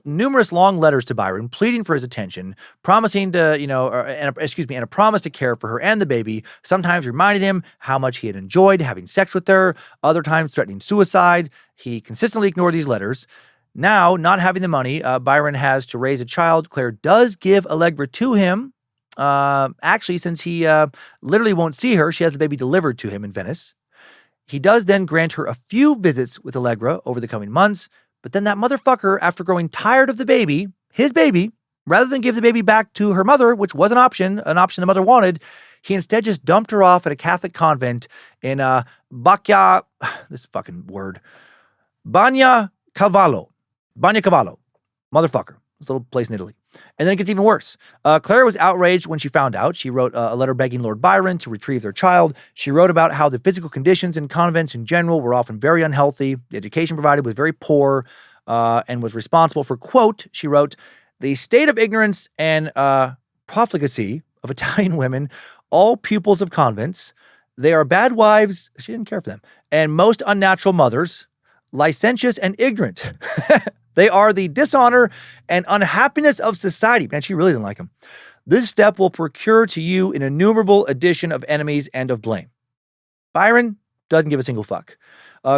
numerous long letters to Byron, pleading for his attention, promising to, and a promise to care for her and the baby, sometimes reminding him how much he had enjoyed having sex with her, other times threatening suicide. He consistently ignored these letters. Now, not having the money Byron has to raise a child, Claire does give Allegra to him. Actually, since he literally won't see her, she has the baby delivered to him in Venice. He does then grant her a few visits with Allegra over the coming months, but then that motherfucker, after growing tired of the baby, his baby, rather than give the baby back to her mother, which was an option the mother wanted, he instead just dumped her off at a Catholic convent in Bagna Cavallo, motherfucker. This little place in Italy. And then it gets even worse. Claire was outraged when she found out. She wrote a letter begging Lord Byron to retrieve their child. She wrote about how the physical conditions in convents in general were often very unhealthy. The education provided was very poor and was responsible for, quote, she wrote, the state of ignorance and profligacy of Italian women, all pupils of convents. They are bad wives, she didn't care for them, and most unnatural mothers, licentious and ignorant. They are the dishonor and unhappiness of society. Man, she really didn't like him. This step will procure to you an innumerable addition of enemies and of blame. Byron doesn't give a single fuck.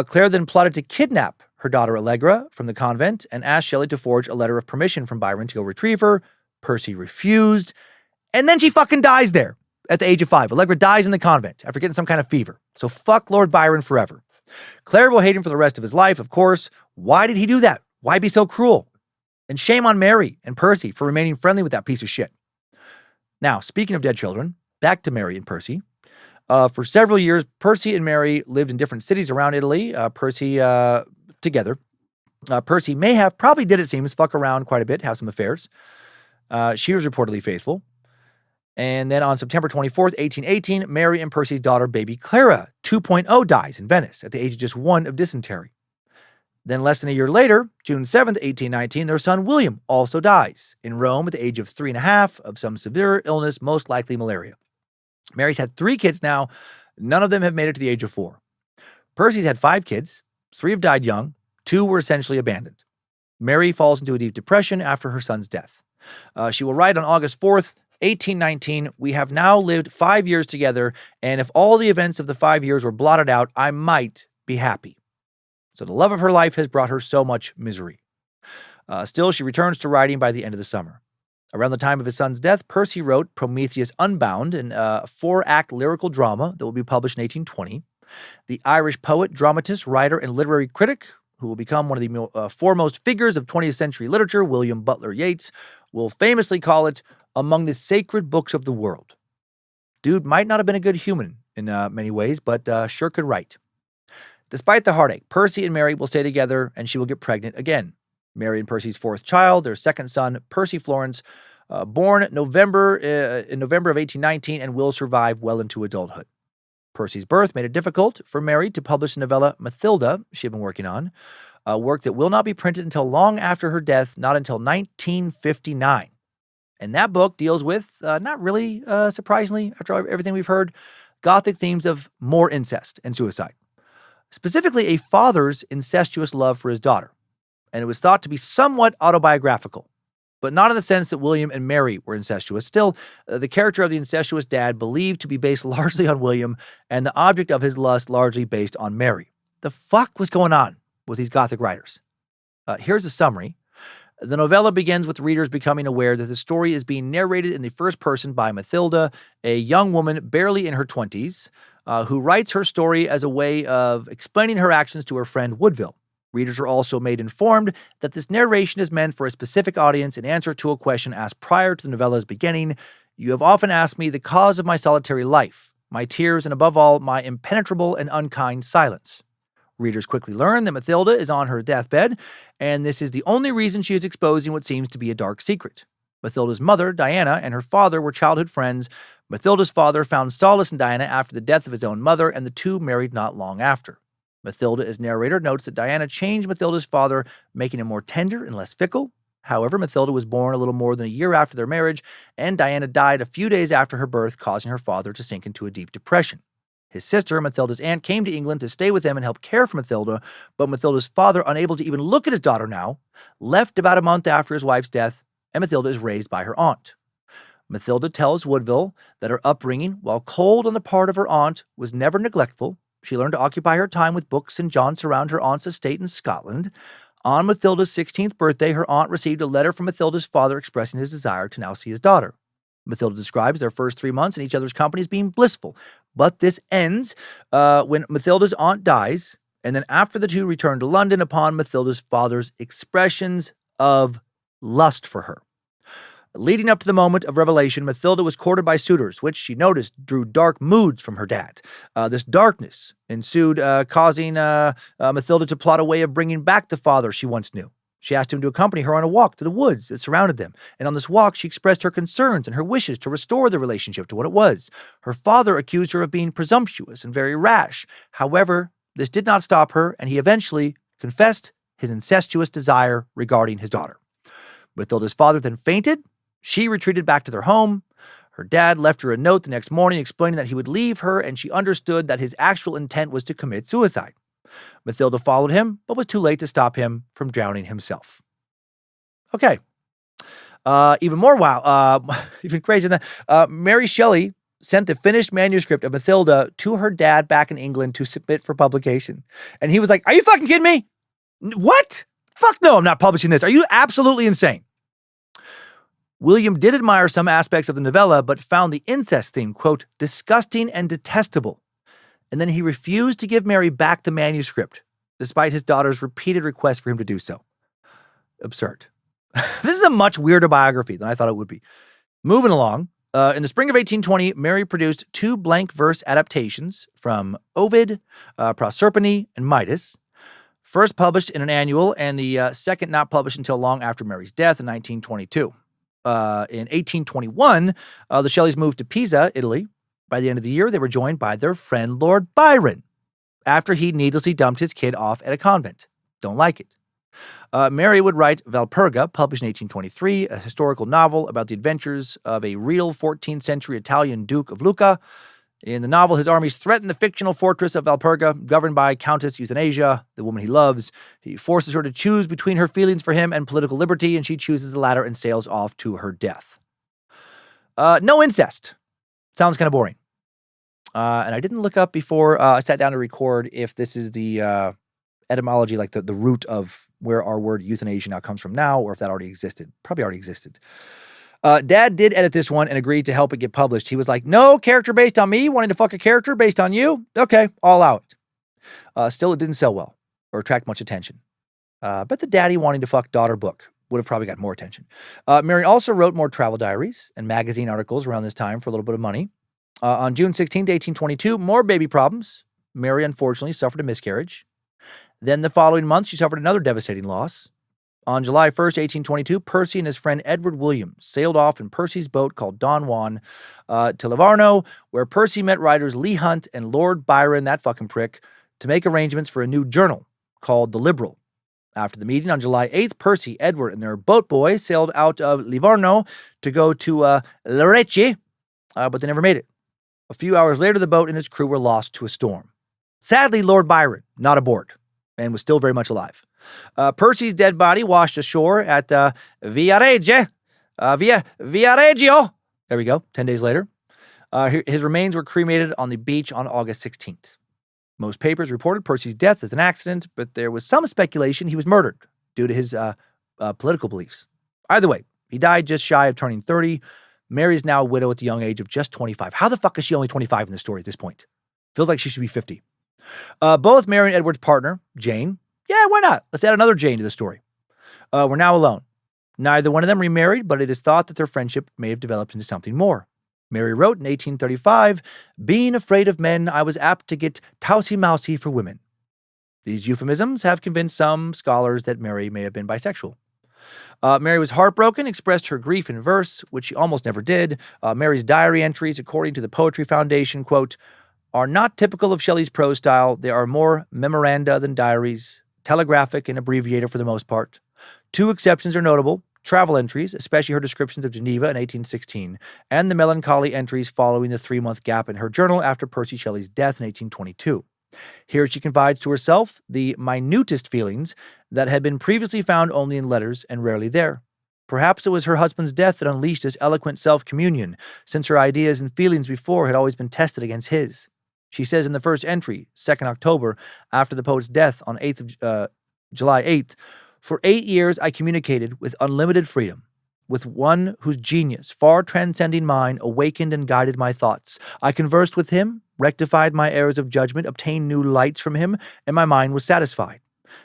Claire then plotted to kidnap her daughter Allegra from the convent and asked Shelley to forge a letter of permission from Byron to go retrieve her. Percy refused. And then she fucking dies there at the age of 5. Allegra dies in the convent after getting some kind of fever. So fuck Lord Byron forever. Claire will hate him for the rest of his life, of course. Why did he do that? Why be so cruel? And shame on Mary and Percy for remaining friendly with that piece of shit. Now, speaking of dead children, back to Mary and Percy. For several years, Percy and Mary lived in different cities around Italy. Percy together. Percy probably did, it seems, fuck around quite a bit, have some affairs. She was reportedly faithful. And then on September 24th, 1818, Mary and Percy's daughter, baby Clara 2.0, dies in Venice at the age of just 1 of dysentery. Then less than a year later, June 7th, 1819, their son William also dies in Rome at the age of 3.5 of some severe illness, most likely malaria. Mary's had 3 kids now. None of them have made it to the age of 4. Percy's had 5 kids. 3 have died young. 2 were essentially abandoned. Mary falls into a deep depression after her son's death. She will write on August 4th, 1819, we have now lived 5 years together, and if all the events of the 5 years were blotted out, I might be happy. So the love of her life has brought her so much misery. Still, she returns to writing by the end of the summer. Around the time of his son's death, Percy wrote Prometheus Unbound, a 4-act lyrical drama that will be published in 1820. The Irish poet, dramatist, writer, and literary critic, who will become one of the foremost figures of 20th century literature, William Butler Yeats, will famously call it among the sacred books of the world. Dude might not have been a good human in many ways, but sure could write. Despite the heartache, Percy and Mary will stay together, and she will get pregnant again. Mary and Percy's 4th child, their 2nd son, Percy Florence, born in November of 1819, and will survive well into adulthood. Percy's birth made it difficult for Mary to publish the novella Mathilda she had been working on, a work that will not be printed until long after her death, not until 1959. And that book deals with, not really surprisingly, after everything we've heard, Gothic themes of more incest and suicide. Specifically, a father's incestuous love for his daughter. And it was thought to be somewhat autobiographical, but not in the sense that William and Mary were incestuous. Still, the character of the incestuous dad believed to be based largely on William, and the object of his lust largely based on Mary. The fuck was going on with these Gothic writers? Here's a summary. The novella begins with readers becoming aware that the story is being narrated in the first person by Mathilda, a young woman barely in her 20s, who writes her story as a way of explaining her actions to her friend Woodville. Readers are also made informed that this narration is meant for a specific audience in answer to a question asked prior to the novella's beginning. You have often asked me the cause of my solitary life, my tears, and above all, my impenetrable and unkind silence. Readers quickly learn that Mathilda is on her deathbed, and this is the only reason she is exposing what seems to be a dark secret. Mathilda's mother, Diana, and her father were childhood friends. Mathilda's father found solace in Diana after the death of his own mother, and the two married not long after. Mathilda, as narrator, notes that Diana changed Mathilda's father, making him more tender and less fickle. However, Mathilda was born a little more than a year after their marriage, and Diana died a few days after her birth, causing her father to sink into a deep depression. His sister, Mathilda's aunt, came to England to stay with them and help care for Mathilda, but Mathilda's father, unable to even look at his daughter now, left about a month after his wife's death, and Mathilda is raised by her aunt. Mathilda tells Woodville that her upbringing, while cold on the part of her aunt, was never neglectful. She learned to occupy her time with books and jaunts around her aunt's estate in Scotland. On Mathilda's 16th birthday, her aunt received a letter from Mathilda's father expressing his desire to now see his daughter. Mathilda describes their first 3 months in each other's company as being blissful, but this ends when Mathilda's aunt dies, and then after the two return to London upon Mathilda's father's expressions of lust for her. Leading up to the moment of revelation, Mathilda was courted by suitors, which she noticed drew dark moods from her dad. This darkness ensued, causing Mathilda to plot a way of bringing back the father she once knew. She asked him to accompany her on a walk to the woods that surrounded them, and on this walk she expressed her concerns and her wishes to restore the relationship to what it was. Her father accused her of being presumptuous and very rash. However, this did not stop her, and he eventually confessed his incestuous desire regarding his daughter. Mathilda's father then fainted. She retreated back to their home. Her dad left her a note the next morning explaining that he would leave her, and she understood that his actual intent was to commit suicide. Mathilda followed him, but was too late to stop him from drowning himself. Okay. Even more wow, even crazier than that. Mary Shelley sent the finished manuscript of Mathilda to her dad back in England to submit for publication. And he was like, "Are you fucking kidding me? What? Fuck no, I'm not publishing this. Are you absolutely insane?" William did admire some aspects of the novella, but found the incest theme, quote, disgusting and detestable. And then he refused to give Mary back the manuscript, despite his daughter's repeated request for him to do so. Absurd. This is a much weirder biography than I thought it would be. Moving along, in the spring of 1820, Mary produced 2 blank verse adaptations from Ovid, Proserpine, and Midas, first published in an annual, and the second not published until long after Mary's death in 1922. In 1821, the Shelleys moved to Pisa, Italy. By the end of the year, they were joined by their friend Lord Byron, after he needlessly dumped his kid off at a convent. Don't like it. Mary would write Valperga, published in 1823, a historical novel about the adventures of a real 14th century Italian Duke of Lucca. In the novel, his armies threaten the fictional fortress of Valperga, governed by Countess Euthanasia, the woman he loves. He forces her to choose between her feelings for him and political liberty, and she chooses the latter and sails off to her death. No incest. Sounds kind of boring. And I didn't look up before I sat down to record if this is the etymology, like the root of where our word euthanasia now comes from now, or if that already existed. Probably already existed. Dad did edit this one and agreed to help it get published. He was like, no character based on me, wanting to fuck a character based on you? Okay, I'll allow it. Still, it didn't sell well or attract much attention. But the daddy wanting to fuck daughter book would have probably got more attention. Mary also wrote more travel diaries and magazine articles around this time for a little bit of money. On June 16, 1822, more baby problems. Mary, unfortunately, suffered a miscarriage. Then the following month, she suffered another devastating loss. On July 1st, 1822, Percy and his friend Edward Williams sailed off in Percy's boat called Don Juan to Livorno, where Percy met writers Leigh Hunt and Lord Byron, that fucking prick, to make arrangements for a new journal called The Liberal. After the meeting on July 8th, Percy, Edward, and their boat boy sailed out of Livorno to go to Lecce, but they never made it. A few hours later, the boat and its crew were lost to a storm. Sadly, Lord Byron, not aboard, and was still very much alive. Percy's dead body washed ashore at Viareggio. There we go, 10 days later. His remains were cremated on the beach on August 16th. Most papers reported Percy's death as an accident, but there was some speculation he was murdered due to his political beliefs. Either way, he died just shy of turning 30. Mary's now a widow at the young age of just 25. How the fuck is she only 25 in the story at this point? Feels like she should be 50. Both Mary and Edward's partner, Jane, yeah, why not? Let's add another Jane to the story. Were now alone. Neither one of them remarried, but it is thought that their friendship may have developed into something more. Mary wrote in 1835, being afraid of men, I was apt to get tousy-mousy for women. These euphemisms have convinced some scholars that Mary may have been bisexual. Mary was heartbroken, expressed her grief in verse, which she almost never did. Mary's diary entries, according to the Poetry Foundation, quote, are not typical of Shelley's prose style. They are more memoranda than diaries, telegraphic and abbreviated for the most part. 2 exceptions are notable. Travel entries, especially her descriptions of Geneva in 1816, and the melancholy entries following the 3-month gap in her journal after Percy Shelley's death in 1822. Here she confides to herself the minutest feelings that had been previously found only in letters and rarely there. Perhaps it was her husband's death that unleashed this eloquent self-communion, since her ideas and feelings before had always been tested against his. She says in the first entry, 2nd October, after the poet's death on July 8th, For 8 years, I communicated with unlimited freedom, with one whose genius, far transcending mine, awakened and guided my thoughts. I conversed with him, rectified my errors of judgment, obtained new lights from him, and my mind was satisfied.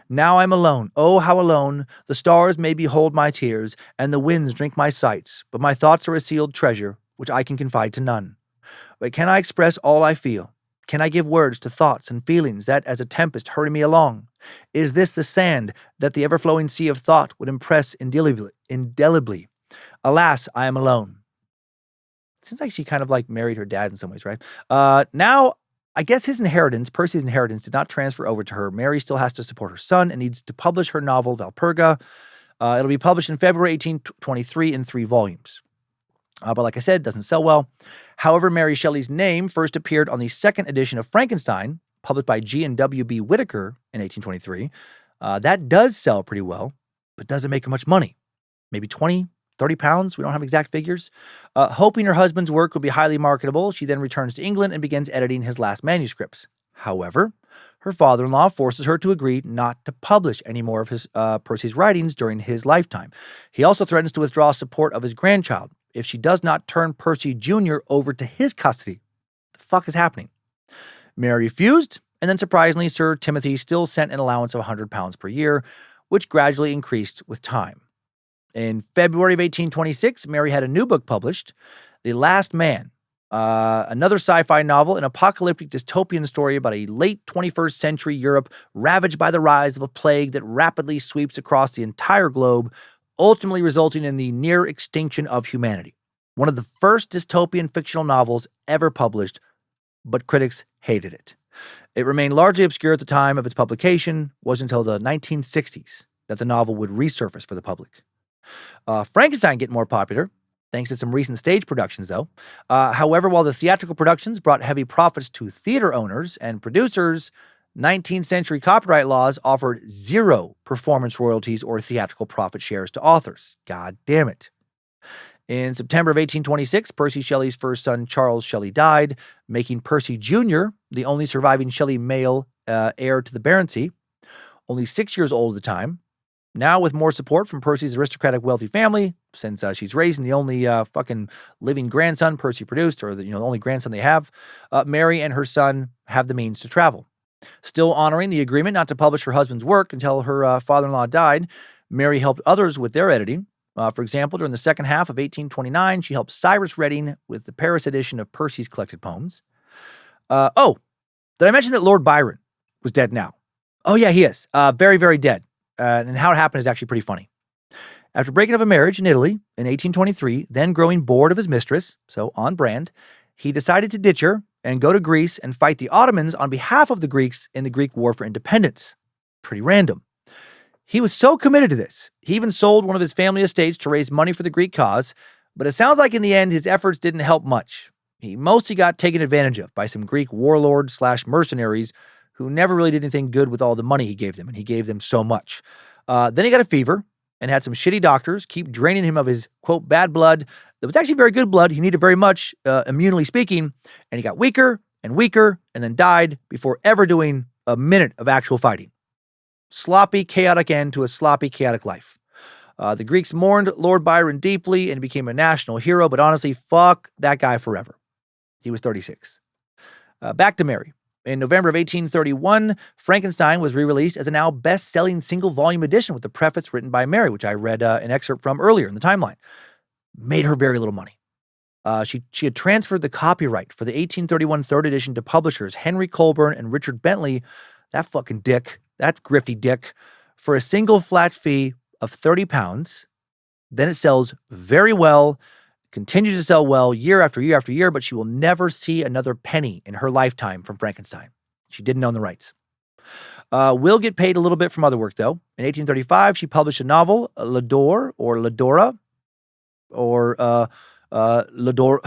Now I'm alone. Oh, how alone. The stars may behold my tears, and the winds drink my sights, but my thoughts are a sealed treasure, which I can confide to none. But can I express all I feel? Can I give words to thoughts and feelings that, as a tempest, hurry me along? Is this the sand that the ever-flowing sea of thought would impress indelibly? Alas, I am alone. Seems like she kind of like married her dad in some ways, right? Now, I guess his inheritance, Percy's inheritance, did not transfer over to her. Mary still has to support her son and needs to publish her novel, Valperga. It'll be published in February 1823 in 3 volumes. But like I said, it doesn't sell well. However, Mary Shelley's name first appeared on the second edition of Frankenstein, published by G. and W. B. Whitaker in 1823. That does sell pretty well, but doesn't make her much money. Maybe 20, 30 pounds. We don't have exact figures. Hoping her husband's work will be highly marketable, she then returns to England and begins editing his last manuscripts. However, her father-in-law forces her to agree not to publish any more of his Percy's writings during his lifetime. He also threatens to withdraw support of his grandchild if she does not turn Percy Jr. over to his custody. The fuck is happening? Mary refused, and then surprisingly, Sir Timothy still sent an allowance of £100 per year, which gradually increased with time. In February of 1826, Mary had a new book published, The Last Man, another sci-fi novel, an apocalyptic dystopian story about a late 21st century Europe ravaged by the rise of a plague that rapidly sweeps across the entire globe, ultimately resulting in the near extinction of humanity. One of the first dystopian fictional novels ever published, but critics hated it. It remained largely obscure at the time of its publication. It wasn't until the 1960s that the novel would resurface for the public. Frankenstein get more popular, thanks to some recent stage productions, though. However, while the theatrical productions brought heavy profits to theater owners and producers, 19th century copyright laws offered 0 performance royalties or theatrical profit shares to authors. God damn it. In September of 1826, Percy Shelley's first son, Charles Shelley, died, making Percy Jr. the only surviving Shelley male heir to the baronetcy, only 6 years old at the time. Now, with more support from Percy's aristocratic wealthy family, since she's raising the only fucking living grandson Percy produced, or the only grandson they have, Mary and her son have the means to travel. Still honoring the agreement not to publish her husband's work until her father-in-law died, Mary helped others with their editing. For example, during the second half of 1829, she helped Cyrus Redding with the Paris edition of Percy's collected poems. Did I mention that Lord Byron was dead now? Oh, yeah, he is. Very, very dead. And how it happened is actually pretty funny. After breaking up a marriage in Italy in 1823, then growing bored of his mistress, so on brand, he decided to ditch her and go to Greece and fight the Ottomans on behalf of the Greeks in the Greek War for Independence. Pretty random. He was so committed to this, he even sold one of his family estates to raise money for the Greek cause, but it sounds like in the end his efforts didn't help much. He mostly got taken advantage of by some Greek warlords/mercenaries who never really did anything good with all the money he gave them, and he gave them so much. Then he got a fever and had some shitty doctors keep draining him of his, quote, bad blood that was actually very good blood he needed very much, immunely speaking, and he got weaker and weaker and then died before ever doing a minute of actual fighting. Sloppy, chaotic end to a sloppy, chaotic life. The Greeks mourned Lord Byron deeply and became a national hero, but honestly, fuck that guy forever. He was 36. Back to Mary. In November of 1831, Frankenstein was re-released as a now best-selling single-volume edition with the preface written by Mary, which I read an excerpt from earlier in the timeline. Made her very little money. She had transferred the copyright for the 1831 third edition to publishers Henry Colburn and Richard Bentley, that fucking dick, that grifty dick, for a single flat fee of £30. Then it sells very well, continues to sell well year after year after year, but she will never see another penny in her lifetime from Frankenstein. She didn't own the rights. Will get paid a little bit from other work, though. In 1835, she published a novel, Ladore, or Ladora, or Ladore.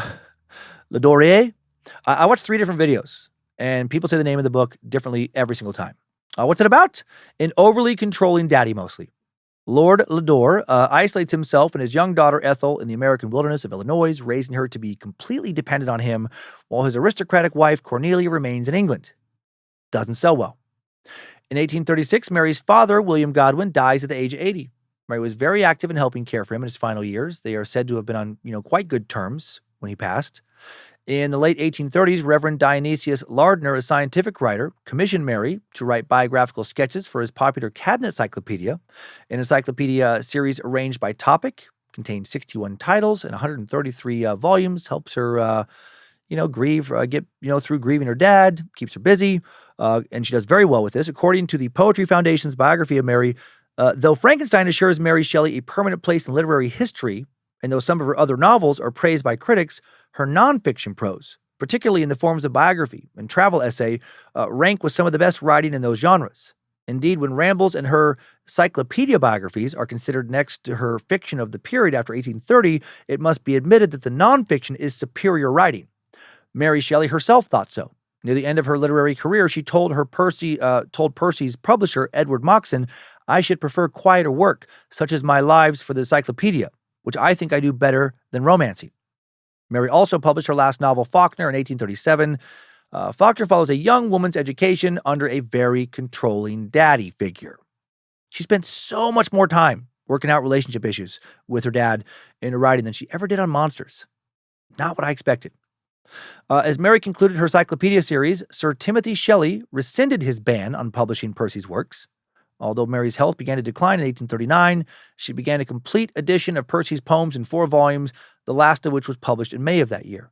I watched 3 different videos, and people say the name of the book differently every single time. What's it about? An overly controlling daddy, mostly. Lord Ladore isolates himself and his young daughter Ethel in the American wilderness of Illinois, raising her to be completely dependent on him, while his aristocratic wife Cornelia remains in England. Doesn't sell well. In 1836, Mary's father, William Godwin, dies at the age of 80. Mary was very active in helping care for him in his final years. They are said to have been on, quite good terms when he passed. In the late 1830s, Reverend Dionysius Lardner, a scientific writer, commissioned Mary to write biographical sketches for his popular cabinet cyclopedia, an encyclopedia series arranged by topic, contains 61 titles and 133 volumes, helps her, grieve, get, through grieving her dad, keeps her busy, and she does very well with this. According to the Poetry Foundation's biography of Mary, though Frankenstein assures Mary Shelley a permanent place in literary history, and though some of her other novels are praised by critics, her nonfiction prose, particularly in the forms of biography and travel essay, rank with some of the best writing in those genres. Indeed, when Rambles and her cyclopedia biographies are considered next to her fiction of the period after 1830, it must be admitted that the nonfiction is superior writing. Mary Shelley herself thought so. Near the end of her literary career, she told Percy's publisher, Edward Moxon, "I should prefer quieter work, such as my lives for the Cyclopedia, which I think I do better than romancing." Mary also published her last novel, Faulkner, in 1837. Faulkner follows a young woman's education under a very controlling daddy figure. She spent so much more time working out relationship issues with her dad in her writing than she ever did on monsters. Not what I expected. As Mary concluded her Cyclopedia series, Sir Timothy Shelley rescinded his ban on publishing Percy's works. Although Mary's health began to decline in 1839, she began a complete edition of Percy's poems in 4 volumes, the last of which was published in May of that year.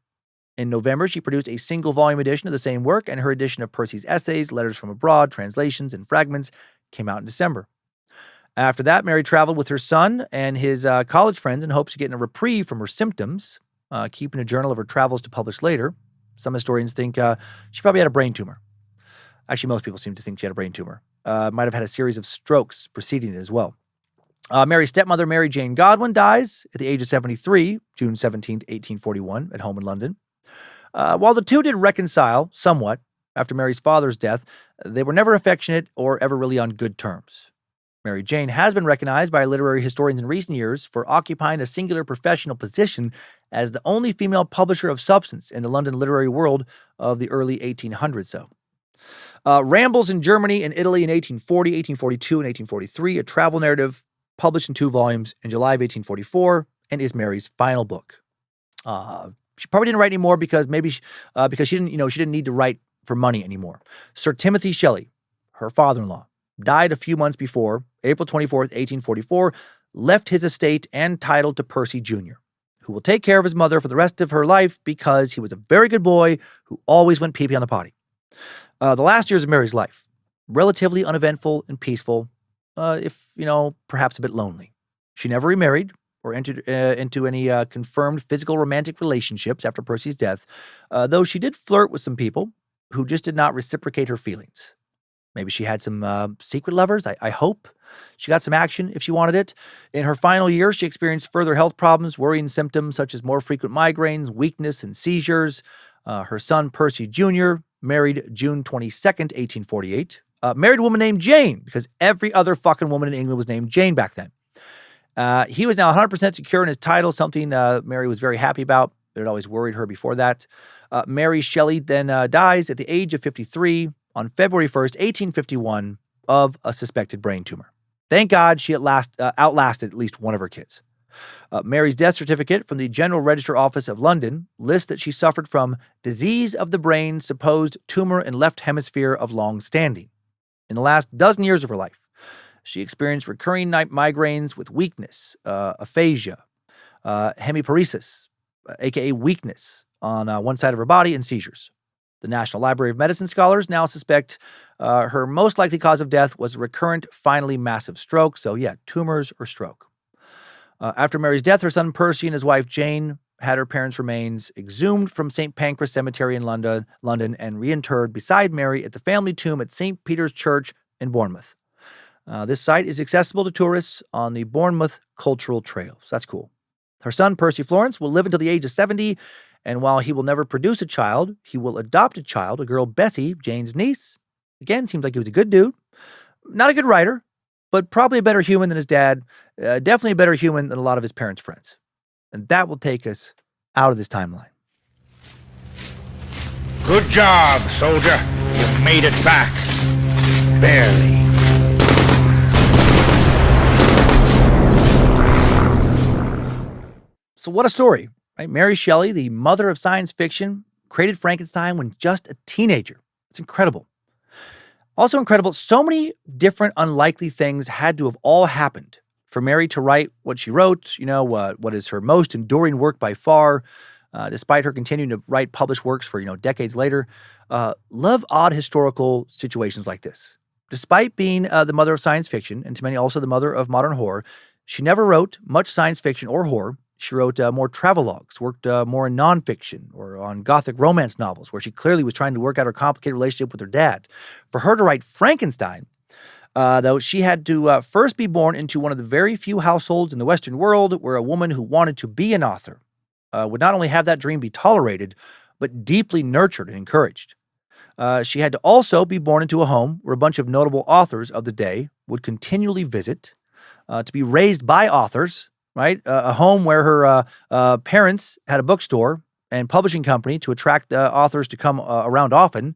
In November, she produced a single-volume edition of the same work, and her edition of Percy's essays, letters from abroad, translations, and fragments came out in December. After that, Mary traveled with her son and his college friends in hopes of getting a reprieve from her symptoms, keeping a journal of her travels to publish later. Some historians think she probably had a brain tumor. Actually, most people seem to think she had a brain tumor. Might have had a series of strokes preceding it as well. Mary's stepmother, Mary Jane Godwin, dies at the age of 73, June 17, 1841, at home in London. While the two did reconcile somewhat after Mary's father's death, they were never affectionate or ever really on good terms. Mary Jane has been recognized by literary historians in recent years for occupying a singular professional position as the only female publisher of substance in the London literary world of the early 1800s. Rambles in Germany and Italy in 1840, 1842, and 1843, a travel narrative published in 2 volumes in July of 1844, and is Mary's final book. She probably didn't write anymore because she didn't need to write for money anymore. Sir Timothy Shelley, her father-in-law, died a few months before, April 24th, 1844, left his estate and title to Percy Jr., who will take care of his mother for the rest of her life because he was a very good boy who always went pee-pee on the potty. The last years of Mary's life, relatively uneventful and peaceful, if, perhaps a bit lonely. She never remarried or entered into any confirmed physical romantic relationships after Percy's death, though she did flirt with some people who just did not reciprocate her feelings. Maybe she had some secret lovers. I hope. She got some action if she wanted it. In her final years, she experienced further health problems, worrying symptoms such as more frequent migraines, weakness, and seizures. Her son, Percy Jr., married June 22nd, 1848. Married a woman named Jane, because every other fucking woman in England was named Jane back then. He was now 100% secure in his title, something Mary was very happy about. It had always worried her before that. Mary Shelley then dies at the age of 53 on February 1st, 1851, of a suspected brain tumor. Thank God she outlasted at least one of her kids. Mary's death certificate from the General Register Office of London lists that she suffered from disease of the brain, supposed tumor in left hemisphere of long standing. In the last dozen years of her life, she experienced recurring night migraines with weakness, aphasia, hemiparesis, aka weakness on one side of her body, and seizures. The National Library of Medicine scholars now suspect her most likely cause of death was a recurrent, finally massive stroke. So yeah, tumors or stroke. After Mary's death, her son Percy and his wife Jane had her parents' remains exhumed from St. Pancras Cemetery in London and reinterred beside Mary at the family tomb at St. Peter's Church in Bournemouth. This site is accessible to tourists on the Bournemouth Cultural Trail. So that's cool. Her son, Percy Florence, will live until the age of 70, and while he will never produce a child, he will adopt a child, a girl, Bessie, Jane's niece. Again, seems like he was a good dude. Not a good writer, but probably a better human than his dad. Definitely a better human than a lot of his parents' friends. And that will take us out of this timeline. Good job, soldier. You made it back. barely. So what a story, right? Mary Shelley, the mother of science fiction, created Frankenstein when just a teenager. It's incredible. Also incredible, so many different unlikely things had to have all happened for Mary to write what she wrote, what is her most enduring work by far, despite her continuing to write published works for, decades later. Love odd historical situations like this. Despite being the mother of science fiction, and to many also the mother of modern horror, she never wrote much science fiction or horror. She wrote more travelogues, worked more in nonfiction or on gothic romance novels, where she clearly was trying to work out her complicated relationship with her dad. For her to write Frankenstein, though, she had to first be born into one of the very few households in the Western world where a woman who wanted to be an author would not only have that dream be tolerated, but deeply nurtured and encouraged. She had to also be born into a home where a bunch of notable authors of the day would continually visit, to be raised by authors, right? A home where her parents had a bookstore and publishing company to attract authors to come around often.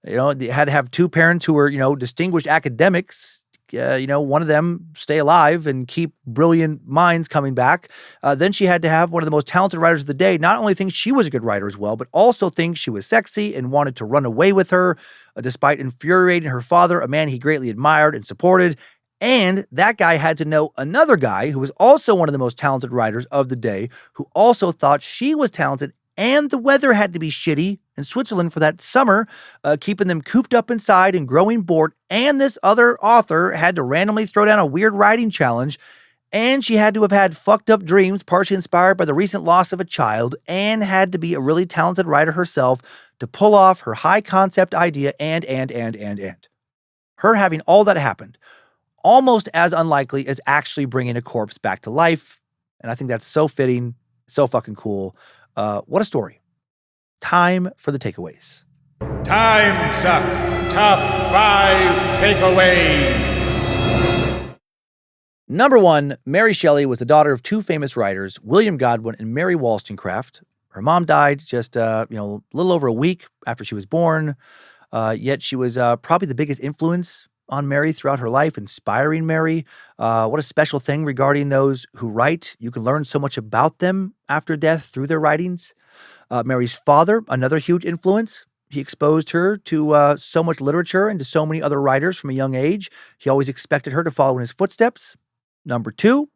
They had to have two parents who were, distinguished academics. One of them stay alive and keep brilliant minds coming back. Then she had to have one of the most talented writers of the day not only think she was a good writer as well, but also think she was sexy and wanted to run away with her, despite infuriating her father, a man he greatly admired and supported. And that guy had to know another guy who was also one of the most talented writers of the day, who also thought she was talented, and the weather had to be shitty in Switzerland for that summer, keeping them cooped up inside and growing bored. And this other author had to randomly throw down a weird writing challenge, and she had to have had fucked up dreams, partially inspired by the recent loss of a child, and had to be a really talented writer herself to pull off her high concept idea and. Her having all that happened, almost as unlikely as actually bringing a corpse back to life. And I think that's so fitting, so fucking cool. What a story. Time for the takeaways. Timesuck Top 5 Takeaways. Number 1, Mary Shelley was the daughter of two famous writers, William Godwin and Mary Wollstonecraft. Her mom died just, a little over a week after she was born. Yet she was probably the biggest influence on Mary throughout her life, inspiring Mary. What a special thing regarding those who write. You can learn so much about them after death through their writings. Mary's father, another huge influence. He exposed her to so much literature and to so many other writers from a young age. He always expected her to follow in his footsteps. Number 2,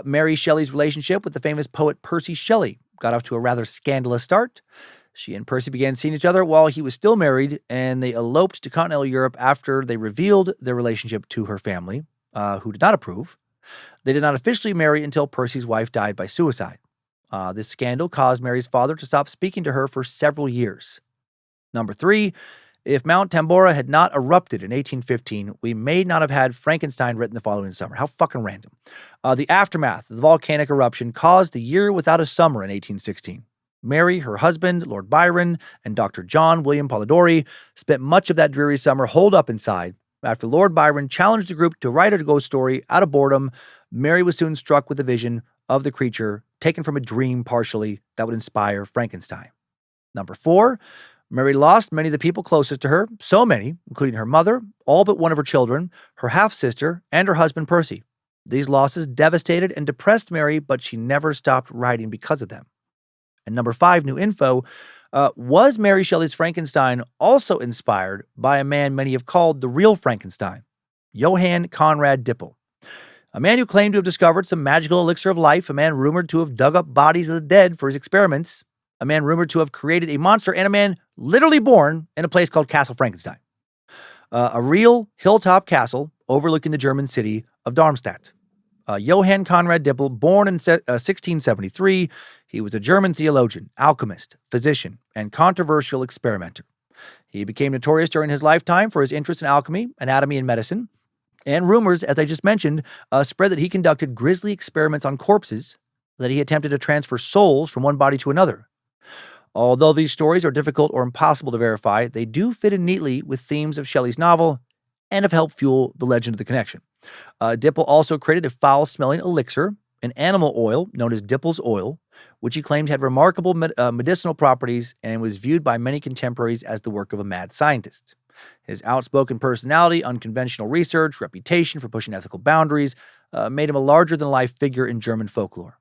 Mary Shelley's relationship with the famous poet Percy Shelley got off to a rather scandalous start. She and Percy began seeing each other while he was still married, and they eloped to continental Europe after they revealed their relationship to her family, who did not approve. They did not officially marry until Percy's wife died by suicide. This scandal caused Mary's father to stop speaking to her for several years. Number 3, if Mount Tambora had not erupted in 1815, we may not have had Frankenstein written the following summer. How fucking random. The aftermath of the volcanic eruption caused the year without a summer in 1816. Mary, her husband, Lord Byron, and Dr. John William Polidori spent much of that dreary summer holed up inside. After Lord Byron challenged the group to write a ghost story out of boredom, Mary was soon struck with the vision of the creature, taken from a dream partially, that would inspire Frankenstein. Number 4, Mary lost many of the people closest to her, so many, including her mother, all but one of her children, her half-sister, and her husband Percy. These losses devastated and depressed Mary, but she never stopped writing because of them. And number 5, new info, was Mary Shelley's Frankenstein also inspired by a man many have called the real Frankenstein, Johann Conrad Dippel, a man who claimed to have discovered some magical elixir of life, a man rumored to have dug up bodies of the dead for his experiments, a man rumored to have created a monster, and a man literally born in a place called Castle Frankenstein, a real hilltop castle overlooking the German city of Darmstadt. Johann Conrad Dippel, born in 1673, he was a German theologian, alchemist, physician, and controversial experimenter. He became notorious during his lifetime for his interest in alchemy, anatomy, and medicine. And rumors, as I just mentioned, spread that he conducted grisly experiments on corpses, that he attempted to transfer souls from one body to another. Although these stories are difficult or impossible to verify, they do fit in neatly with themes of Shelley's novel and have helped fuel the legend of the connection. Dippel also created a foul-smelling elixir, an animal oil known as Dippel's oil, which he claimed had remarkable medicinal properties and was viewed by many contemporaries as the work of a mad scientist. His outspoken personality, unconventional research, reputation for pushing ethical boundaries made him a larger-than-life figure in German folklore.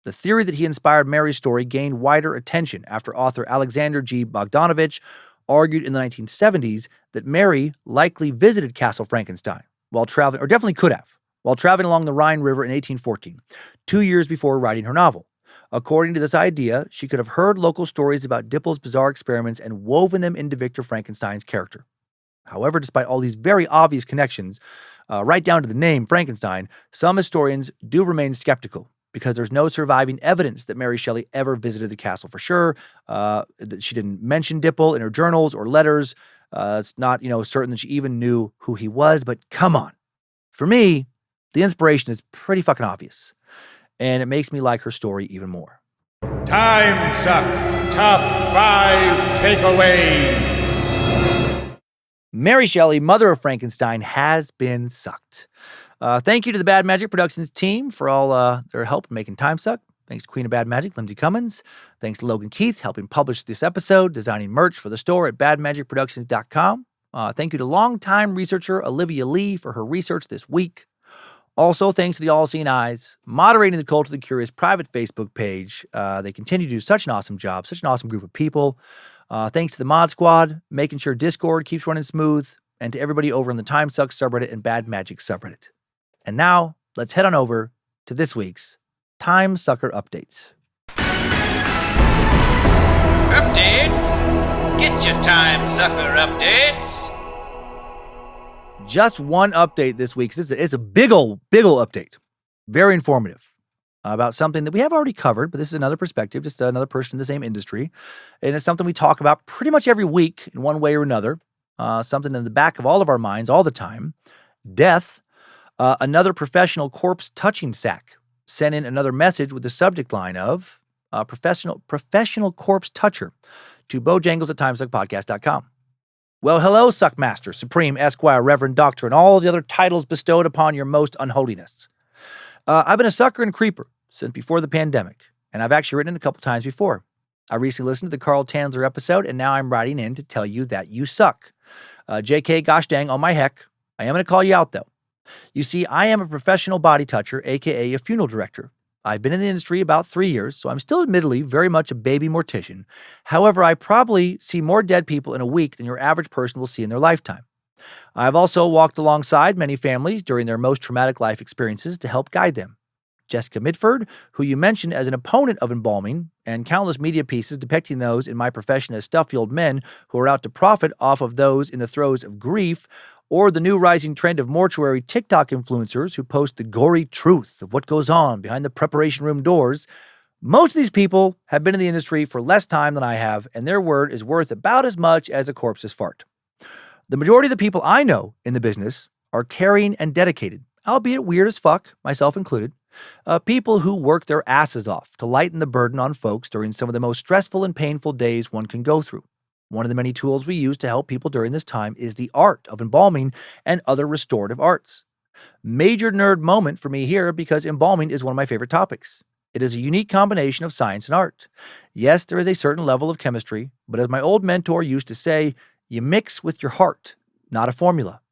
The theory that he inspired Mary's story gained wider attention after author Alexander G. Bogdanovich argued in the 1970s that Mary likely visited Castle Frankenstein while traveling, or definitely could have, while traveling along the Rhine River in 1814, 2 years before writing her novel. According to this idea, she could have heard local stories about Dippel's bizarre experiments and woven them into Victor Frankenstein's character. However, despite all these very obvious connections, right down to the name Frankenstein, some historians do remain skeptical because there's no surviving evidence that Mary Shelley ever visited the castle for sure. She didn't mention Dippel in her journals or letters. It's not, certain that she even knew who he was, but come on. For me, the inspiration is pretty fucking obvious, and it makes me like her story even more. Timesuck Top 5 Takeaways. Mary Shelley, mother of Frankenstein, has been sucked. Thank you to the Bad Magic Productions team for all their help in making Timesuck. Thanks to Queen of Bad Magic, Lindsay Cummins. Thanks to Logan Keith, helping publish this episode, designing merch for the store at badmagicproductions.com. Thank you to longtime researcher Olivia Lee for her research this week. Also, thanks to the All-Seeing Eyes, moderating the Cult of the Curious private Facebook page. They continue to do such an awesome job, such an awesome group of people. Thanks to the Mod Squad, making sure Discord keeps running smooth, and to everybody over in the Timesuck subreddit and Bad Magic subreddit. And now, let's head on over to this week's Timesucker Updates. Updates? Get your Timesucker updates. Just one update this week. It's a big ol' update. Very informative. About something that we have already covered, but this is another perspective, just another person in the same industry. And it's something we talk about pretty much every week in one way or another. Something in the back of all of our minds all the time. Death. Another professional corpse touching sack sent in another message with the subject line of professional corpse toucher to bojangles@timesuckpodcast.com. Well, hello, Suckmaster, Supreme, Esquire, Reverend Doctor, and all the other titles bestowed upon your most unholiness. I've been a sucker and creeper since before the pandemic, and I've actually written it a couple times before. I recently listened to the Carl Tanzler episode, and now I'm writing in to tell you that you suck. JK, gosh dang, on my heck. I am going to call you out, though. You see, I am a professional body toucher, a.k.a. a funeral director. I've been in the industry about 3 years, so I'm still admittedly very much a baby mortician. However, I probably see more dead people in a week than your average person will see in their lifetime. I've also walked alongside many families during their most traumatic life experiences to help guide them. Jessica Mitford, who you mentioned as an opponent of embalming, and countless media pieces depicting those in my profession as stuffy old men who are out to profit off of those in the throes of grief, or the new rising trend of mortuary TikTok influencers who post the gory truth of what goes on behind the preparation room doors. Most of these people have been in the industry for less time than I have, and their word is worth about as much as a corpse's fart. The majority of the people I know in the business are caring and dedicated, albeit weird as fuck, myself included, people who work their asses off to lighten the burden on folks during some of the most stressful and painful days one can go through. One of the many tools we use to help people during this time is the art of embalming and other restorative arts. Major nerd moment for me here because embalming is one of my favorite topics. It is a unique combination of science and art. Yes, there is a certain level of chemistry, but as my old mentor used to say, you mix with your heart, not a formula.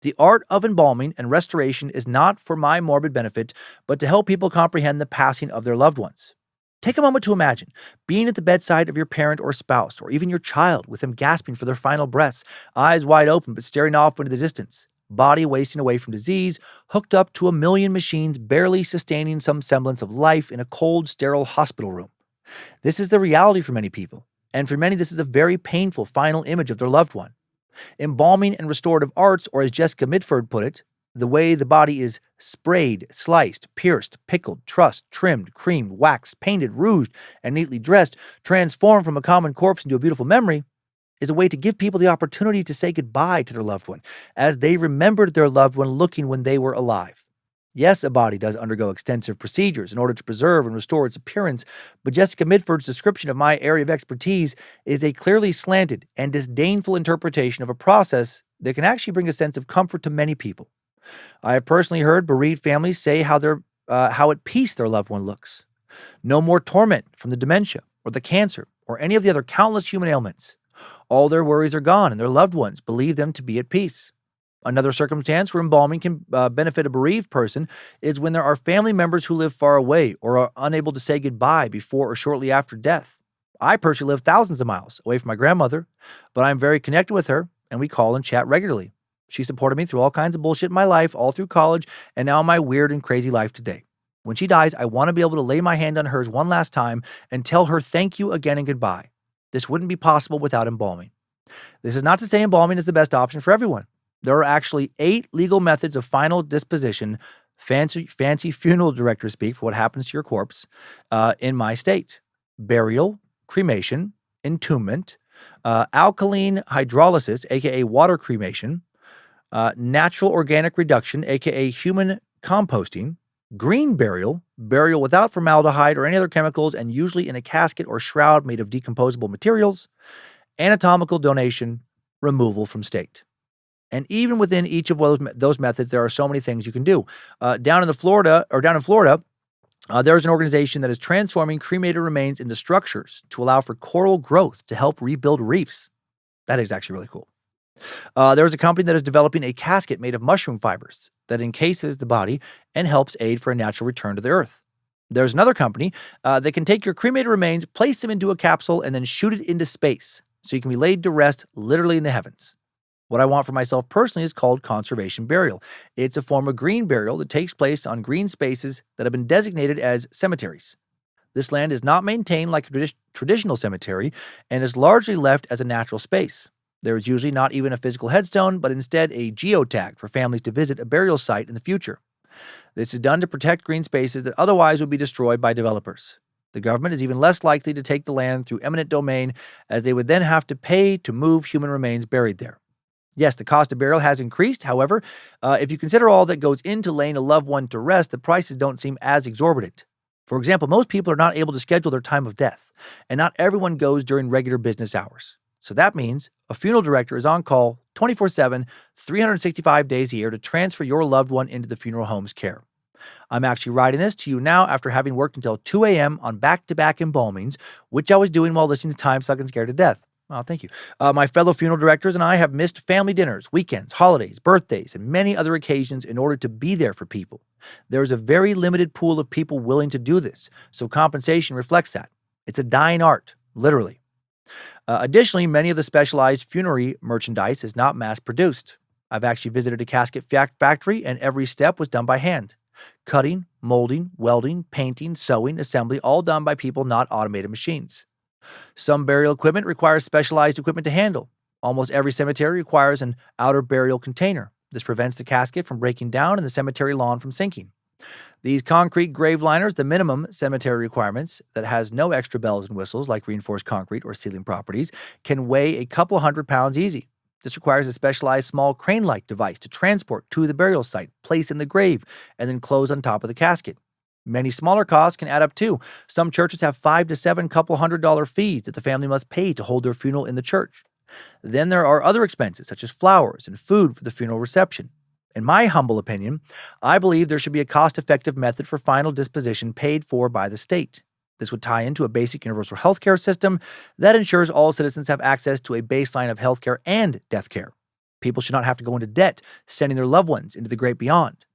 The art of embalming and restoration is not for my morbid benefit, but to help people comprehend the passing of their loved ones. Take a moment to imagine being at the bedside of your parent or spouse, or even your child, with them gasping for their final breaths, eyes wide open but staring off into the distance, body wasting away from disease, hooked up to a million machines barely sustaining some semblance of life in a cold, sterile hospital room. This is the reality for many people, and for many this is a very painful final image of their loved one. Embalming and restorative arts, or as Jessica Mitford put it, the way the body is sprayed, sliced, pierced, pickled, trussed, trimmed, creamed, waxed, painted, rouged, and neatly dressed, transformed from a common corpse into a beautiful memory, is a way to give people the opportunity to say goodbye to their loved one, as they remembered their loved one looking when they were alive. Yes, a body does undergo extensive procedures in order to preserve and restore its appearance, but Jessica Mitford's description of my area of expertise is a clearly slanted and disdainful interpretation of a process that can actually bring a sense of comfort to many people. I have personally heard bereaved families say how at peace their loved one looks. No more torment from the dementia or the cancer or any of the other countless human ailments. All their worries are gone, and their loved ones believe them to be at peace. Another circumstance where embalming can benefit a bereaved person is when there are family members who live far away or are unable to say goodbye before or shortly after death. I personally live thousands of miles away from my grandmother, but I'm very connected with her, and we call and chat regularly. She supported me through all kinds of bullshit in my life, all through college, and now my weird and crazy life today. When she dies, I want to be able to lay my hand on hers one last time and tell her thank you again and goodbye. This wouldn't be possible without embalming. This is not to say embalming is the best option for everyone. There are actually 8 legal methods of final disposition, fancy funeral director speak for what happens to your corpse, in my state. Burial, cremation, entombment, alkaline hydrolysis, aka water cremation, natural organic reduction, aka human composting, green burial, burial without formaldehyde or any other chemicals and usually in a casket or shroud made of decomposable materials, anatomical donation, removal from state. And even within each of those methods, there are so many things you can do. Down in Florida, there is an organization that is transforming cremated remains into structures to allow for coral growth to help rebuild reefs. That is actually really cool. There is a company that is developing a casket made of mushroom fibers that encases the body and helps aid for a natural return to the earth. There's another company that can take your cremated remains, place them into a capsule, and then shoot it into space so you can be laid to rest literally in the heavens. What I want for myself personally is called conservation burial. It's a form of green burial that takes place on green spaces that have been designated as cemeteries. This land is not maintained like a traditional cemetery and is largely left as a natural space. There is usually not even a physical headstone, but instead a geotag for families to visit a burial site in the future. This is done to protect green spaces that otherwise would be destroyed by developers. The government is even less likely to take the land through eminent domain, as they would then have to pay to move human remains buried there. Yes, the cost of burial has increased. However, if you consider all that goes into laying a loved one to rest, the prices don't seem as exorbitant. For example, most people are not able to schedule their time of death, and not everyone goes during regular business hours. So that means a funeral director is on call 24/7, 365 days a year to transfer your loved one into the funeral home's care. I'm actually writing this to you now after having worked until 2 a.m. on back-to-back embalmings, which I was doing while listening to Timesuck and Scared to Death. Oh, thank you. My fellow funeral directors and I have missed family dinners, weekends, holidays, birthdays, and many other occasions in order to be there for people. There is a very limited pool of people willing to do this, so compensation reflects that. It's a dying art, literally. Additionally, many of the specialized funerary merchandise is not mass-produced. I've actually visited a casket factory, and every step was done by hand. Cutting, molding, welding, painting, sewing, assembly, all done by people, not automated machines. Some burial equipment requires specialized equipment to handle. Almost every cemetery requires an outer burial container. This prevents the casket from breaking down and the cemetery lawn from sinking. These concrete grave liners, the minimum cemetery requirements that has no extra bells and whistles like reinforced concrete or ceiling properties, can weigh a couple 100 pounds easy. This requires a specialized small crane-like device to transport to the burial site, place in the grave, and then close on top of the casket. Many smaller costs can add up too. Some churches have $5 to $7 couple $100 fees that the family must pay to hold their funeral in the church. Then there are other expenses such as flowers and food for the funeral reception. In my humble opinion, I believe there should be a cost-effective method for final disposition paid for by the state. This would tie into a basic universal healthcare system that ensures all citizens have access to a baseline of healthcare and death care. People should not have to go into debt sending their loved ones into the great beyond.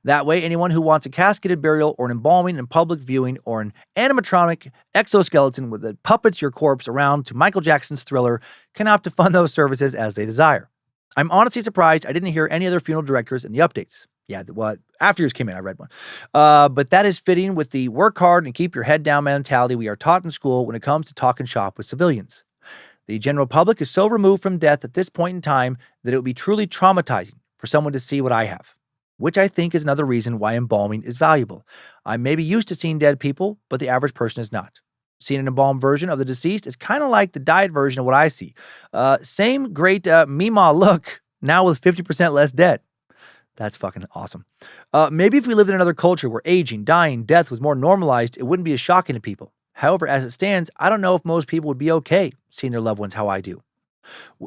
That way, anyone who wants a casketed burial or an embalming and public viewing or an animatronic exoskeleton that puppets your corpse around to Michael Jackson's Thriller can opt to fund those services as they desire. I'm honestly surprised I didn't hear any other funeral directors in the updates. Yeah, well, after yours came in, I read one. But that is fitting with the work hard and keep your head down mentality we are taught in school when it comes to talking shop with civilians. The general public is so removed from death at this point in time that it would be truly traumatizing for someone to see what I have, which I think is another reason why embalming is valuable. I may be used to seeing dead people, but the average person is not. Seeing an embalmed version of the deceased is kind of like the died version of what I see. Same great Meemaw look, now with 50% less dead. That's fucking awesome. Maybe if we lived in another culture where aging, dying, death was more normalized, it wouldn't be as shocking to people. However, as it stands, I don't know if most people would be okay seeing their loved ones how I do.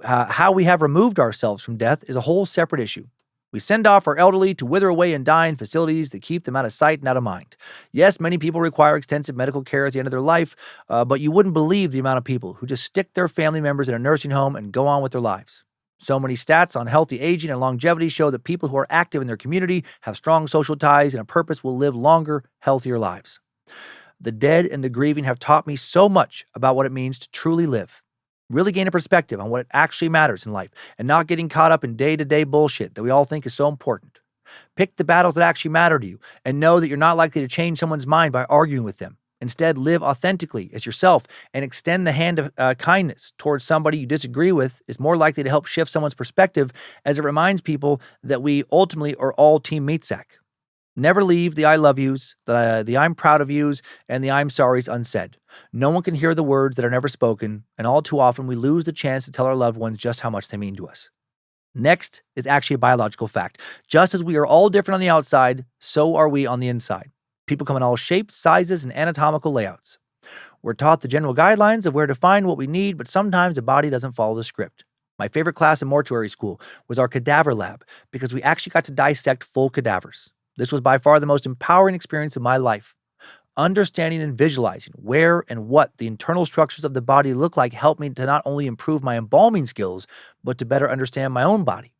How we have removed ourselves from death is a whole separate issue. We send off our elderly to wither away and die in facilities that keep them out of sight and out of mind. Yes, many people require extensive medical care at the end of their life, but you wouldn't believe the amount of people who just stick their family members in a nursing home and go on with their lives. So many stats on healthy aging and longevity show that people who are active in their community, have strong social ties, and a purpose will live longer, healthier lives. The dead and the grieving have taught me so much about what it means to truly live. Really gain a perspective on what actually matters in life and not getting caught up in day-to-day bullshit that we all think is so important. Pick the battles that actually matter to you and know that you're not likely to change someone's mind by arguing with them. Instead, live authentically as yourself and extend the hand of kindness towards somebody you disagree with is more likely to help shift someone's perspective, as it reminds people that we ultimately are all Team Meatsack. Never leave the I love yous, the I'm proud of yous, and the I'm sorries unsaid. No one can hear the words that are never spoken, and all too often we lose the chance to tell our loved ones just how much they mean to us. Next is actually a biological fact. Just as we are all different on the outside, so are we on the inside. People come in all shapes, sizes, and anatomical layouts. We're taught the general guidelines of where to find what we need, but sometimes the body doesn't follow the script. My favorite class in mortuary school was our cadaver lab because we actually got to dissect full cadavers. This was by far the most empowering experience of my life. Understanding and visualizing where and what the internal structures of the body look like helped me to not only improve my embalming skills, but to better understand my own body.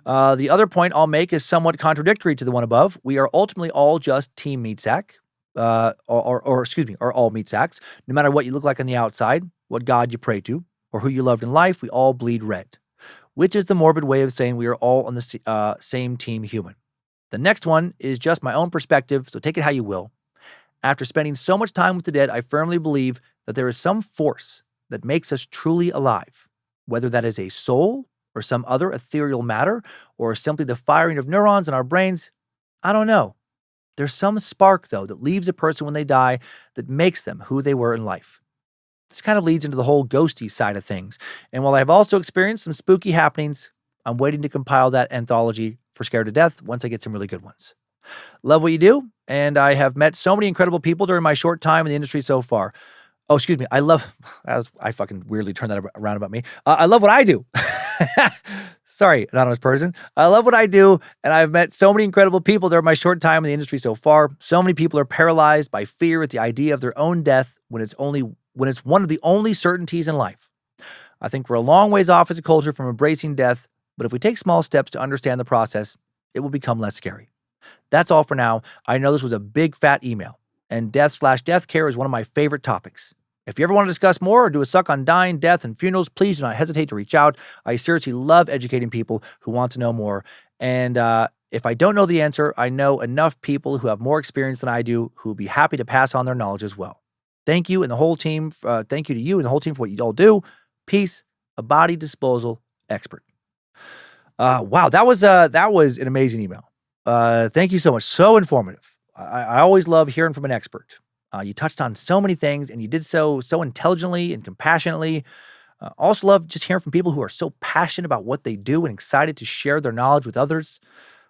The other point I'll make is somewhat contradictory to the one above. We are ultimately all just Team Meatsack, are all Meatsacks. No matter what you look like on the outside, what God you pray to, or who you loved in life, we all bleed red, which is the morbid way of saying we are all on the same team human. The next one is just my own perspective, so take it how you will. After spending so much time with the dead, I firmly believe that there is some force that makes us truly alive, whether that is a soul or some other ethereal matter or simply the firing of neurons in our brains. I don't know. There's some spark, though, that leaves a person when they die that makes them who they were in life. This kind of leads into the whole ghosty side of things. And while I've also experienced some spooky happenings, I'm waiting to compile that anthology for Scared to Death once I get some really good ones. Love what you do, and I have met so many incredible people during my short time in the industry so far. Oh, excuse me. I fucking weirdly turned that around about me. I love what I do. Sorry, anonymous person. I love what I do, and I've met so many incredible people during my short time in the industry so far. So many people are paralyzed by fear at the idea of their own death when it's one of the only certainties in life. I think we're a long ways off as a culture from embracing death, but if we take small steps to understand the process, it will become less scary. That's all for now. I know this was a big fat email, and death/death care is one of my favorite topics. If you ever want to discuss more or do a suck on dying, death, and funerals, please do not hesitate to reach out. I seriously love educating people who want to know more. And if I don't know the answer, I know enough people who have more experience than I do who will be happy to pass on their knowledge as well. Thank you and the whole team. Thank you to you and the whole team for what you all do. Peace, a body disposal expert. Wow, that was an amazing email. Thank you so much. So informative. I always love hearing from an expert. You touched on so many things, and you did so intelligently and compassionately. Also love just hearing from people who are so passionate about what they do and excited to share their knowledge with others.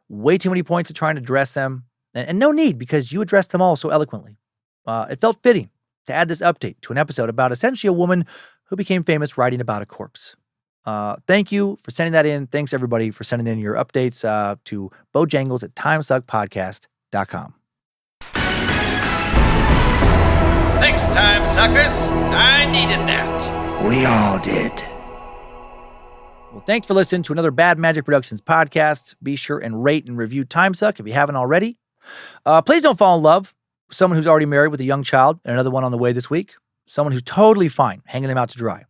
Way too many points to try and address them, and no need because you addressed them all so eloquently. It felt fitting to add this update to an episode about essentially a woman who became famous writing about a corpse. Thank you for sending that in. Thanks, everybody, for sending in your updates to bojangles@timesuckpodcast.com. Thanks, time suckers. I needed that. We all did. Well, thanks for listening to another Bad Magic Productions podcast. Be sure and rate and review Timesuck if you haven't already. Please don't fall in love with someone who's already married with a young child and another one on the way this week. Someone who's totally fine hanging them out to dry.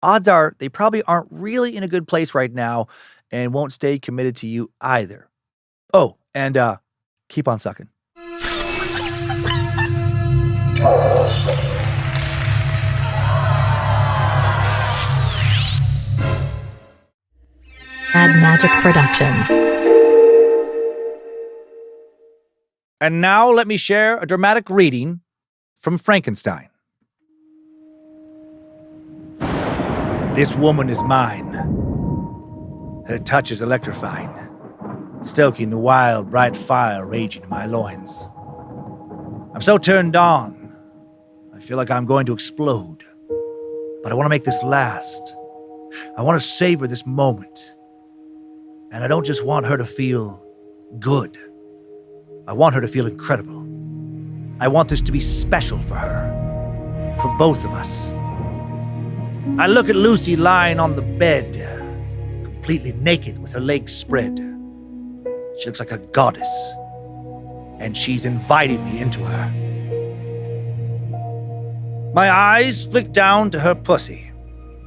Odds are they probably aren't really in a good place right now and won't stay committed to you either. Oh, and keep on sucking. Bad Magic Productions. And now let me share a dramatic reading from Frankenstein. This woman is mine. Her touch is electrifying, stoking the wild, bright fire raging in my loins. I'm so turned on, I feel like I'm going to explode. But I want to make this last. I want to savor this moment. And I don't just want her to feel good. I want her to feel incredible. I want this to be special for her. For both of us. I look at Lucy lying on the bed, completely naked with her legs spread. She looks like a goddess. And she's invited me into her. My eyes flick down to her pussy.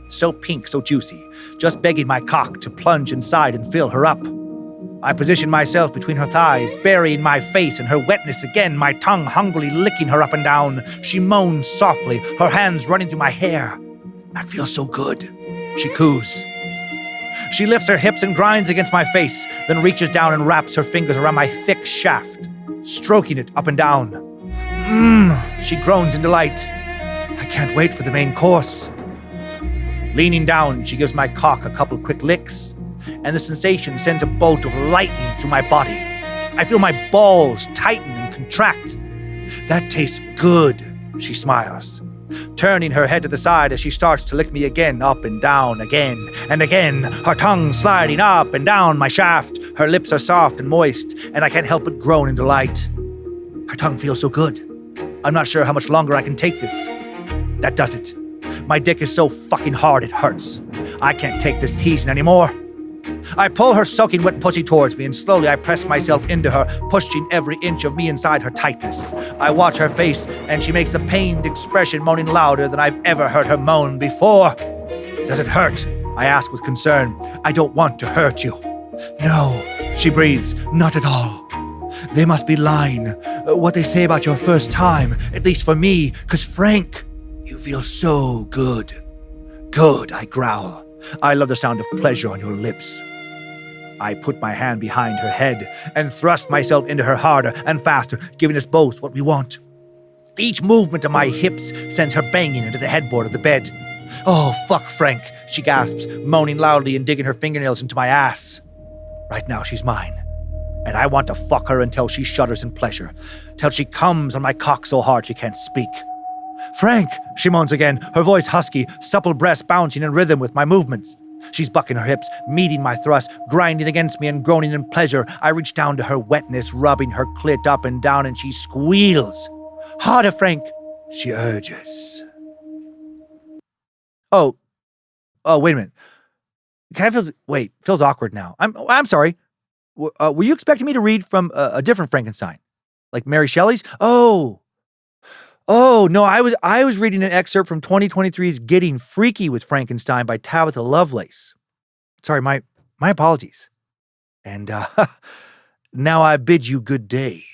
So pink, so juicy, just begging my cock to plunge inside and fill her up. I position myself between her thighs, burying my face in her wetness again, my tongue hungrily licking her up and down. She moans softly, her hands running through my hair. That feels so good, she coos. She lifts her hips and grinds against my face, then reaches down and wraps her fingers around my thick shaft, stroking it up and down. She groans in delight. I can't wait for the main course. Leaning down, she gives my cock a couple quick licks, and the sensation sends a bolt of lightning through my body. I feel my balls tighten and contract. That tastes good, she smiles, turning her head to the side as she starts to lick me again, up and down, again and again, her tongue sliding up and down my shaft. Her lips are soft and moist, and I can't help but groan in delight. Her tongue feels so good. I'm not sure how much longer I can take this. That does it. My dick is so fucking hard it hurts. I can't take this teasing anymore. I pull her soaking wet pussy towards me, and slowly I press myself into her, pushing every inch of me inside her tightness. I watch her face, and she makes a pained expression, moaning louder than I've ever heard her moan before. Does it hurt? I ask with concern. I don't want to hurt you. No, she breathes, not at all. They must be lying. What they say about your first time, at least for me, 'cause Frank, you feel so good. Good, I growl. I love the sound of pleasure on your lips. I put my hand behind her head and thrust myself into her harder and faster, giving us both what we want. Each movement of my hips sends her banging into the headboard of the bed. Oh, fuck Frank, she gasps, moaning loudly and digging her fingernails into my ass. Right now she's mine, and I want to fuck her until she shudders in pleasure, till she comes on my cock so hard she can't speak. Frank, she moans again, her voice husky, supple breasts bouncing in rhythm with my movements. She's bucking her hips, meeting my thrust, grinding against me and groaning in pleasure. I reach down to her wetness, rubbing her clit up and down, and she squeals. Harder, Frank, she urges. Oh, wait a minute. It kind of feels awkward now. I'm sorry. Were you expecting me to read from a different Frankenstein? Like Mary Shelley's? Oh, no, I was reading an excerpt from 2023's Getting Freaky with Frankenstein by Tabitha Lovelace. Sorry, my apologies. And now I bid you good day.